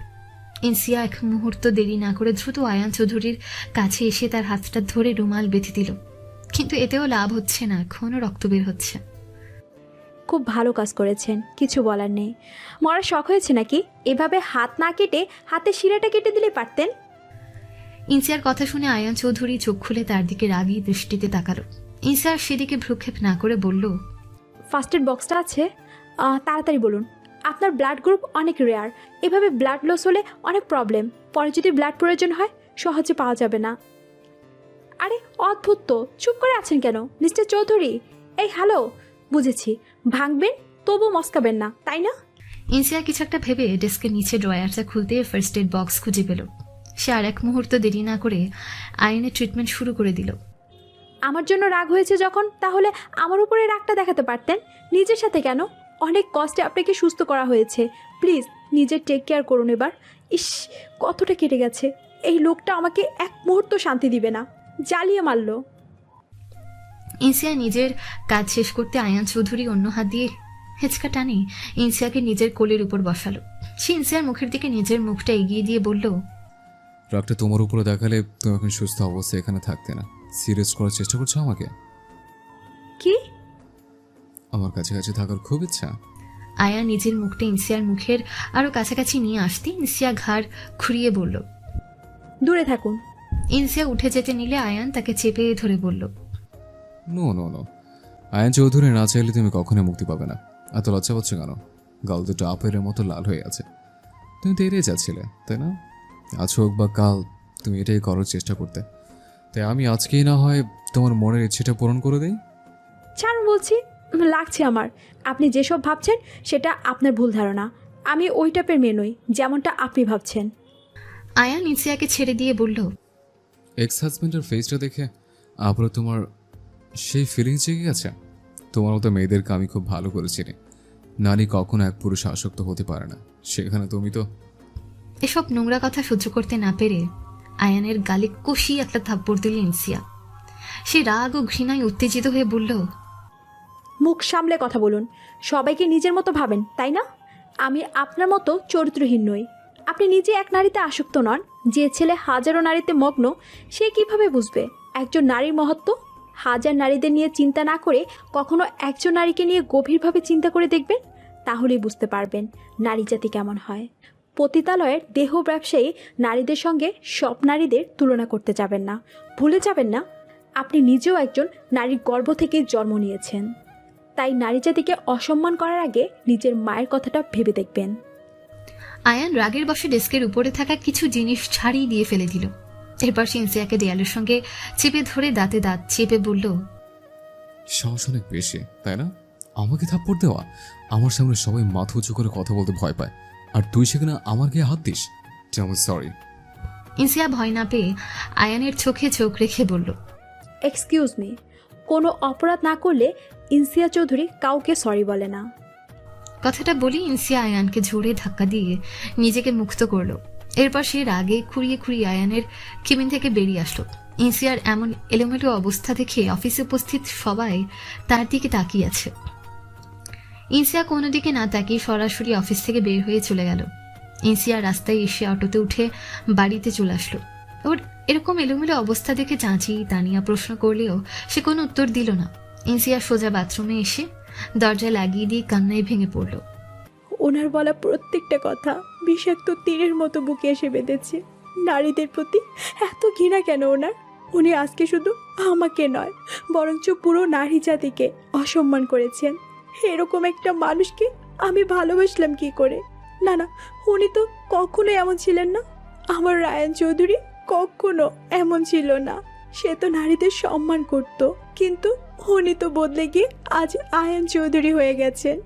ইনসিয়া এক মুহূর্ত দেরি না করে দ্রুত আয়ান চৌধুরীর কাছে এসে তার হাতটা ধরে রুমাল বেঁধে দিল, কিন্তু এতেও লাভ হচ্ছে না, এখনো রক্ত বের হচ্ছে। খুব ভালো কাজ করেছেন, কিছু বলার নেই। মরার শখ হয়েছে নাকি? এভাবে হাত না কেটে হাতের শিরাটা কেটে দিলে পারতেন। ইনসিয়ার কথা শুনে আয়ান চৌধুরী চোখ খুলে তার দিকে রাগী দৃষ্টিতে তাকালো। ইনসিয়ার সেদিকে ভ্রুক্ষেপ না করে বলল, ফার্স্ট এড বক্সটা আছে? তাড়াতাড়ি বলুন। আপনার ব্লাড গ্রুপ অনেক রেয়ার, এভাবে ব্লাড লস হলে অনেক প্রবলেম। পরে যদি ব্লাড প্রয়োজন হয় সহজে পাওয়া যাবে না। আরে অদ্ভুত তো, চুপ করে আছেন কেন মিস্টার চৌধুরী? এই হ্যালো, বুঝেছি ভাঙবেন তবু মস্কাবেন না, তাই না? ইনসিয়া কিছু একটা ভেবে ডেস্কের নিচে ড্রয়ারটা খুলতে ফার্স্ট এড বক্স খুঁজে পেল। সে আর এক মুহূর্ত দেরি না করে আয়নের ট্রিটমেন্ট শুরু করে দিল। আমার জন্য রাগ হয়েছে যখন, তাহলে আমার উপরে রাগটা দেখাতে পারতেন। নিজের সাথে কেন? অনেক কষ্টে আপনাকে সুস্থ করা হয়েছে, প্লিজ নিজের টেক কেয়ার করুন এবার। ইস, কতটা কেটে গেছে। এই লোকটা আমাকে এক মুহূর্ত শান্তি দিবে না, জ্বালিয়ে মারল। ইনসিয়া নিজের কাজ শেষ করতে আয়ান চৌধুরী অন্য হাত দিয়ে হেঁচকা টানে ইনসিয়াকে নিজের কোলের উপর বসালো। সে ইনসিয়ার মুখের দিকে নিজের মুখটা এগিয়ে দিয়ে বলল, রাগটা তোমার উপরে দেখালে তুমি এখন সুস্থ অবস্থায় এখানে থাকতে না। সিরিয়াস করার চেষ্টা করছো আমাকে? কি? আমার কাছাকাছি থাকার খুব ইচ্ছা? আয়া নিজের মুখটা ইনসিয়ার মুখের আরো কাছাকাছি নিয়ে আসতে ইনসিয়া ঘাড় ঘুরিয়ে বলল, দূরে থাকুন। ইনসিয়া উঠে যেতে নিলে আয়ান তাকে চেপে ধরে বলল, no no no, Ayan Chowdhury না চাইলে তুমি কখনোই মুক্তি পাবে না। এত লজ্জা পাচ্ছ কেন? গাল দুটো আপের মতো লাল হয়ে আছে। তুমি তো এড়িয়ে যাচ্ছিলে, তাই না? আজ হোক বা কাল তুমি এটাই করার চেষ্টা করতে, তাই আমি আজকেই না হয় তোমার মনের ইচ্ছেটা পূরণ করে দেই। ছাড়ুন বলছি, লাগছে আমার। আপনি যেসব ভাবছেন সেটা আপনার ভুল ধারণা। আমি ওই টাইপের মেয়ে নই যেমনটা আপনি ভাবছেন। আয়ান ইনসিয়াকে ছেড়ে দিয়ে বলল, এক্স হাজব্যান্ডের ফেসটা দেখে আবারও তোমার সেই ফিলিংস জেগে গেছে? তোমার মতো মেয়েদেরকে আমি খুব ভালো করে চিনি। নারী কখনো এক পুরুষ আসক্ত হতে পারে না, সেখানে তুমি তো। এসব নোংরা কথা সহ্য করতে না পেরে আয়ানের গালে কষিয়ে একটা থাপ্পড় দিল ইনসিয়া। সে রাগ ও ঘৃণায় উত্তেজিত হয়ে বলল, মুখ সামলে কথা বলুন। সবাইকে নিজের মতো ভাবেন, তাই না? আমি আপনার মতো চরিত্রহীন নই। আপনি নিজে এক নারীতে আসক্ত নন। যে ছেলে হাজারো নারীতে মগ্ন, সে কিভাবে বুঝবে একজন নারীর মহত্ব? হাজার নারীদের নিয়ে চিন্তা না করে কখনো একজন নারীকে নিয়ে গভীরভাবে চিন্তা করে দেখবেন, তাহলেই বুঝতে পারবেন নারী জাতি কেমন হয়। পতিতালয়ের দেহ ব্যবসায়ী নারীদের সঙ্গে সব নারীদের তুলনা করতে যাবেন না। ভুলে যাবেন না আপনি নিজেও একজন নারীর গর্ভ থেকে জন্ম নিয়েছেন। তাই নারী জাতিকে অসম্মান করার আগে নিজের মায়ের কথাটা ভেবে দেখবেন। আয়ান রাগের বশে ডেস্কের উপরে থাকা কিছু জিনিস ছাড়িয়ে দিয়ে ফেলে দিল। এরপর সে ইনসিয়াকে দেয়ালের সঙ্গে চেপে ধরে দাঁতে দাঁত চেপে বলল, সাহস অনেক বেশি, তাই না? আমাকে থাপ্পড় দেওয়া? আমার সামনে সবাই মাথা উঁচু করে কথা বলতে ভয় পায়, আর তুই সেখানে আমার গায়ে হাত দিস? সরি। ইনসিয়া ভয় না পেয়ে আয়ানের চোখে চোখ রেখে বলল, এক্সকিউজ মি। কোনো অপরাধ না করলে ইনসিয়া চৌধুরী কাউকে সরি বলে না। কথাটা বলি ইনসিয়া আয়ানকে জোরে ধাক্কা দিয়ে নিজেকে মুক্ত করলো। এরপর সে রাগে খুঁড়িয়ে খুঁড়িয়ে আয়ানের কেবিন থেকে বেরিয়ে আসলো। ইনসিয়ার এমন এলোমেলো অবস্থা দেখে অফিসে উপস্থিত সবাই তার দিকে তাকিয়ে আছে। ইনসিয়া কোনো দিকে না তাকিয়ে সরাসরি অফিস থেকে বের হয়ে চলে গেল। ইনসিয়া রাস্তায় এসে অটোতে উঠে বাড়িতে চলে আসলো। ওর এরকম এলোমেলো অবস্থা দেখে চাচি তানিয়া প্রশ্ন করলেও সে কোনো উত্তর দিল না। ইনসিয়া সোজা বাথরুমে এসে দরজা লাগিয়ে দিয়ে কান্নায় ভেঙে পড়ল। ওনার বলা প্রত্যেকটা কথা বিষাক্ত তীরের মতো বুকে এসে বেঁধেছে। নারীদের প্রতি এত ঘৃণা কেন ওনার? উনি আজকে শুধু আমাকে নয়, বরঞ্চ পুরো নারী জাতিকে অসম্মান করেছেন। এরকম একটা মানুষকে আমি ভালোবাসলাম কি করে? না না, উনি তো কখনো এমন ছিলেন না। আমার রায়ান চৌধুরী কখনো এমন ছিল না। সে তো নারীদের সম্মান করত, কিন্তু উনি তো বদলে গিয়ে আজ আয়ান চৌধুরী হয়ে গেছেন,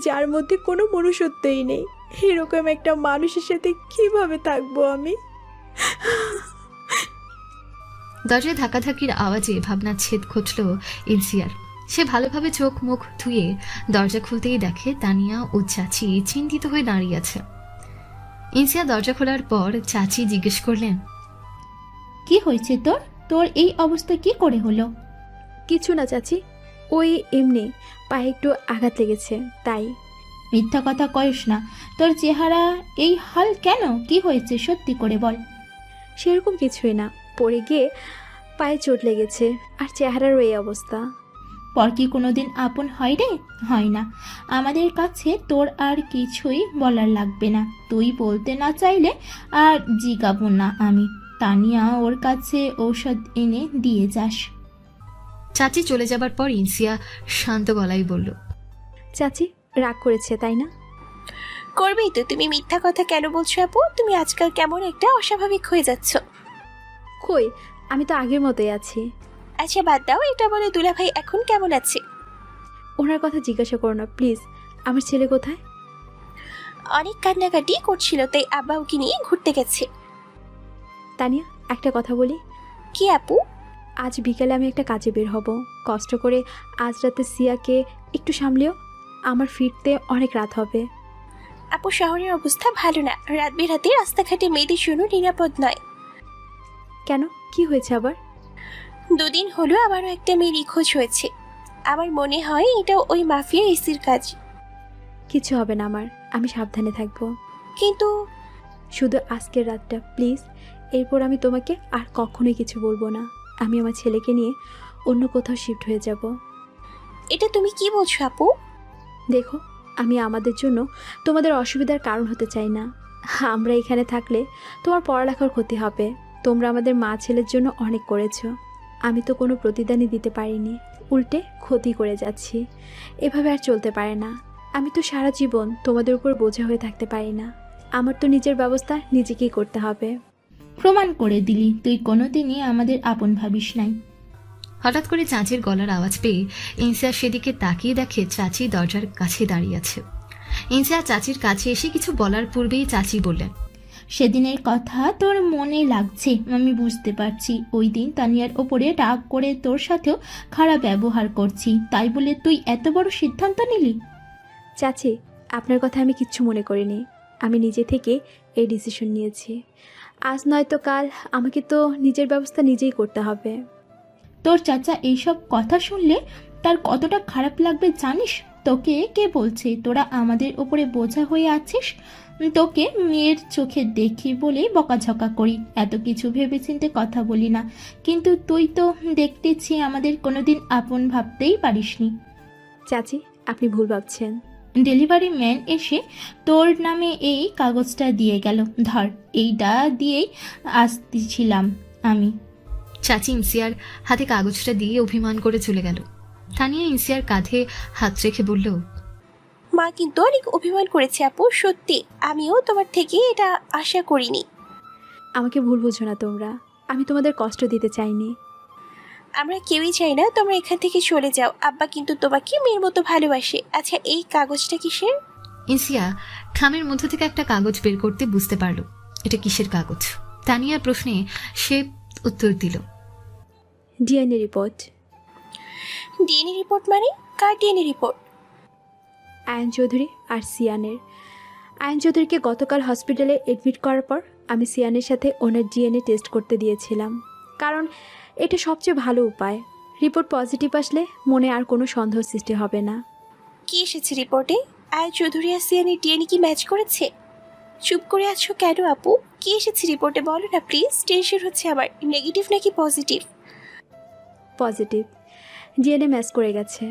যার মধ্যে কোনো মনুষ্যত্বই নেই। এরকম একটা মানুষের সাথে কিভাবে থাকবো আমি? দরজায় ধাক্কাধাক্কির আওয়াজে ভাবনার ছেদ ঘটল ইনসিয়ার। সে ভালোভাবে চোখ মুখ ধুয়ে দরজা খুলতেই দেখে তানিয়া ও চাচি চিন্তিত হয়ে দাঁড়িয়ে আছে। ইনসিয়া দরজা খোলার পর চাচি জিজ্ঞেস করলেন, কি হয়েছে তোর? তোর এই অবস্থা কি করে হলো? কিছু না চাচি, ওই এমনি পায়ে একটু আঘাত লেগেছে তাই। মিথ্যা কথা কইস না। তোর চেহারা এই হাল কেন? কি হয়েছে সত্যি করে বল। সেরকম কিছুই না, পড়ে গিয়ে পায়ে চোট লেগেছে আর চেহারারও এই অবস্থা। পর কি কোনোদিন আপন হয় রে? হয় না। আমাদের কাছে তোর আর কিছুই বলার লাগবে না। তুই বলতে না চাইলে আর জিগাবো না আমি। তানিয়া ওর কাছে ঔষধ এনে দিয়ে যাস। চাচি চলে যাবার পর ইনসিয়া শান্ত গলায় বলল, চাচি রাগ করেছে তাই না? করবেই তো। তুমি মিথ্যা কথা কেন বলছো আপু? তুমি আজকাল কেমন একটা অস্বাভাবিক হয়ে যাচ্ছ। কই, আমি তো আগের মতোই আছি। আচ্ছা বাদ দাও, এটা বলে দুলাভাই এখন কেমন আছে? ওনার কথা জিজ্ঞাসা করো না প্লিজ। আমার ছেলে কোথায়? অনেক কান্নাকাটি করছিল, তাই আব্বা ওকে নিয়ে ঘুরতে গেছে। তানিয়া একটা কথা বলি। কি আপু? আজ বিকালে আমি একটা কাজে বের হব। কষ্ট করে আজ রাতে সিয়াকে একটু সামলিও। আমার ফিরতে অনেক রাত হবে। আপু শহরের অবস্থা ভালো না, রাত বেরাতে রাস্তাঘাটে মেয়েদের জন্য নিরাপদ নয়। কেন, কি হয়েছে আবার? 2 দিন হলো আবারও একটা মেয়ে নিখোঁজ হয়েছে। আমার মনে হয় এটা ওই মাফিয়া এসির কাজ। কিছু হবে না আমার, আমি সাবধানে থাকবো। কিন্তু শুধু আজকের রাতটা প্লিজ। এরপর আমি তোমাকে আর কখনোই কিছু বলবো না। আমি আমার ছেলেকে নিয়ে অন্য কোথাও শিফট হয়ে যাব। এটা তুমি কি বলছো আপু? দেখো, আমি আমাদের জন্য তোমাদের অসুবিধার কারণ হতে চাই না। আমরা এখানে থাকলে তোমার পড়ালেখার ক্ষতি হবে। তোমরা আমাদের মা ছেলের জন্য অনেক করেছো। আমি তো কোনো প্রতিদানই দিতে পারিনি, উল্টে ক্ষতি করে যাচ্ছি। এভাবে আর চলতে পারে না। আমি তো সারা জীবন তোমাদের উপর বোঝা হয়ে থাকতে পারি না। আমার তো নিজের ব্যবস্থা নিজেকেই করতে হবে। প্রমাণ করে দিলি তুই কোনোদিনই আমাদের আপন ভাবিস নাই। হঠাৎ করে চাচির গলার আওয়াজ পেয়ে ইনসিয়া সেদিকে তাকিয়ে দেখে চাচি দরজার কাছে দাঁড়িয়ে আছে। ইনসিয়া চাচির কাছে এসে কিছু বলার পূর্বেই চাচি বললেন, সেদিনের কথা তোর মনে লাগছে, আমি বুঝতে পারছি। ওই দিন তানিয়ার ওপরে রাগ করে তোর সাথেও খারাপ ব্যবহার করছি, তাই বলে তুই এত বড় সিদ্ধান্ত নিলি? চাচি, আপনার কথা আমি কিচ্ছু মনে করিনি। আমি নিজে থেকে এই ডিসিশন নিয়েছি। আজ নয়তো কাল আমাকে তো নিজের ব্যবস্থা নিজেই করতে হবে। তোর চাচা এইসব কথা শুনলে তার কতটা খারাপ লাগবে জানিস? তোকে কে বলছে তোরা আমাদের ওপরে বোঝা হয়ে আছিস? তোকে মেয়ের চোখে দেখি বলেই বকাঝকা করি, এত কিছু ভেবেচিন্তে কথা বলি না। কিন্তু তুই তো দেখতেছি আমাদের কোনোদিন আপন ভাবতেই পারিসনি। চাচি, আপনি ভুল ভাবছেন। ডেলিভারি ম্যান এসে তোর নামে এই কাগজটা দিয়ে গেল, ধর এইটা দিয়েই আসতেছিলাম আমি। চাচি ইনসিয়ার হাতে কাগজটা দিয়ে অভিমান করে চলে গেল। তানিয়া ইনসিয়ার কাঁধে হাত রেখে বলল, মা কিন্তু অনেক অভিমান করেছে আপু, সত্যি। আমিও তোমার থেকে এটা আশা করিনি। আমাকে ভুল বুঝো না তোমরা, আমি তোমাদের কষ্ট দিতে চাইনি। আমরা কেউই চাই না তোমরা এখান থেকে চলে যাও। আব্বা কিন্তু তোমাকে মেয়ের মতো ভালোবাসে। আচ্ছা এই কাগজটা কিসের? ইনসিয়া খামের মধ্য থেকে একটা কাগজ বের করতে বুঝতে পারল এটা কিসের কাগজ। তানিয়ার প্রশ্নে সে উত্তর দিল, ডিএনএ রিপোর্ট। ডিএনএ রিপোর্ট মানে? কার ডিএনএ রিপোর্ট? আয়ন চৌধুরী আর সিয়ানের। আয়ন চৌধুরীকে গতকাল হসপিটালে অ্যাডমিট করার পর আমি সিয়ানের সাথে ওনার ডিএনএ টেস্ট করতে দিয়েছিলাম, কারণ এটা সবচেয়ে ভালো উপায়। রিপোর্ট পজিটিভ আসলে মনে আর কোনো সন্দেহ সৃষ্টি হবে না। কি এসেছে রিপোর্টে? আয়ন চৌধুরী আর সিয়ানের ডিএনএ কি ম্যাচ করেছে? চুপ করে আছো কেন আপু? কি এসেছে রিপোর্টে বলো না প্লিজ, টেনশন হচ্ছে আমার। নেগেটিভ নাকি পজিটিভ? পজিটিভ, ডিএনএ ম্যাচ করে গেছে।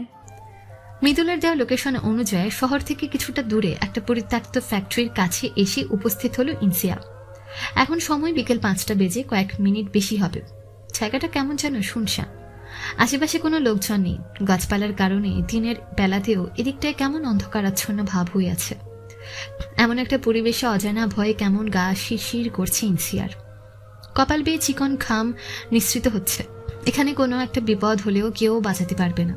মৃদুলের দেওয়া লোকেশন অনুযায়ী শহর থেকে কিছুটা দূরে একটা পরিত্যক্ত ফ্যাক্টরির কাছে এসে উপস্থিত হলো ইনসিয়া। এখন সময় বিকেল 5টা বেজে কয়েক মিনিট বেশি হবে। জায়গাটা কেমন যেন শুনশান, আশেপাশে কোনো লোকজন নেই। গাছপালার কারণে দিনের বেলাতেও এদিকটায় কেমন অন্ধকারাচ্ছন্ন ভাব হয়ে আছে। এমন একটা পরিবেশে অজানা ভয়ে কেমন গা শিরশির করছে ইনসিয়ার। কপাল বেয়ে চিকন ঘাম নিঃসৃত হচ্ছে। এখানে কোনো একটা বিপদ হলেও কেউ বাঁচাতে পারবে না।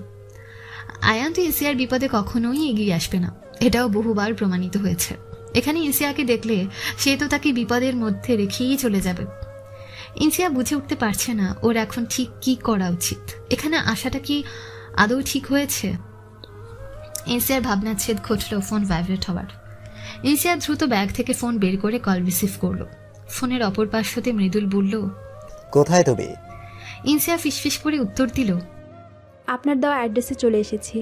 আয়ান তো ইনসিয়ার বিপদে কখনোই এগিয়ে আসবে না, এটাও বহুবার প্রমাণিত হয়েছে। এখানে ইনসিয়াকে দেখলে সে তো তাকে বিপদের মধ্যে রেখেই চলে যাবে। ইনসিয়া বুঝে উঠতে পারছে না ওর এখন ঠিক কি করা উচিত। এখানে আসাটা কি আদৌ ঠিক হয়েছে? ইনসিয়ার ভাবনাচ্ছেদ ঘটল ফোন ভাইব্রেট হওয়ার। ইনসিয়া দ্রুত ব্যাগ থেকে ফোন বের করে কল রিসিভ করলো। ফোনের অপর পাশ হতে মৃদুল বলল, কোথায় তুমি? ইনসিয়া ফিসফিস করে উত্তর দিল, আপনার দেওয়া অ্যাড্রেসে চলে এসেছি।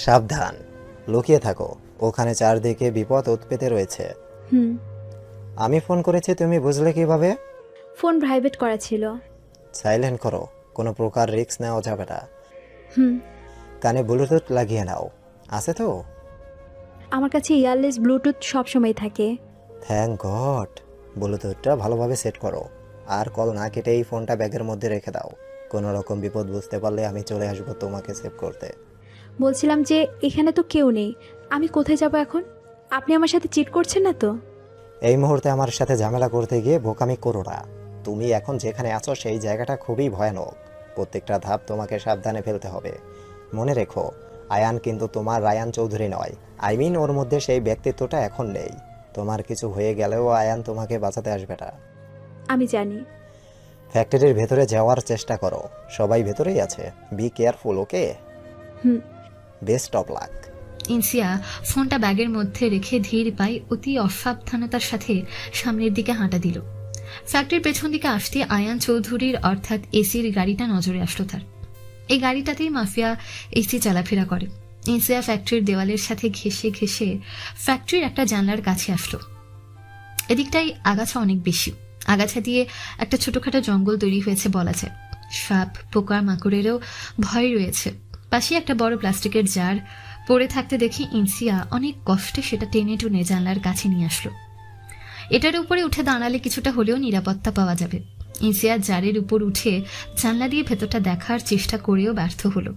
সাবধান, লুকিয়ে থাকো, ওখানে চারদিকে বিপদ উৎপেতে রয়েছে। আমি ফোন করেছি, তুমি বুঝলে কিভাবে? ফোন ভাইব্রেট করা ছিল। সাইলেন্ট করো, কোনো প্রকার রিস্ক নেওয়া যাবে না। কানে ব্লুটুথ লাগিয়ে নাও, আছে তো? আমার কাছে ইয়ারলেস ব্লুটুথ সবসময় থাকে। Thank god. ব্লুটুথটা ভালোভাবে সেট করো, আর কল না কেটেই ফোনটা ব্যাগের মধ্যে রেখে দাও। কোনো রকম বিপদ বুঝতে পারলে আমি চলে আসবো তোমাকে সেভ করতে। বলছিলাম যে এখানে তো কেউ নেই, আমি কোথায় যাব এখন? আপনি আমার সাথে চিট করছেন না তো? এই মুহূর্তে আমার সাথে ঝামেলা করতে গিয়ে বোকামি করো না। তুমি এখন যেখানে আছো সেই জায়গাটা খুবই ভয়ানক। প্রত্যেকটা ধাপ তোমাকে সাবধানে ফেলতে হবে। মনে রেখো, আয়ান কিন্তু তোমার রায়ান চৌধুরী নয়। ওর মধ্যে সেই ব্যক্তিত্বটা এখন নেই। তোমার কিছু হয়ে গেলেও আয়ান তোমাকে বাঁচাতে আসবে না। আমি জানি। ফ্যাক্টরির ভেতরে যাওয়ার চেষ্টা করো, সবাই ভেতরেই আছে। Be careful, okay? Hmm. Best of luck. Insia ফোনটা ব্যাগের মধ্যে রেখে ধীর পায়ে অতি অসাবধানতার সাথে সামনের দিকে হাঁটা দিল। ফ্যাক্টরির পেছন দিকে আসতে আয়ান চৌধুরীর অর্থাৎ এসির গাড়িটা নজরে আসলো তার। এই গাড়িটাতেই মাফিয়া এসি চলাফেরা করে। ইনসিয়া ফ্যাক্টরির দেওয়ালের সাথে ঘেঁষে ঘেঁষে ফ্যাক্টরির একটা জানলার কাছে আসলো। এদিকটাই আগাছা অনেক বেশি। আগাছা দিয়ে একটা ছোটখাটো জঙ্গল তৈরি হয়েছে বলা যায়। সাপ পোকা মাকড়েরও ভয় রয়েছে। পাশে একটা বড় প্লাস্টিকের জার পড়ে থাকতে দেখে ইনসিয়া অনেক কষ্টে সেটা টেনে টুনে জানলার কাছে নিয়ে আসলো। এটার উপরে উঠে দাঁড়ালে কিছুটা হলেও নিরাপত্তা পাওয়া যাবে। ইনসিয়া জারের উপর উঠে জানলা দিয়ে ভেতরটা দেখার চেষ্টা করেও ব্যর্থ হলো।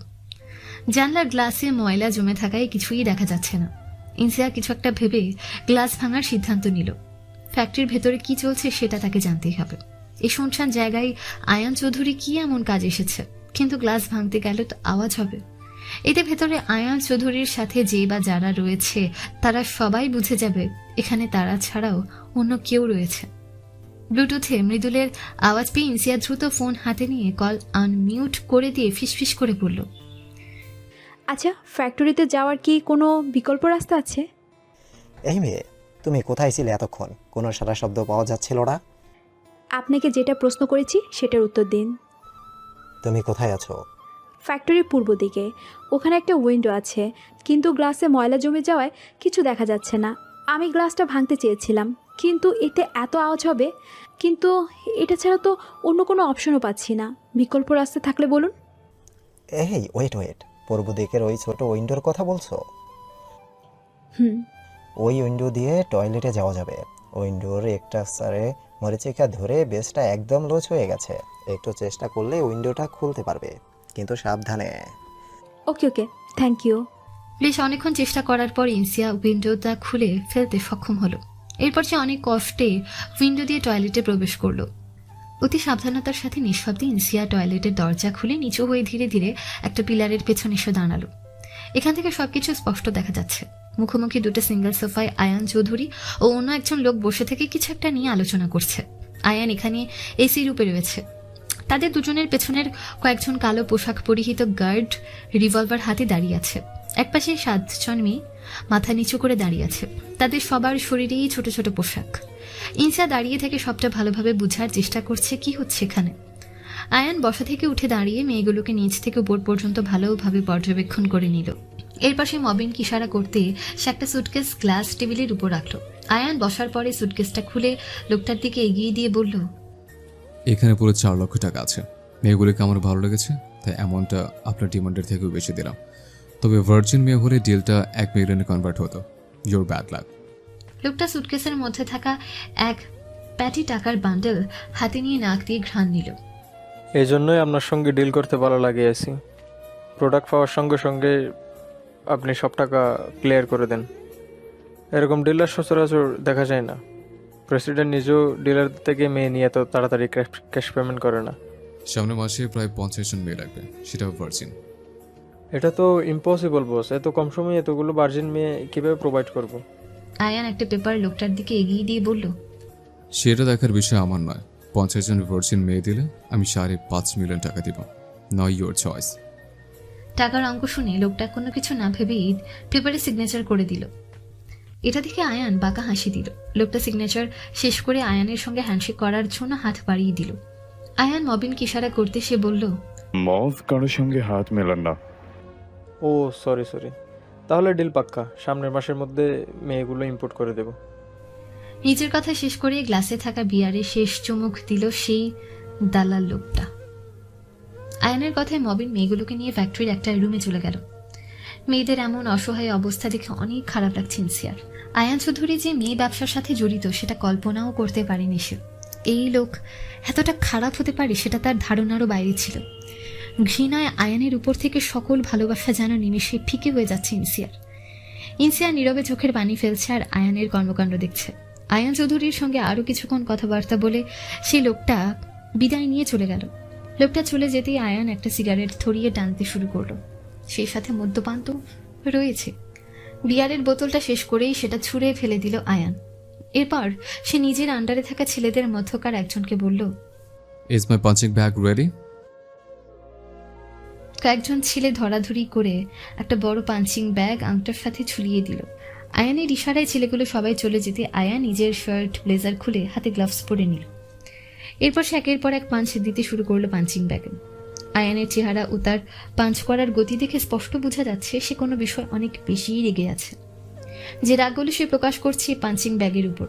জানলার গ্লাসে ময়লা জমে থাকায় কিছুই দেখা যাচ্ছে না। ইনসিয়া কিছু একটা ভেবে গ্লাস ভাঙার সিদ্ধান্ত নিল। ফ্যাক্টরির ভেতরে কি চলছে সেটা তাকে জানতেই হবে। এই শুনশান জায়গায় আয়ান চৌধুরী কি এমন কাজ এসেছে? কিন্তু গ্লাস ভাঙতে গেলে তো আওয়াজ হবে। এতে ভেতরে আয়ান চৌধুরীর সাথে যে বা যারা রয়েছে তারা সবাই বুঝে যাবে এখানে তারা ছাড়াও অন্য কেউ রয়েছে। ব্লুটুথে মৃদুলের আওয়াজ পেয়ে ইনসিয়া দ্রুত ফোন হাতে নিয়ে কল আনমিউট করে দিয়ে ফিসফিস করে বলল, আচ্ছা, ফ্যাক্টরিতে যাওয়ার কি কোনো বিকল্প রাস্তা আছে? এই মেয়ে, তুমি কোথায় ছিলে এতক্ষণ? কোনো সারা শব্দ পাওয়া যাচ্ছিল না। আপনাকে যেটা প্রশ্ন করেছি সেটার উত্তর দিন। তুমি কোথায় আছো? ফ্যাক্টরির পূর্ব দিকে। ওখানে একটা উইন্ডো আছে, কিন্তু গ্লাসে ময়লা জমে যাওয়ায় কিছু দেখা যাচ্ছে না। আমি গ্লাসটা ভাঙতে চেয়েছিলাম, কিন্তু এতে এত আওয়াজ হবে। কিন্তু এটা ছাড়া তো অন্য কোনো অপশনও পাচ্ছি না। বিকল্প রাস্তা থাকলে বলুন। এই ওয়েট, পূর্ব দিকের ওই ছোট উইন্ডোর কথা বলছো? হুম। ওই উইন্ডো দিয়ে টয়লেটে যাওয়া যাবে। উইন্ডোর একটা সারে মরিচিকা ধরে বেসটা একদম লুজ হয়ে গেছে। একটু চেষ্টা করলে উইন্ডোটা খুলতে পারবে, কিন্তু সাবধানে। ওকে, থ্যাংক ইউ। বেশ অনেকক্ষণ চেষ্টা করার পর ইনসিয়া উইন্ডোটা খুলে ফেলতে সক্ষম হলো। এরপর সে অনেক কষ্টে উইন্ডো দিয়ে টয়লেটে প্রবেশ করলো। অতি সাবধানতার সাথে নিঃশব্দে ইনসিয়া টয়লেটের দরজা খুলে নিচু হয়ে ধীরে ধীরে একটা পিলারের পেছনে এসে দাঁড়ালো। এখান থেকে সবকিছু স্পষ্ট দেখা যাচ্ছে। মুখোমুখি দুটো সিঙ্গেল সোফায় আয়ান চৌধুরী ও অন্য একজন লোক বসে থেকে কিছু একটা নিয়ে আলোচনা করছে। আয়ান এখানে এসি রূপে রয়েছে। তাদের দুজনের পেছনের কয়েকজন কালো পোশাক পরিহিত গার্ড রিভলভার হাতে দাঁড়িয়ে আছে। একপাশে 7 জন মেয়ে মাথা নিচু করে দাঁড়িয়ে আছে। তাদের সবার শরীরেই ছোট ছোট পোশাক। ইনসা দাঁড়িয়ে থেকে সবটা ভালোভাবে বোঝার চেষ্টা করছে কি হচ্ছে এখানে। আয়ান বসা থেকে উঠে দাঁড়িয়ে মেয়েগুলোকে নিচ থেকে উপর পর্যন্ত ভালোভাবে পর্যবেক্ষণ করে নিল। এর পাশে মবিনকে ইশারা করতে সে একটা সুটকেস গ্লাস টেবিলের উপর রাখলো। আয়ান বসার পরে সুটকেসটা খুলে লোকটার দিকে এগিয়ে দিয়ে বলল, এখানে পুরো 4 লক্ষ টাকা আছে। মেয়েগুলিকে আমার ভালো লেগেছে, তাই অ্যামাউন্টটা আপনার ডিমান্ডের থেকেও বেশি দিলাম। তবে ভার্জিন মেয়ে হলে ডিলটা 1 মিলিয়নে কনভার্ট হতো। Your bad luck. লোকটা সুটকেসের মধ্যে থাকা এক প্যাটি টাকার বান্ডেল হাতে নিয়ে নাক দিয়ে ঘ্রাণ নিল। এই জন্যই আপনার সঙ্গে ডিল করতে ভালো লাগে। এসি প্রোডাক্ট পাওয়ার সঙ্গে সঙ্গে আপনি সব টাকা ক্লিয়ার করে দেন। এরকম ডিলার সচরাচর দেখা যায় না। প্রেসিডেন্ট নিজেও ডিলার থেকে মেয়ে নিয়ে এত তাড়াতাড়ি ক্যাশ পেমেন্ট করে না। সামনের মাসে প্রায় 50 জন মেয়ে লাগবে, সেটাও ভার্জিন। এটা তো ইম্পসিবল বস। এত কম সময়ে এতগুলো ভার্জিন মেয়ে কীভাবে প্রোভাইড করব? আয়ান একটা পেপার লোকটার দিকে এগিয়ে দিয়ে বলল, সেটা দেখার বিষয় আমার নয়। 50 জন ভার্জিন মেয়ে দিলে আমি 5.5 মিলিয়ন টাকা দিব। নাও ইউর চয়েস। টাকার অঙ্ক শুনে লোকটা কোনো কিছু না ভেবেই পেপারে সিগনেচার করে দিল। এটা দেখে আয়ান বাঁকা হাসি দিল। লোকটা সিগনেচার শেষ করে আয়ানের সঙ্গে হ্যান্ডশেক করার জন্য হাত বাড়িয়ে দিল। আয়ান মবিনকে ইশারা করতে সে বলল, মজ কারোর সঙ্গে হাত মেলান না। ও সরি। তাহলে ডিল পাক্কা। সামনের মাসের মধ্যে মেয়েগুলো ইম্পোর্ট করে দেব। নিজের কথা শেষ করে গ্লাসে থাকা বিয়ারে শেষ চুমুক দিল সেই দালাল লোকটা। আয়ানের কথায় মবিন মেয়েগুলোকে নিয়ে ফ্যাক্টরির একটা রুমে চলে গেল। মেয়েদের এমন অসহায় অবস্থা দেখে অনেক খারাপ লাগছে ইনসিয়ার। আয়ান চৌধুরী যে মেয়ে ব্যবসার সাথে জড়িত সেটা কল্পনাও করতে পারেনি সে। এই লোক এতটা খারাপ হতে পারে সেটা তার ধারণারও বাইরে ছিল। ঘৃণায় আয়ানের উপর থেকে সকল ভালোবাসা যেন নিমেষে ফিকে হয়ে যাচ্ছে ইনসিয়ার নীরবে চোখের পানি ফেলছে আর আয়ানের কর্মকাণ্ড দেখছে। আয়ান চৌধুরীর সঙ্গে আরও কিছুক্ষণ কথাবার্তা বলে সেই লোকটা বিদায় নিয়ে চলে গেল। লোকটা চলে যেতেই আয়ান একটা সিগারেট ধরিয়ে টানতে শুরু করলো। সেই সাথে মদ্যপান তো রয়েছে। বিয়ারের বোতলটা শেষ করেই সেটা ছুঁড়ে ফেলে দিল আয়ান। এরপর সে নিজের আন্ডারে থাকা ছেলেদের মধ্যকার একজনকে বলল, is my punching bag ready? কয়েকজন ছেলে ধরাধরি করে একটা বড় পাঞ্চিং ব্যাগ আংটার সাথে ঝুলিয়ে দিল। আয়ানের ইশারায় ছেলেগুলো সবাই চলে যেতে আয়ান নিজের শার্ট ব্লেজার খুলে হাতে গ্লাভস পরে নিল। এরপর সে একের পর এক পাঞ্চ দিতে শুরু করলো পাঞ্চিং ব্যাগে। আয়ানের চেহারা ও তার পাঞ্চ করার গতি দেখে স্পষ্ট বোঝা যাচ্ছে সে কোনো বিষয় অনেক বেশি রেগে আছে। যে রাগগুলো সে প্রকাশ করছে পাঞ্চিং ব্যাগের উপর।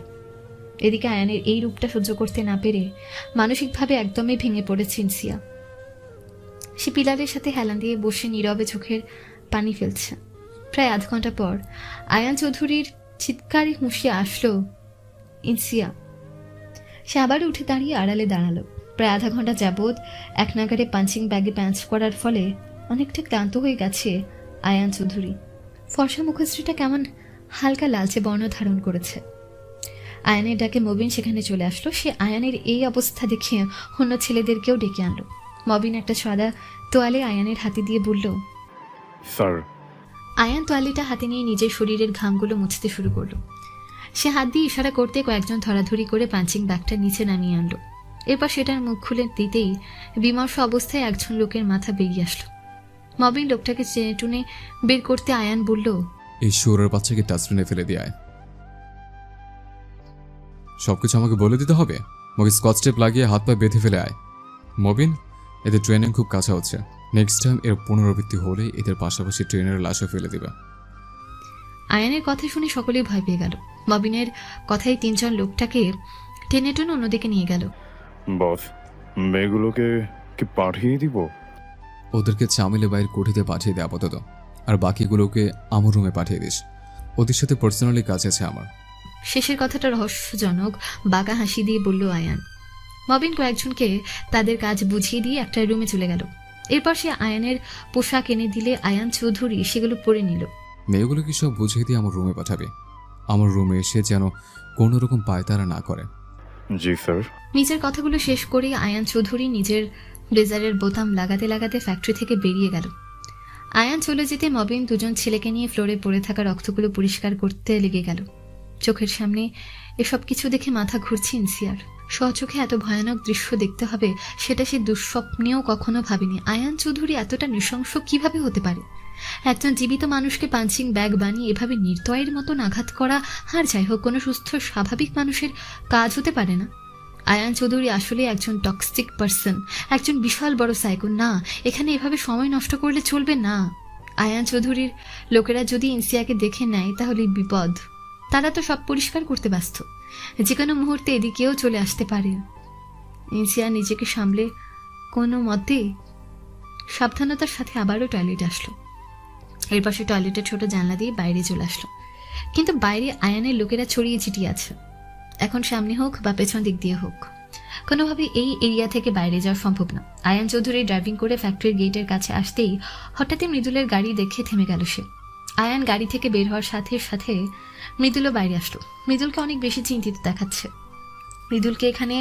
এদিকে আয়ানের এই রূপটা সহ্য করতে না পেরে মানসিকভাবে একদমই ভেঙে পড়েছে ইনসিয়া। সে পিলারের সাথে হেলান দিয়ে বসে নীরবে চোখের পানি ফেলছে। প্রায় আধ ঘন্টা পর আয়ান চৌধুরীর চিৎকারে হুঁশিয়ে আসলো ইনসিয়া। সে আবার উঠে দাঁড়িয়ে আড়ালে দাঁড়ালো। প্রায় আধা ঘন্টা যাবৎ এক নাগারে পাঞ্চিং ব্যাগে প্যাঞ্চ করার ফলে অনেকটা ক্লান্ত হয়ে গেছে আয়ান চৌধুরী। ফর্সা মুখশ্রীটা কেমন হালকা লালচে বর্ণ ধারণ করেছে। আয়ানের ডাকে মবিন সেখানে চলে আসলো। সে আয়ানের এই অবস্থা দেখে অন্য ছেলেদেরকেও ডেকে আনলো। মবিন একটা সাদা তোয়ালে আয়ানের হাতে দিয়ে বলল, স্যার। আয়ান তোয়ালিটা হাতে নিয়ে নিজের শরীরের ঘামগুলো মুছতে শুরু করলো। সে হাত দিয়ে ইশারা করতে কয়েকজন ধরাধরি করে পাঞ্চিং ব্যাগটা নিচে নামিয়ে আনলো। এরপর সেটার মুখ খুলে দিতেই বিমর্ষ অবস্থায় একজন লোকের মাথা বেরিয়ে আসলো। মবিন লোকটাকে চেনে টুনে বের করতে আয়ান বলল, এই শুয়োরের বাচ্চাকে ডাস্টবিনে ফেলে দিয়ে আয়। সবকিছু আমাকে বলে দিতে হবে? আমাকে স্কচ টেপ লাগিয়ে হাত পা বেঁধে ফেলে আয়। মবিন, এদের ট্রেনিং খুব কাছে হচ্ছে। নেক্সট টাইম এর পুনরাবৃত্তি হলে এদের পাশাপাশি ট্রেনের লাশও ফেলে দেবে। আয়ানের কথা শুনে সকলেই ভয় পেয়ে গেল। মবিনের কথাই তিনজন লোকটাকে টেনে টেনে অন্যদিকে নিয়ে গেল। বস, মেয়েগুলোকে কি পাঠিয়ে দিব? ওদেরকে চামিলে বাইর কোঠিতে পাঠিয়ে দে আপাতত, আর বাকিগুলোকে আমার রুমে পাঠিয়ে দিস। ওদের সাথে পার্সোনালি কাজ আছে আমার। শেষের কথাটা রহস্যজনক বাঁকা হাসি দিয়ে বলল আয়ান। মবিন কয়েকজনকে তাদের কাজ বুঝিয়ে দিয়ে একটা রুমে চলে গেল। এরপর সে আয়ানের পোশাক এনে দিলে আয়ান চৌধুরী সেগুলো পরে নিল। মেয়েগুলোকে সব বুঝিয়ে দিয়ে আমার রুমে পাঠাবে। আমার রুমে এসে যেন কোনো রকম পায়তারা না করে। জি স্যার। নিজের কথাগুলো শেষ করে আয়ান চৌধুরী নিজের ব্লেজারের বোতাম লাগাতে লাগাতে ফ্যাক্টরি থেকে বেরিয়ে গেল। আয়ান চলে যেতে মবিন দুজন ছেলেকে নিয়ে ফ্লোরে পড়ে থাকা রক্তগুলো পরিষ্কার করতে লেগে গেল। চোখের সামনে এসব কিছু দেখে মাথা ঘুরছে ইনসিয়ার। স্বচোখে এত ভয়ানক দৃশ্য দেখতে হবে সেটা সে দুঃস্বপ্নেও কখনো ভাবেনি। আয়ান চৌধুরী এতটা নৃশংস কিভাবে হতে পারে? একজন জীবিত মানুষকে পাঞ্চিং ব্যাগ বানিয়ে এভাবে নির্দয়ের মতন আঘাত করা, আর যাই হোক, কোনো সুস্থ স্বাভাবিক মানুষের কাজ হতে পারে না। আয়ান চৌধুরী আসলে একজন টক্সিক পার্সন, একজন বিশাল বড় সাইকো। না, এখানে এভাবে সময় নষ্ট করলে চলবে না। আয়ান চৌধুরীর লোকেরা যদি ইনসিয়াকে দেখে নেয় তাহলে বিপদ। তারা তো সব পরিষ্কার করতে ব্যস্ত, যে কোনো মুহূর্তে এদিকেও চলে আসতে পারে। ইনসিয়া নিজেকে সামলে কোনো মতে সাবধানতার সাথে আবারও টয়লেটে আসলো। এরপর সে টয়লেটের ছোট জানলা দিয়ে বাইরে চলে আসলো। কিন্তু বাইরে আয়ানের লোকেরা ছড়িয়ে ছিটিয়ে আছে। এখন সামনে হোক বা পেছন দিক দিয়ে হোক, কোনোভাবে এই এরিয়া থেকে বাইরে যাওয়া সম্ভব না। আয়ান চৌধুরী ড্রাইভিং করে ফ্যাক্টরির গেটের কাছে আসতেই হঠাৎই মৃদুলের গাড়ি দেখে থেমে গেল সে। আয়ান গাড়ি থেকে বের হওয়ার সাথে সাথে মৃদুলও বাইরে আসলো। মৃদুলকে অনেক বেশি চিন্তিত দেখাচ্ছে। মৃদুলকে এখানে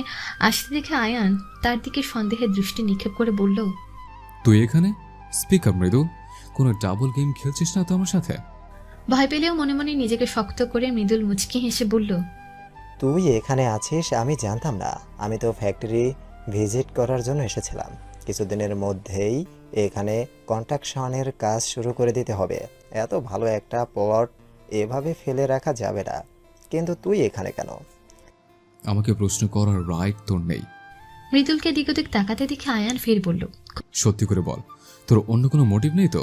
আসতে দেখে আয়ান তার দিকে সন্দেহের দৃষ্টি নিক্ষেপ করে বলল, তুই এখানে? স্পিক আপ মৃদুল, কোনো ডাবল গেম খেলছিস না তো আমার সাথে? ভয় পেলেও মনে মনে নিজেকে শক্ত করে মৃদুল মুচকি হেসে বলল, তুই এখানে আছিস আমি জানতাম না। আমি তো ফ্যাক্টরি ভিজিট করার জন্য এসেছিলাম। কিছুদিনের মধ্যেই এখানে কন্ট্রাকশনের কাজ শুরু করে দিতে হবে। এত ভালো একটা প্লট এভাবে ফেলে রাখা যাবে না। কিন্তু তুই এখানে কেন? আমাকে প্রশ্ন করার রাইট তোর নেই। মৃদুলকে দিক ওদিক তাকাতে দেখে আয়ান ফের বলল, সত্যি করে বল, তোর অন্য কোনো মোটিভ নেই তো?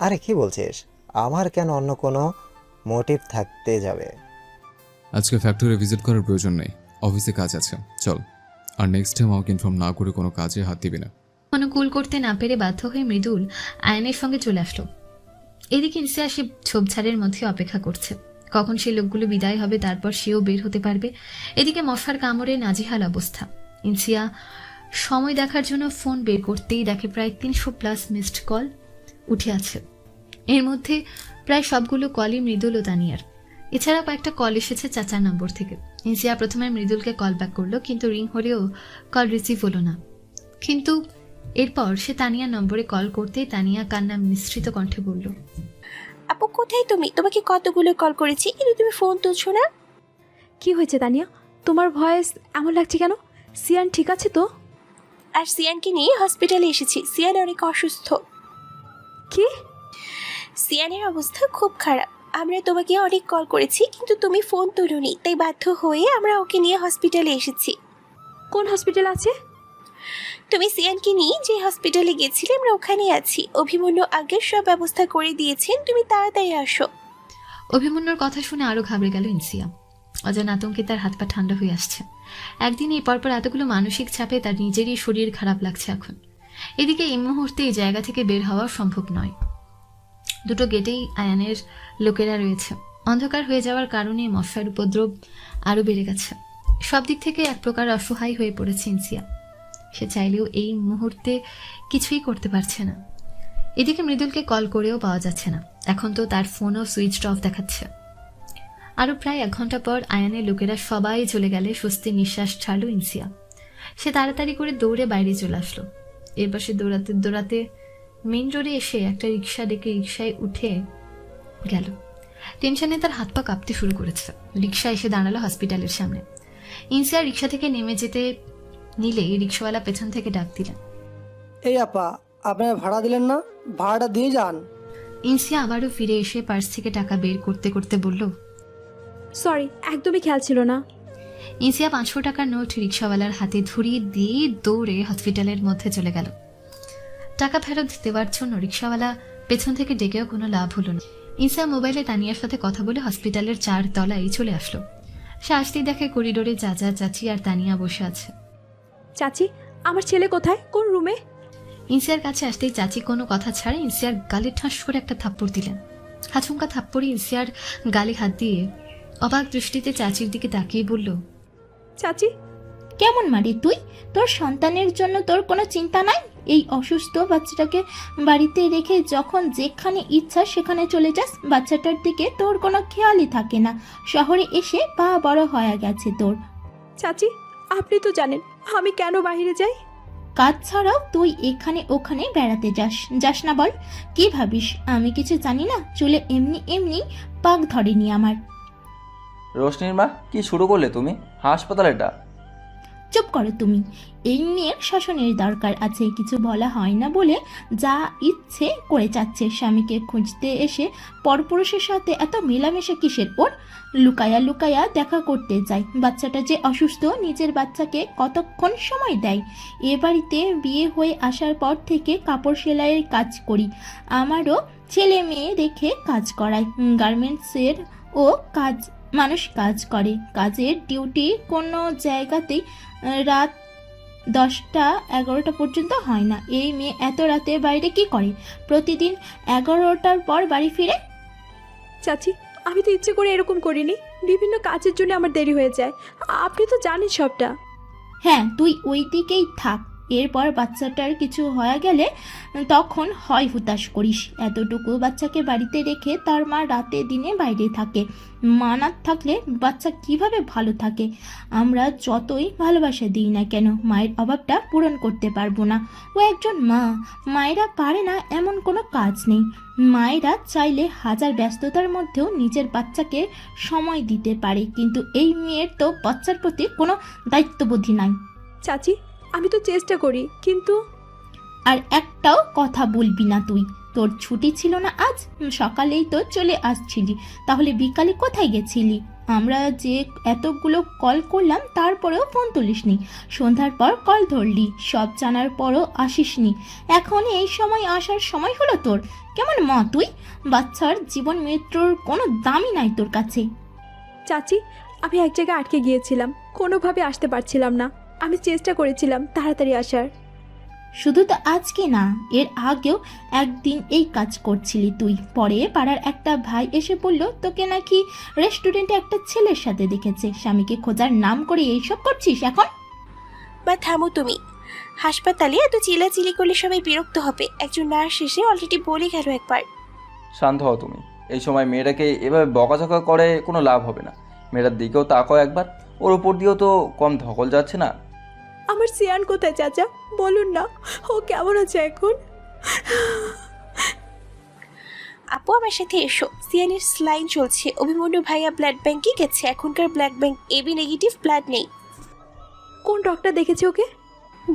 আরে কি বলছিস? আমার কেন অন্য কোনো মোটিভ থাকতে যাবে? আজকে ফ্যাক্টরি ভিজিট করার প্রয়োজন নেই, অফিসে কাজ আছে, চল। আর নেক্সট টাইম আমাকে ইনফর্ম না করে কোনো কাজে হাত দিবি না। কোনো কুল করতে না পেরে বাধ্য হয়ে মৃদুল আয়নের সঙ্গে চলে আসলো। এদিকে ইনসিয়া সে ঝোপঝাড়ের মধ্যে অপেক্ষা করছে কখন সেই লোকগুলো বিদায় হবে, তারপর সেও বের হতে পারবে। এদিকে মশার কামড়ে নাজেহাল অবস্থা। ইনসিয়া সময় দেখার জন্য ফোন বের করতেই দেখে প্রায় 300+ মিসড কল উঠে আছে। এর মধ্যে প্রায় সবগুলো কলই মৃদুল ও তানিয়ার। এছাড়া কয়েকটা কল এসেছে চাচার নম্বর থেকে। ইনসিয়া প্রথমে মৃদুলকে কল ব্যাক করলো, কিন্তু রিং হলেও কল রিসিভ হলো না। কিন্তু এরপর সে তানিয়ার নম্বরে কল করতেই তানিয়া কান্না মিশ্রিত কণ্ঠে বলল, আপু কোথায় তুমি? তোমাকে কতগুলো কল করেছি কিন্তু তুমি ফোন তুলছো না। কি হয়েছে তানিয়া? তোমার ভয়েস এমন লাগছে কেন? সিয়ান ঠিক আছে তো? আর সিয়ানকে নিয়ে হসপিটালে এসেছি। সিয়ান অনেক অসুস্থ। কি? সিয়ানের অবস্থা খুব খারাপ। আমরা তোমাকে অনেক কল করেছি কিন্তু তুমি ফোন তোলোনি, তাই বাধ্য হয়ে আমরা ওকে নিয়ে হসপিটালে এসেছি। কোন হসপিটাল আছে? তুমি সিয়ানকে নিয়ে যে হসপিটালে গেছিলে আমরা ওখানেই আছি। অভিমন্যু আগের সব ব্যবস্থা করে দিয়েছেন, তুমি তাড়াতাড়ি আসো। অভিমন্যুর কথা শুনে আরো ঘাবড়ে গেল ইনসিয়া। অজানা আতঙ্কে তার হাত পা ঠান্ডা হয়ে আসছে। একদিন এই পরপর এতগুলো মানসিক চাপে তার নিজেরই শরীর খারাপ লাগছে এখন। এদিকে এই মুহূর্তে এই জায়গা থেকে বের হওয়া সম্ভব নয়। দুটো গেটেই আয়ানের লোকেরা রয়েছে। অন্ধকার হয়ে যাওয়ার কারণে মশার উপদ্রব আরো বেড়ে গেছে। সব দিক থেকে এক প্রকার অসহায় হয়ে পড়েছে ইনসিয়া। সে চাইলেও এই মুহূর্তে কিছুই করতে পারছে না। এদিকে মৃদুলকে কল করেও পাওয়া যাচ্ছে না। এখন তো তার ফোনও সুইচড অফ দেখাচ্ছে। আরো প্রায় 1 ঘন্টা পর আয়ানের লোকেরা সবাই চলে গেলে স্বস্তির নিঃশ্বাস ছাড়ল ইনসিয়া। সে তাড়াতাড়ি করে দৌড়ে বাইরে চলে আসলো। এরপর সে দৌড়াতে দৌড়াতে মেইন রোডে এসে একটা রিক্সা ডেকে রিক্সায় উঠে গেল। টেনশনে তার হাত পা কাঁপতে শুরু করেছে। রিক্সা এসে দাঁড়ালো হসপিটালের সামনে। ইনসিয়া রিক্সা থেকে নেমে যেতে নিলেই রিক্সাওয়ালা পেছন থেকে ডাক দিলেন, এই আপা, আপনারা ভাড়া দিলেন না? ভাড়াটা দিয়ে যান। ইনসিয়া আবারও ফিরে এসে পার্স থেকে টাকা বের করতে করতে বলল, সরি, একদমই খেয়াল ছিল না। ইনসিয়া 500 টাকার নোট রিক্সাওয়ালার হাতে ধরিয়ে দিয়ে দৌড়ে হসপিটালের মধ্যে চলে গেল। টাকা ফেরত দেওয়ার জন্য রিক্সাওয়ালা পেছন থেকে ডেকেও কোনো লাভ হলো না। ইনসিয়া মোবাইলে তানিয়ার সাথে কথা বলে হসপিটালের 4 তলায় চলে আসলো। সে আসতেই দেখে করিডোরে চাচা চাচি আর তানিয়া বসে আছে। চাচি, আমার ছেলে কোথায়? কোন রুমে? ইনসিয়ার কাছে আসতেই চাচি কোনো কথা ছাড়া ইনসিয়ার গালে ঠাস করে একটা থাপ্পড় দিলেন। হাচমকা থাপ্পড়ে ইনসিয়ার গালে হাত দিয়ে অবাক দৃষ্টিতে চাচির দিকে তাকিয়ে বলল, চাচি কেমন মারি তুই? তোর সন্তানের জন্য তোর কোনো চিন্তা নাই? এই অসুস্থ বাচ্চাটাকে বাড়িতে রেখে যখন যেখানে ইচ্ছা সেখানে চলে যাস। বাচ্চাটার দিকে তোর কোনো খেয়ালই থাকে না। শহরে এসে পা বড় হয়ে গেছে তোর। চাচি, আপনি তো জানেন আমি কেন বাইরে যাই। কাজ ছাড়াও তুই এখানে ওখানে বেড়াতে যাস না? বল, কি ভাবিস আমি কিছু জানি না? চুলে এমনি এমনি পাক ধরেনি আমার। রোশনির মা, কি শুরু করলে তুমি? হাসপাতাল এটা। চুপ করো তুমি। এই নিয়ে শাসনের দরকার আছে। কিছু বলা হয় না বলে যা ইচ্ছে করে যাচ্ছে। স্বামীকে খুঁজতে এসে পরপুরুষের সাথে এত মেলামেশা কিসের ওর? লুকায়া লুকায়া দেখা করতে যায়। বাচ্চাটা যে অসুস্থ, নিজের বাচ্চাকে কতক্ষণ সময় দেয়। এ বাড়িতে বিয়ে হয়ে আসার পর থেকে কাপড় সেলাইয়ের কাজ করি। আমারও ছেলে মেয়ে রেখে কাজ করায়। গার্মেন্টসের ও কাজ মানুষ কাজ করে। কাজের ডিউটি কোনো জায়গাতেই রাত 10টা-11টা পর্যন্ত হয় না। এই মেয়ে এত রাতে বাইরে কি করে? প্রতিদিন 11টার পর বাড়ি ফিরে। চাচি, আমি তো ইচ্ছে করে এরকম করিনি। বিভিন্ন কাজের জন্য আমার দেরি হয়ে যায়। আপনি তো জানেন সবটা। হ্যাঁ, তুই ওই দিকেই থাক। এরপর বাচ্চাটার কিছু হয়ে গেলে তখন হয় হুতাশ করিস। এতটুকু বাচ্চাকে বাড়িতে রেখে তার মা রাতে দিনে বাইরে থাকে। মা না থাকলে বাচ্চা কিভাবে ভালো থাকে? আমরা যতই ভালোবাসা দিই না কেন, মায়ের অভাবটা পূরণ করতে পারবো না। ও একজন মা। মায়েরা পারে না এমন কোনো কাজ নেই। মায়েরা চাইলে হাজার ব্যস্ততার মধ্যেও নিজের বাচ্চাকে সময় দিতে পারে, কিন্তু এই মেয়ের তো বাচ্চার প্রতি কোনো দায়িত্ববোধই নাই। চাচি, আমি তো চেষ্টা করি, কিন্তু আর একটাও কথা বলবি না তুই। তোর ছুটি ছিল না আজ? সকালেই তো চলে আসছিলি, তাহলে বিকালে কোথায় গেছিলি? আমরা যে এতগুলো কল করলাম তারপরেও ফোন তুলিসনি। সন্ধ্যার পর কল ধরলি, সব জানার পরও আসিসনি। এখন এই সময় আসার সময় হলো তোর? কেমন মা তুই? বাচ্চার জীবন মৃত্যুর কোনো দামই নাই তোর কাছে। চাচি, আমি এক জায়গায় আটকে গিয়েছিলাম, কোনোভাবে আসতে পারছিলাম না। আমি চেষ্টা করেছিলাম তাড়াতাড়ি আসার। শুধু তো আজকে না, এর আগেও একদিন এই কাজ করছিলি তুই। পরে পাড়ার একটা ভাই এসে বলল তোকে নাকি রেস্টুরেন্টে একটা ছেলের সাথে দেখেছে। স্বামীকে খোঁজার নাম করে এইসব করছিস এখন? বা থামো তুমি। হাসপাতালে এত চিলাচিলি করলে সবাই বিরক্ত হবে। একজন নার্স এসে অলরেডি বলে গেল একবার। শান্ত হও তুমি। এই সময় মেয়েটাকে এভাবে বকাঝকা করে কোনো লাভ হবে না। মেয়েটার দিকেও তাকাও একবার, ওর উপর দিয়েও তো কম ধকল যাচ্ছে না। আমার সিয়ান কোথায় চাচা? বলুন না, ও কেমন আছে এখন? আপু আমার সাথে এসো। সিয়ানের স্লাইন চলছে। অভিমন্যু ভাইয়া ব্লাড ব্যাংকে গেছে। এখনকার blood bank AB negative blood নেই। কোন ডক্টর দেখেছে ওকে?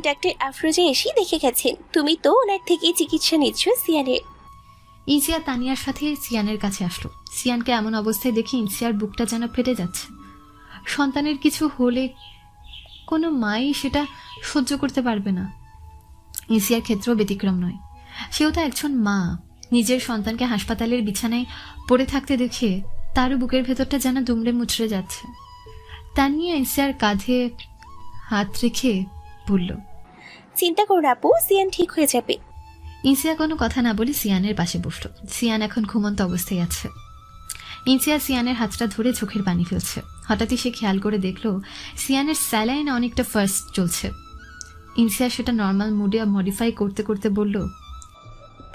ডাক্তার আফরোজা এসেই দেখে গেছেন। তুমি তো ওনার থেকেই চিকিৎসা নিচ্ছ সিয়ানের। ইনসিয়া তানিয়ার সাথে সিয়ানের কাছে আসলো। সিয়ানকে এমন অবস্থায় দেখে ইনসিয়ার বুকটা যেন ফেটে যাচ্ছে। সন্তানের কিছু হলে কোনো মাই সেটা সহ্য করতে পারবে না। ইনসিয়ার ক্ষেত্রেও ব্যতিক্রম নয়। সেও তো একজন মা। নিজের সন্তানকে হাসপাতালের বিছানায় পড়ে থাকতে দেখে তারও বুকের ভেতরটা যেন দুমড়ে মুচড়ে যাচ্ছে। তানিয়া ইনসিয়ার কাঁধে হাত রেখে বলল, চিন্তা করো আপু, সিয়ান ঠিক হয়ে যাবে। ইনসিয়া কোনো কথা না বলে সিয়ানের পাশে বসল। সিয়ান এখন ঘুমন্ত অবস্থায় আছে। ইনসিয়া সিয়ানের হাতটা ধরে চোখের পানি ফেলছে। হঠাৎই সে খেয়াল করে দেখলো সিয়ানের স্যালাইন অনেকটা ফার্স্ট চলছে। ইনসিয়া সেটা নর্মাল মুডে মডিফাই করতে করতে বলল,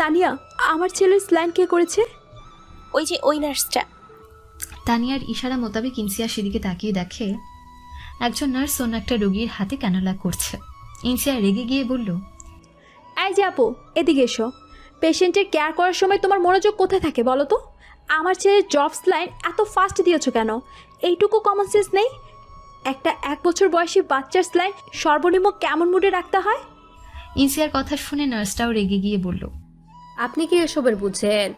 তানিয়া, আমার ছেলের স্লাইন কে করেছে? ওই যে ওই নার্সটা। তানিয়ার ইশারা মোতাবেক ইনসিয়া সেদিকে তাকিয়ে দেখে একজন নার্স অন্য একটা রোগীর হাতে ক্যানোলা করছে। ইনসিয়া রেগে গিয়ে বলল, এই যে আপু, এদিকে এসো। পেশেন্টের কেয়ার করার সময় তোমার মনোযোগ কোথায় থাকে বলো তো? আমার ছেলের ড্রপস লাইন এত ফাস্ট দিয়েছো কেন? এইটুকু কমন সেন্স নেই? একটা 1 বছর বয়সী বাচ্চার স্লাইন সর্বনিম্ন কেমন মুডে রাখতে হয়? ইনসিয়ার কথা শুনে নার্সটাও রেগে গিয়ে বলল, আপনি কি এসবের বুঝেন?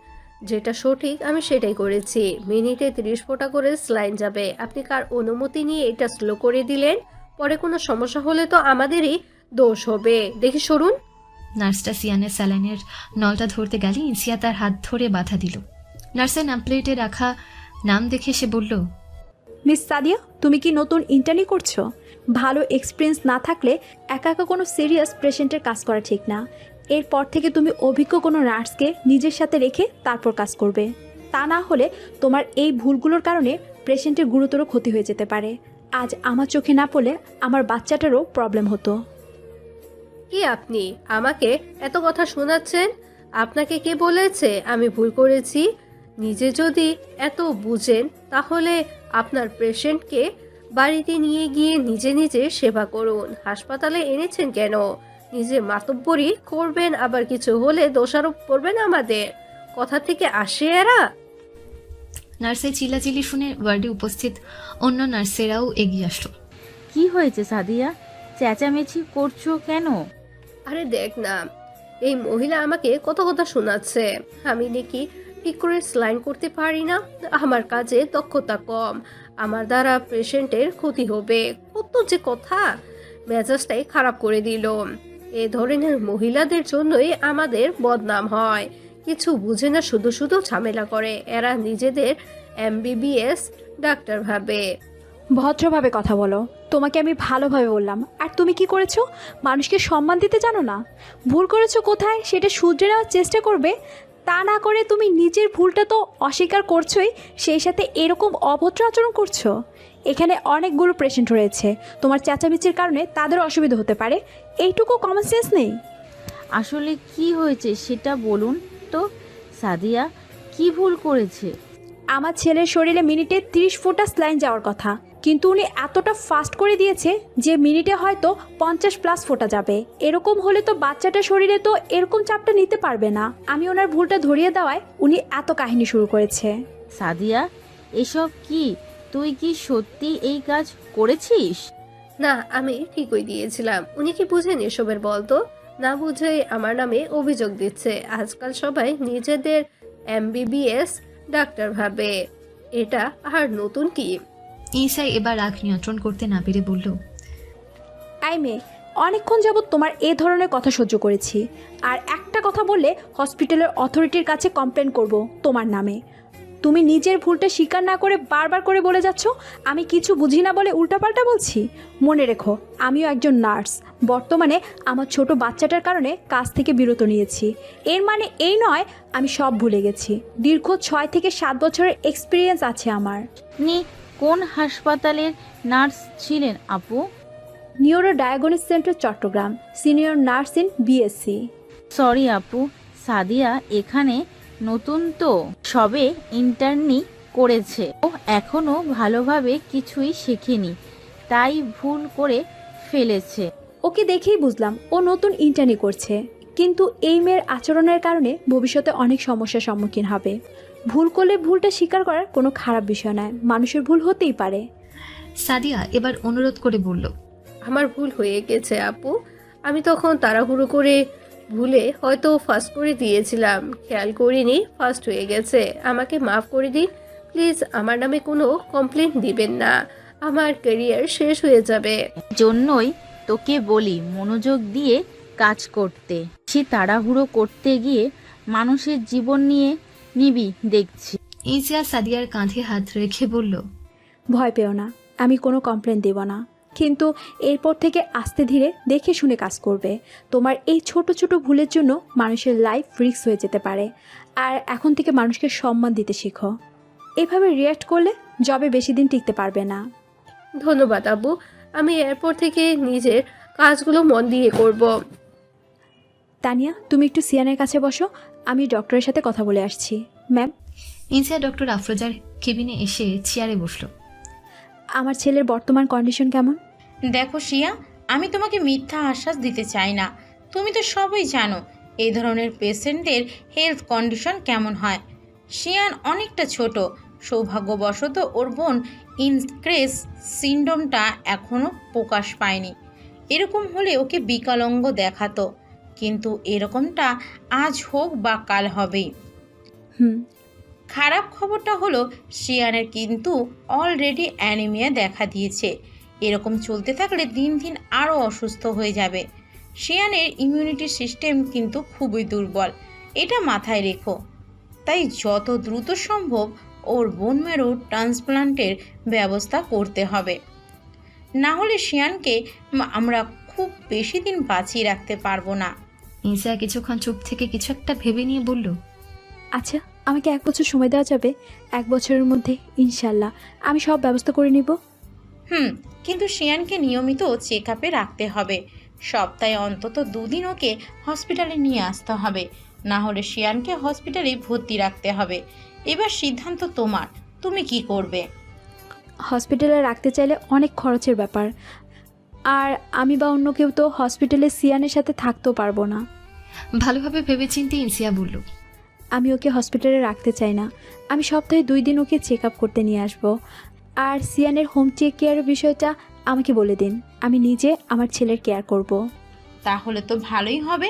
যেটা সঠিক আমি সেটাই করেছি। মিনিটে 30 ফোঁটা করে স্লাইন যাবে। আপনি কার অনুমতি নিয়ে এটা স্লো করে দিলেন? পরে কোনো সমস্যা হলে তো আমাদেরই দোষ হবে। দেখি সরুন। নার্সটা সিয়ানের স্যালাইনের নলটা ধরতে গেলে ইনসিয়া তার হাত ধরে বাধা দিল। নার্সের নাম প্লেটে রাখা নাম দেখে সে বলল, মিস সাদিয়া, তুমি কি নতুন ইন্টার্নি করছো? ভালো এক্সপিরিয়েন্স না থাকলে একা একা কোনো সিরিয়াস পেশেন্টের কাজ করা ঠিক না। এরপর থেকে তুমি অভিজ্ঞ কোনো নার্সকে নিজের সাথে রেখে তারপর কাজ করবে। তা না হলে তোমার এই ভুলগুলোর কারণে পেশেন্টের গুরুতর ক্ষতি হয়ে যেতে পারে। আজ আমার চোখে না পড়লে আমার বাচ্চাটারও প্রবলেম হতো। কি আপনি আমাকে এত কথা শোনাচ্ছেন? আপনাকে কে বলেছে আমি ভুল করেছি? নিজে যদি এত বুঝেন তাহলে আপনার পেশেন্টকে বাড়িতে নিয়ে গিয়ে নিজে নিজে সেবা করুন। হাসপাতালে এনেছেন কেন? নিজে মাতব্বরি করবেন, আবার কিছু হলে দোষারোপ করবেন আমাদের। কথা থেকে আসে এরা। নার্সের চিল্লাচিল্লি শুনে ওয়ার্ডে উপস্থিত অন্য নার্সেরাও এগিয়ে আসলো। কি হয়েছে সাদিয়া? চেঁচামেচি করছো কেন? আরে দেখ না, এই মহিলা আমাকে কত কথা শোনাচ্ছে। আমি নাকি ঠিক করে স্লাইন করতে পারি না, আমার কাজে দক্ষতা কম, আমার দ্বারা পেশেন্টের ক্ষতি হবে। কত যে কথা, মেজাজটাই খারাপ করে দিল। এ ধরনের মহিলাদের জন্যই আমাদের বদনাম হয়। কিছু বুঝে না, শুধু শুধু ঝামেলা করে। এরা নিজেদের MBBS ডাক্তার ভাবে। ভদ্রভাবে কথা বলো। তোমাকে আমি ভালোভাবে বললাম, আর তুমি কি করেছো? মানুষকে সম্মান দিতে জানো না। ভুল করেছো কোথায় সেটা শুধরে নেওয়ার চেষ্টা করবে। তা না করে তুমি নিজের ভুলটা তো অস্বীকার করছোই, সেই সাথে এরকম অভদ্র আচরণ করছো। এখানে অনেকগুলো পেশেন্ট রয়েছে, তোমার চেঁচামেচির কারণে তাদের অসুবিধা হতে পারে। এইটুকু কমন সেন্স নেই? আসলে কি হয়েছে সেটা বলুন তো সাদিয়া, কি ভুল করেছে? আমার ছেলের শরীরে মিনিটে 30 ফোঁটা স্লাইন যাওয়ার কথা, কিন্তু উনি এতটা ফাস্ট করে দিয়েছে যে মিনিটে হয়তো 50+ ফোঁটা যাবে। এরকম হলে তো বাচ্চাটার শরীরে তো এরকম চাপটা নিতে পারবে না। আমি ওনার ভুলটা ধরিয়ে দেওয়ায় উনি এত কাহিনী শুরু করেছে। সাদিয়া, এসব কি? তুই কি সত্যি এই কাজ করেছিস? না, আমি ঠিকই দিয়েছিলাম। উনি কি বুঝেন এসবের? বলতো না, বুঝে আমার নামে অভিযোগ দিচ্ছে। আজকাল সবাই নিজেদের MBBS ডাক্তার ভাবে। এটা আর নতুন কি? ইসাই এবার রাগ নিয়ন্ত্রণ করতে না পেরে বলল, আই মেয়ে, অনেকক্ষণ যাবৎ তোমার এ ধরনের কথা সহ্য করেছি, আর একটা কথা বললে হসপিটালের অথরিটির কাছে কমপ্লেন করব তোমার নামে। তুমি নিজের ভুলটা স্বীকার না করে বারবার করে বলে যাচ্ছ আমি কিছু বুঝি না বলে উল্টাপাল্টা বলছি। মনে রেখো, আমিও একজন নার্স। বর্তমানে আমার ছোট বাচ্চাটার কারণে কাজ থেকে বিরত নিয়েছি। এর মানে এই নয় আমি সব ভুলে গেছি। দীর্ঘ 6 থেকে 7 বছরের এক্সপিরিয়েন্স আছে আমার। আপনি কোন হাসপাতালের নার্স ছিলেন আপু? Neuro diagnosis center, Chattogram, senior nurse in BSc. Sorry আপু, সাদিয়া এখানে নতুন তো, সবে ইন্টার্নি করেছে। ও এখনো ভালোভাবে কিছুই শেখেনি, তাই ভুল করে ফেলেছে। ওকে দেখেই বুঝলাম ও নতুন ইন্টার্নি করছে, কিন্তু এই মেয়ের আচরণের কারণে ভবিষ্যতে অনেক সমস্যার সম্মুখীন হবে। ভুল করলে ভুলটা স্বীকার করার কোনো খারাপ বিষয় নয়, মানুষের ভুল হতেই পারে। সাদিয়া এবার অনুরোধ করে বলল, আমার ভুল হয়ে গেছে আপু। আমি তখন তাড়াহুড়ো করে ভুলে হয়তো ফার্স্ট করে দিয়েছিলাম, খেয়াল করিনি ফার্স্ট হয়ে গেছে। আমাকে মাফ করে দিন প্লিজ। আমার নামে কোনো কমপ্লেন দিবেন না, আমার ক্যারিয়ার শেষ হয়ে যাবে। জন্যই তোকে বলি মনোযোগ দিয়ে কাজ করতে। সে তাড়াহুড়ো করতে গিয়ে মানুষের জীবন নিয়ে নিবি দেখছি। ইনসিয়া সাদিয়ার কাঁধে হাত রেখে বলল, ভয় পেও না, আমি কোনো কমপ্লেন দেব না, কিন্তু এরপর থেকে আস্তে ধীরে দেখে শুনে কাজ করবে। তোমার এই ছোট ছোট ভুলের জন্য মানুষের লাইফ রিস্ক হয়ে যেতে পারে। আর এখন থেকে মানুষকে সম্মান দিতে শিখো। এভাবে রিয়্যাক্ট করলে জবে বেশি দিন টিকতে পারবে না। ধন্যবাদ আব্বু, আমি এরপর থেকে নিজের কাজগুলো মন দিয়ে করব। তানিয়া, তুমি একটু সিয়ানের কাছে বসো, আমি ডক্টরের সাথে কথা বলে আসছি। ম্যাম। ইনসিয়া ডক্টর আফরোজার কেবিনে এসে চেয়ারে বসলো। আমার ছেলের বর্তমান কন্ডিশন কেমন? দেখো শিয়া, আমি তোমাকে মিথ্যা আশ্বাস দিতে চাই না। তুমি তো সবই জানো এই ধরনের পেশেন্টের হেলথ কন্ডিশন কেমন হয়। শিয়ান অনেকটা ছোট, সৌভাগ্যবশত ওর বোন ইনক্রেস সিন্ড্রোমটা এখনও প্রকাশ পায়নি। এরকম হলে ওকে বিকলাঙ্গ দেখাতো, কিন্তু এরকমটা আজ হোক বা কাল হবেই। খারাপ খবরটা হলো শিয়ানের কিন্তু অলরেডি অ্যানিমিয়া দেখা দিয়েছে। এরকম চলতে থাকলে দিন দিন আরও অসুস্থ হয়ে যাবে। শিয়ানের ইমিউনিটি সিস্টেম কিন্তু খুবই দুর্বল, এটা মাথায় রেখো। তাই যত দ্রুত সম্ভব ওর বোন ম্যারো ট্রান্সপ্লান্টের ব্যবস্থা করতে হবে, না হলে শিয়ানকে আমরা খুব বেশি দিন বাঁচিয়ে রাখতে পারবো না। ইনসিয়া কিছুক্ষণ চুপ থেকে কিছু একটা ভেবে নিয়ে বলল, আচ্ছা, আমাকে 1 বছর সময় দেওয়া যাবে? 1 বছরের মধ্যে ইনশাল্লাহ আমি সব ব্যবস্থা করে নিব। কিন্তু শিয়ানকে নিয়মিত চেক আপে রাখতে হবে। সপ্তাহে অন্তত 2 দিন ওকে হসপিটালে নিয়ে আসতে হবে, না হলে শিয়ানকে হসপিটালে ভর্তি রাখতে হবে। এবার সিদ্ধান্ত তোমার, তুমি কি করবে? হসপিটালে রাখতে চাইলে অনেক খরচের ব্যাপার, আর আমি বা অন্য কেউ তো হসপিটালে সিয়ানের সাথে থাকতেও পারবো না। ভালোভাবে ভেবেচিন্তে ইনসিয়া বলল, আমি ওকে হসপিটালে রাখতে চাই না। আমি সপ্তাহে 2 দিন ওকে চেক আপ করতে নিয়ে আসবো। আর সিয়ানের হোম টেক কেয়ারের বিষয়টা আমাকে বলে দিন, আমি নিজে আমার ছেলের কেয়ার করব। তাহলে তো ভালোই হবে।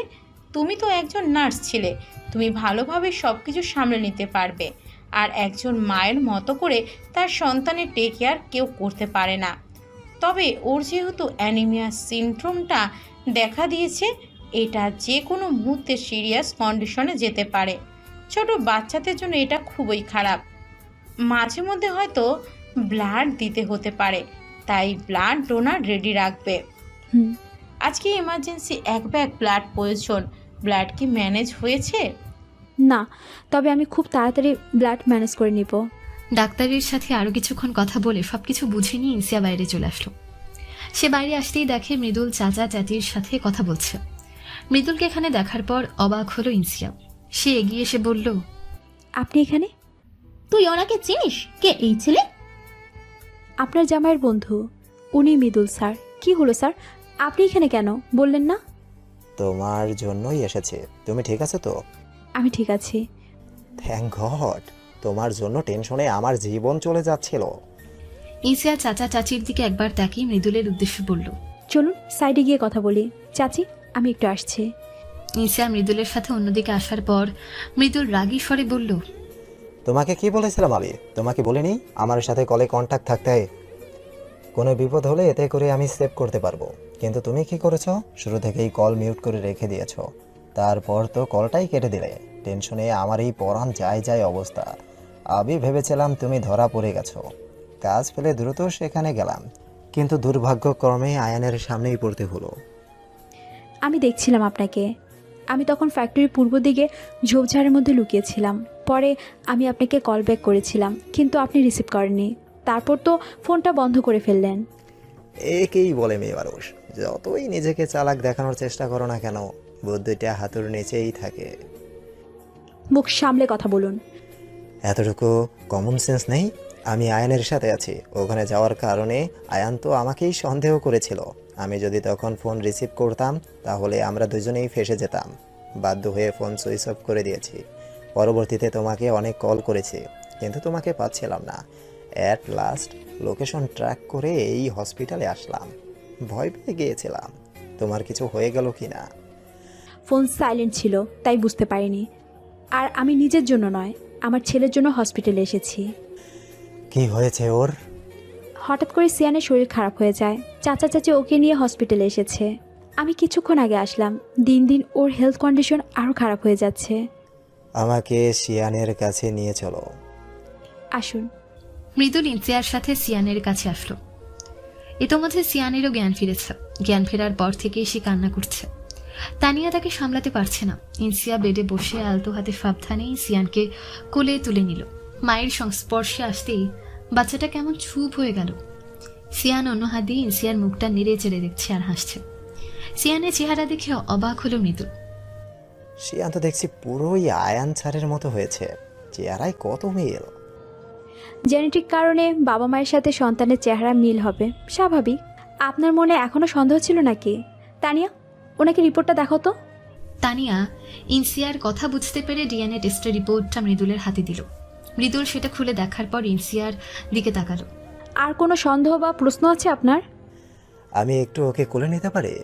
তুমি তো একজন নার্স ছিলে, তুমি ভালোভাবে সব কিছু সামলে নিতে পারবে। আর একজন মায়ের মতো করে তার সন্তানের টেক কেয়ার কেউ করতে পারে না। তবে ওর যেহেতু অ্যানিমিয়া সিনড্রোমটা দেখা দিয়েছে, এটা যে কোনো মুহূর্তে সিরিয়াস কন্ডিশনে যেতে পারে। ছোট বাচ্চাদের জন্য এটা খুবই খারাপ। মাঝে মধ্যে হয়তো ব্লাড দিতে হতে পারে, তাই ব্লাড ডোনার রেডি রাখবে। আজকে ইমার্জেন্সি 1 ব্যাগ ব্লাড প্রয়োজন। ব্লাড কি ম্যানেজ হয়েছে? না, তবে আমি খুব তাড়াতাড়ি ব্লাড ম্যানেজ করে নিব। ডাক্তারের সাথে আরও কিছুক্ষণ কথা বলে সবকিছু বুঝে নিয়ে ইনসিয়া বাইরে চলে আসলো। সে বাইরে আসতেই দেখে মৃদুল চাচা চাচির সাথে কথা বলছে। মৃদুলকে এখানে দেখার পর অবাক হলো ইনসিয়া। সে এগিয়ে এসে বলল, আপনি এখানে? তুই ওনাকে চিনিস? কে এই ছেলে? আপনার জামাইয়ের বন্ধু, উনি মৃদুল স্যার। কি হলো স্যার, আপনি এখানে কেন বললেন না? তোমার জন্যই এসেছি। তুমি ঠিক আছে তো? আমি ঠিক আছি। থ্যাংক গড, তোমার জন্য টেনশনে আমার জীবন চলে যাচ্ছিল। ইনসিয়া চাচা চাচির দিকে একবার তাকিয়ে মৃদুলের উদ্দেশ্যে বলল, চলুন সাইডে গিয়ে কথা বলি। চাচি, আমি একটু আসছি। ইনসিয়া মৃদুলের সাথে অন্যদিকে আসার পর মৃদুল রাগী স্বরে বলল, তোমাকে কি বলেছিলাম আমি? তোমাকে বলিনি আমার সাথে কলে কন্ট্যাক্ট থাকতে? কোনো বিপদ হলে এতে করে আমি সেভ করতে পারবো। কিন্তু তুমি কি করেছো? শুরু থেকেই কল মিউট করে রেখে দিয়েছো, তারপর তো কলটাই কেটে দিলে। টেনশনে আমার এই পরাণ যায় যায় অবস্থা। আমি ভেবেছিলাম তুমি ধরা পড়ে গেছো। কাজ ফেলে দ্রুত সেখানে গেলাম, কিন্তু দুর্ভাগ্যক্রমে আয়ানের সামনেই পড়তে হলো। আমি দেখছিলাম আপনাকে। আমি তখন ফ্যাক্টরির পূর্ব দিকে ঝোপঝাড়ের মধ্যে লুকিয়েছিলাম। পরে আমি আপনাকে কল ব্যাক করেছিলাম, কিন্তু আপনি রিসিভ করেননি। তারপর তো ফোনটা বন্ধ করে ফেললেন। একেই বলে মেয়ে মানুষ। যতই নিজেকে চালাক দেখানোর চেষ্টা করো না কেন, বুদ্ধিটা হাতুর নিচেই থাকে। মুখ সামলে কথা বলুন। এতটুকু কমন সেন্স নেই? আমি আয়ানের সাথে আছি। ওখানে যাওয়ার কারণে আয়ান তো আমাকেই সন্দেহ করেছিল। আমি যদি তখন ফোন রিসিভ করতাম তাহলে আমরা দুজনেই ফেসে যেতাম। বাধ্য হয়ে ফোন সুইচ অফ করে দিয়েছি। পরবর্তীতে তোমাকে অনেক কল করেছি, কিন্তু তোমাকে পাচ্ছিলাম না। অ্যাট লাস্ট লোকেশন ট্র্যাক করে এই হসপিটালে আসলাম। ভয় পেয়ে গিয়েছিলাম তোমার কিছু হয়ে গেল কি না। ফোন সাইলেন্ট ছিল, তাই বুঝতে পারিনি। আর আমি নিজের জন্য নয়, আমার ছেলের জন্য হসপিটালে এসেছি। কি হয়েছে ওর? হঠাৎ করে সিয়ানের শরীর খারাপ হয়ে যায়। চাচা চাচি ওকে নিয়ে হসপিটালে এসেছে। আমি কিছুক্ষণ আগে আসলাম। দিন দিন ওর হেলথ কন্ডিশন আরও খারাপ হয়ে যাচ্ছে। আমাকে সিয়ানের কাছে নিয়ে চলো। আসুন। মৃদুল ইন্সিয়ার সাথে সিয়ানের কাছে আসলো। ইতোমধ্যে সিয়ানেরও জ্ঞান ফিরেছে। জ্ঞান ফেরার পর থেকেই সে কান্না করছে। তানিয়া তাকে সামলাতে পারছে না। ইন্সিয়া বেডে বসে আলতো হাতে সাবধানেই সিয়ানকে কোলে তুলে নিল। মায়ের সংস্পর্শে আসতেই বাচ্চাটা কেমন চুপ হয়ে গেল। সিয়ান অন্য হাত দিয়ে ইন্সিয়ার মুখটা নেড়ে চেড়ে দেখছে আর হাসছে। সিয়ানের চেহারা দেখে অবাক হলো মৃদুল। সিয়ান তো দেখছি পুরোই আয়ান ছাড়ের মতো হয়েছে। চেহারায় কত মিল। জেনেটিক কারণে বাবা মায়ের সাথে সন্তানের চেহারা মিল হবে, স্বাভাবিক। আপনার মনে এখনো সন্দেহ ছিল নাকি? তানিয়া, ওনাকে রিপোর্টটা দেখো তো। তানিয়া ইনসিয়ার কথা বুঝতে পেরে ডিএনএ টেস্টের রিপোর্টটা মৃদুলের হাতে দিল। মৃদুল সেটা খুলে দেখার পর ইনসিয়ার দিকে তাকালো। আর কোনো সন্দেহ বা প্রশ্ন আছে আপনার? আমি একটু ওকে কোলে নিতে পারি?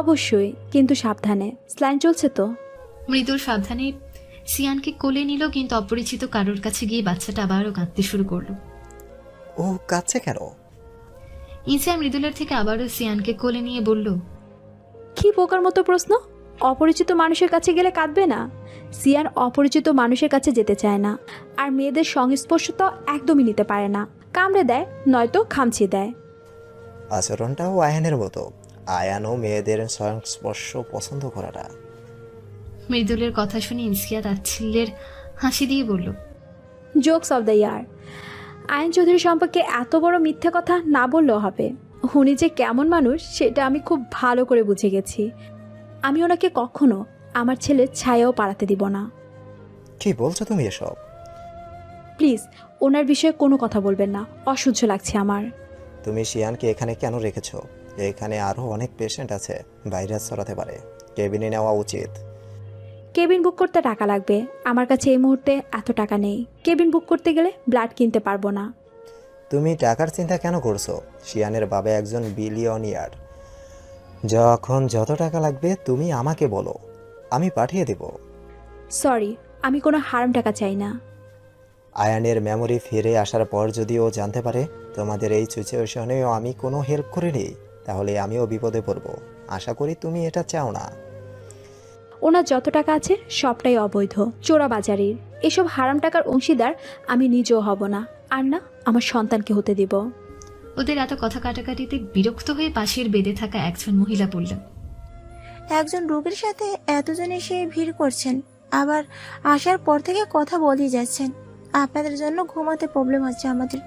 অবশ্যই, কিন্তু সাবধানে। স্লাইন চলছে তো। মৃদুল সাবধানে সিয়ানকে কোলে নিল, কিন্তু অপরিচিত কারোর কাছে গিয়ে বাচ্চাটা আবারও কাঁদতে শুরু করলো। ও কাঁদছে কেন? ইনসিয়া মৃদুলের থেকে আবারও সিয়ানকে কোলে নিয়ে বলল, কি বোকার মতো প্রশ্ন! অপরিচিত মানুষের কাছে গেলে কাঁদবে না? সিয়ান অপরিচিত মানুষের কাছে যেতে চায় না, আর মেয়েদের সংস্পর্শ তো একদমই নিতে পারে না। কামড়ে দেয়, নয়তো খামচি দেয়। আচরণটাও আয়ানের মতো। আয়ানও মেয়েদের সংস্পর্শ পছন্দ করাটা। মৃদুলের কথা শুনে ইনসিয়া তাচ্ছিল্যের হাসি দিয়ে বলল, jokes of the year. Ion Chowdhury সম্পর্কে এত বড় মিথ্যা কথা না বললেও হবে। উনি যে কেমন মানুষ সেটা আমি খুব ভালো করে বুঝে গেছি। আমি ওনাকে কখনো আমার ছেলের ছায়াও পাড়াতে দিব না। কি বলছো তুমি এসব? প্লিজ ওনার বিষয়ে কোনো কথা বলবেন না, অসহ্য লাগছে আমার। তুমি শিয়ানকে এখানে কেন রেখেছো? এখানে আরও অনেক পেশেন্ট আছে, ভাইরাস ছড়াতে পারে। কেবিনে নেওয়া উচিত। কেবিন বুক করতে টাকা লাগবে। আমার কাছে এই মুহূর্তে এত টাকা নেই। কেবিন বুক করতে গেলে ব্লাড কিনতে পারবো না। তুমি টাকার চিন্তা কেন করছো? শিয়ানের বাবা একজন বিলিয়নিয়ার। যখন যত টাকা লাগবে তুমি আমাকে বলো, আমি পাঠিয়ে দেব। সরি, আমি কোনো হারাম টাকা চাই না। আয়ানের মেমোরি ফিরে আসার পর যদি ও জানতে পারে তোমাদের এই সিচুয়েশনেও আমি কোনো হেল্প করিনি, তাহলে আমিও বিপদে পড়ব। আশা করি তুমি এটা চাও না। ওনার যত টাকা আছে সবটাই অবৈধ, চোরাবাজারির। এসব হারাম টাকার অংশীদার আমি নিজেও হব না, আর না আমার সন্তানকে হতে দিব। ওদের এত কথা কাটাকাটিতে বিরক্ত হয়ে পাশের বেদে থাকা একজন মহিলা বললেন, একজন রোগীর সাথে এতজন এসে ভিড় করছেন, আবার আসার পর থেকে কথা বলেই যাচ্ছেন। আপনাদের জন্য ঘুমাতে প্রবলেম হচ্ছে আমাদের।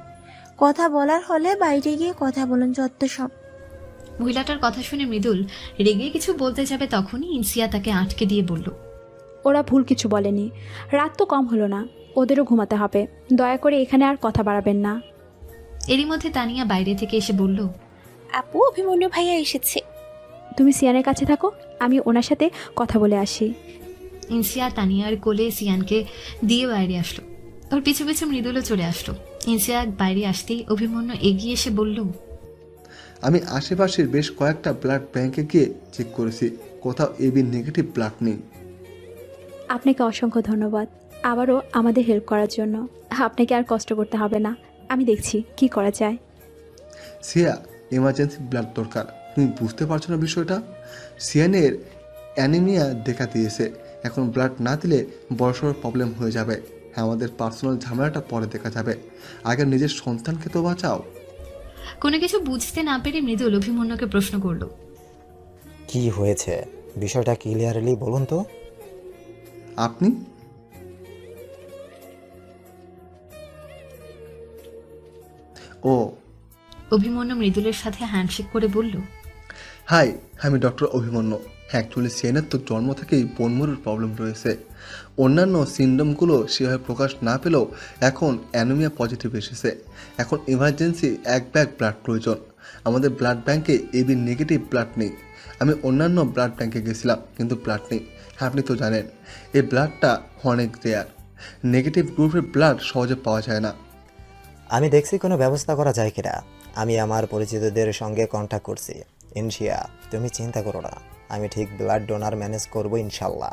কথা বলার হলে বাইরে গিয়ে কথা বলুন, যত সব। মহিলাটার কথা শুনে মৃদুল রেগে কিছু বলতে যাবে, তখনই ইনসিয়া তাকে আটকে দিয়ে বলল, ওরা ভুল কিছু বলেনি। রাত তো কম হলো না, ওদেরও ঘুমাতে হবে। দয়া করে এখানে আর কথা বাড়াবেন না। এরই মধ্যে তানিয়া বাইরে থেকে এসে বলল, আপু, অভিমন্যু ভাইয়া এসেছে। তুমি সিয়ানের কাছে থাকো, আমি ওনার সাথে কথা বলে আসি। ইনসিয়া তানিয়ার কোলে সিয়ানকে দিয়ে বাইরে আসলো। ওর পিছু পিছু মৃদুলও চলে আসলো। ইনসিয়া বাইরে আসতেই অভিমন্যু এগিয়ে এসে বলল, আমি আশেপাশের বেশ কয়েকটা ব্লাড ব্যাংকে গিয়ে চেক করেছি, কোথাও এবি নেগেটিভ ব্লাড নেই। আপনাকে অসংখ্য ধন্যবাদ আবারও আমাদের হেল্প করার জন্য। আপনাকে আর কষ্ট করতে হবে না, আমি দেখছি কি করা যায়। সিয়া, এমার্জেন্সি ব্লাড দরকার। তুমি বুঝতে পারছো না বিষয়টা? সিয়ানের অ্যানিমিয়া দেখা দিয়েছে। এখন ব্লাড না দিলে বড়সড় প্রবলেম হয়ে যাবে। আমাদের পার্সোনাল ঝামেলাটা পরে দেখা যাবে, আগে নিজের সন্তানকে তো বাঁচাও। কোনো কিছু বুঝতে না পেরে মৃদুল অভিমন্যুকে প্রশ্ন করলো, কি হয়েছে বিষয়টা ক্লিয়ারলি বলুন তো। আপনি? ও, অভিমন্যু মৃদুলের সাথে হ্যান্ডশেক করে বলল, হাই, আমি ডক্টর অভিমন্যু। অ্যাকচুয়ালি সেনের তো জন্ম থেকেই বনমরুর প্রবলেম রয়েছে। অন্যান্য সিনড্রোমগুলো সেভাবে প্রকাশ না পেলেও এখন অ্যানোমিয়া পজিটিভ এসেছে। এখন ইমার্জেন্সি 1 ব্যাগ ব্লাড প্রয়োজন। আমাদের ব্লাড ব্যাংকে এবি নেগেটিভ ব্লাড নেই। আমি অন্যান্য ব্লাড ব্যাংকে গেছিলাম, কিন্তু ব্লাড নেই। আপনি তো জানেন এই ব্লাডটা অনেক রেয়ার। নেগেটিভ গ্রুপের ব্লাড সহজে পাওয়া যায় না। আমি দেখছি কোনো ব্যবস্থা করা যায় কিনা। আমি আমার পরিচিতদের সঙ্গে কন্ট্যাক্ট করছি। ইনশিয়া, তুমি চিন্তা করো না, আমি ঠিক ব্লাড ডোনার ম্যানেজ করবো ইনশাল্লাহ।